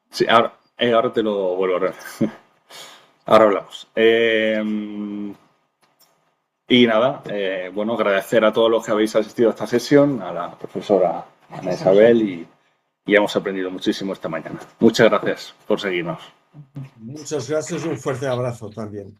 Sí, ahora te lo vuelvo a repetir. Ahora hablamos. Y nada, bueno, agradecer a todos los que habéis asistido a esta sesión, a la profesora Ana Isabel, y hemos aprendido muchísimo esta mañana. Muchas gracias por seguirnos. Muchas gracias, un fuerte abrazo también.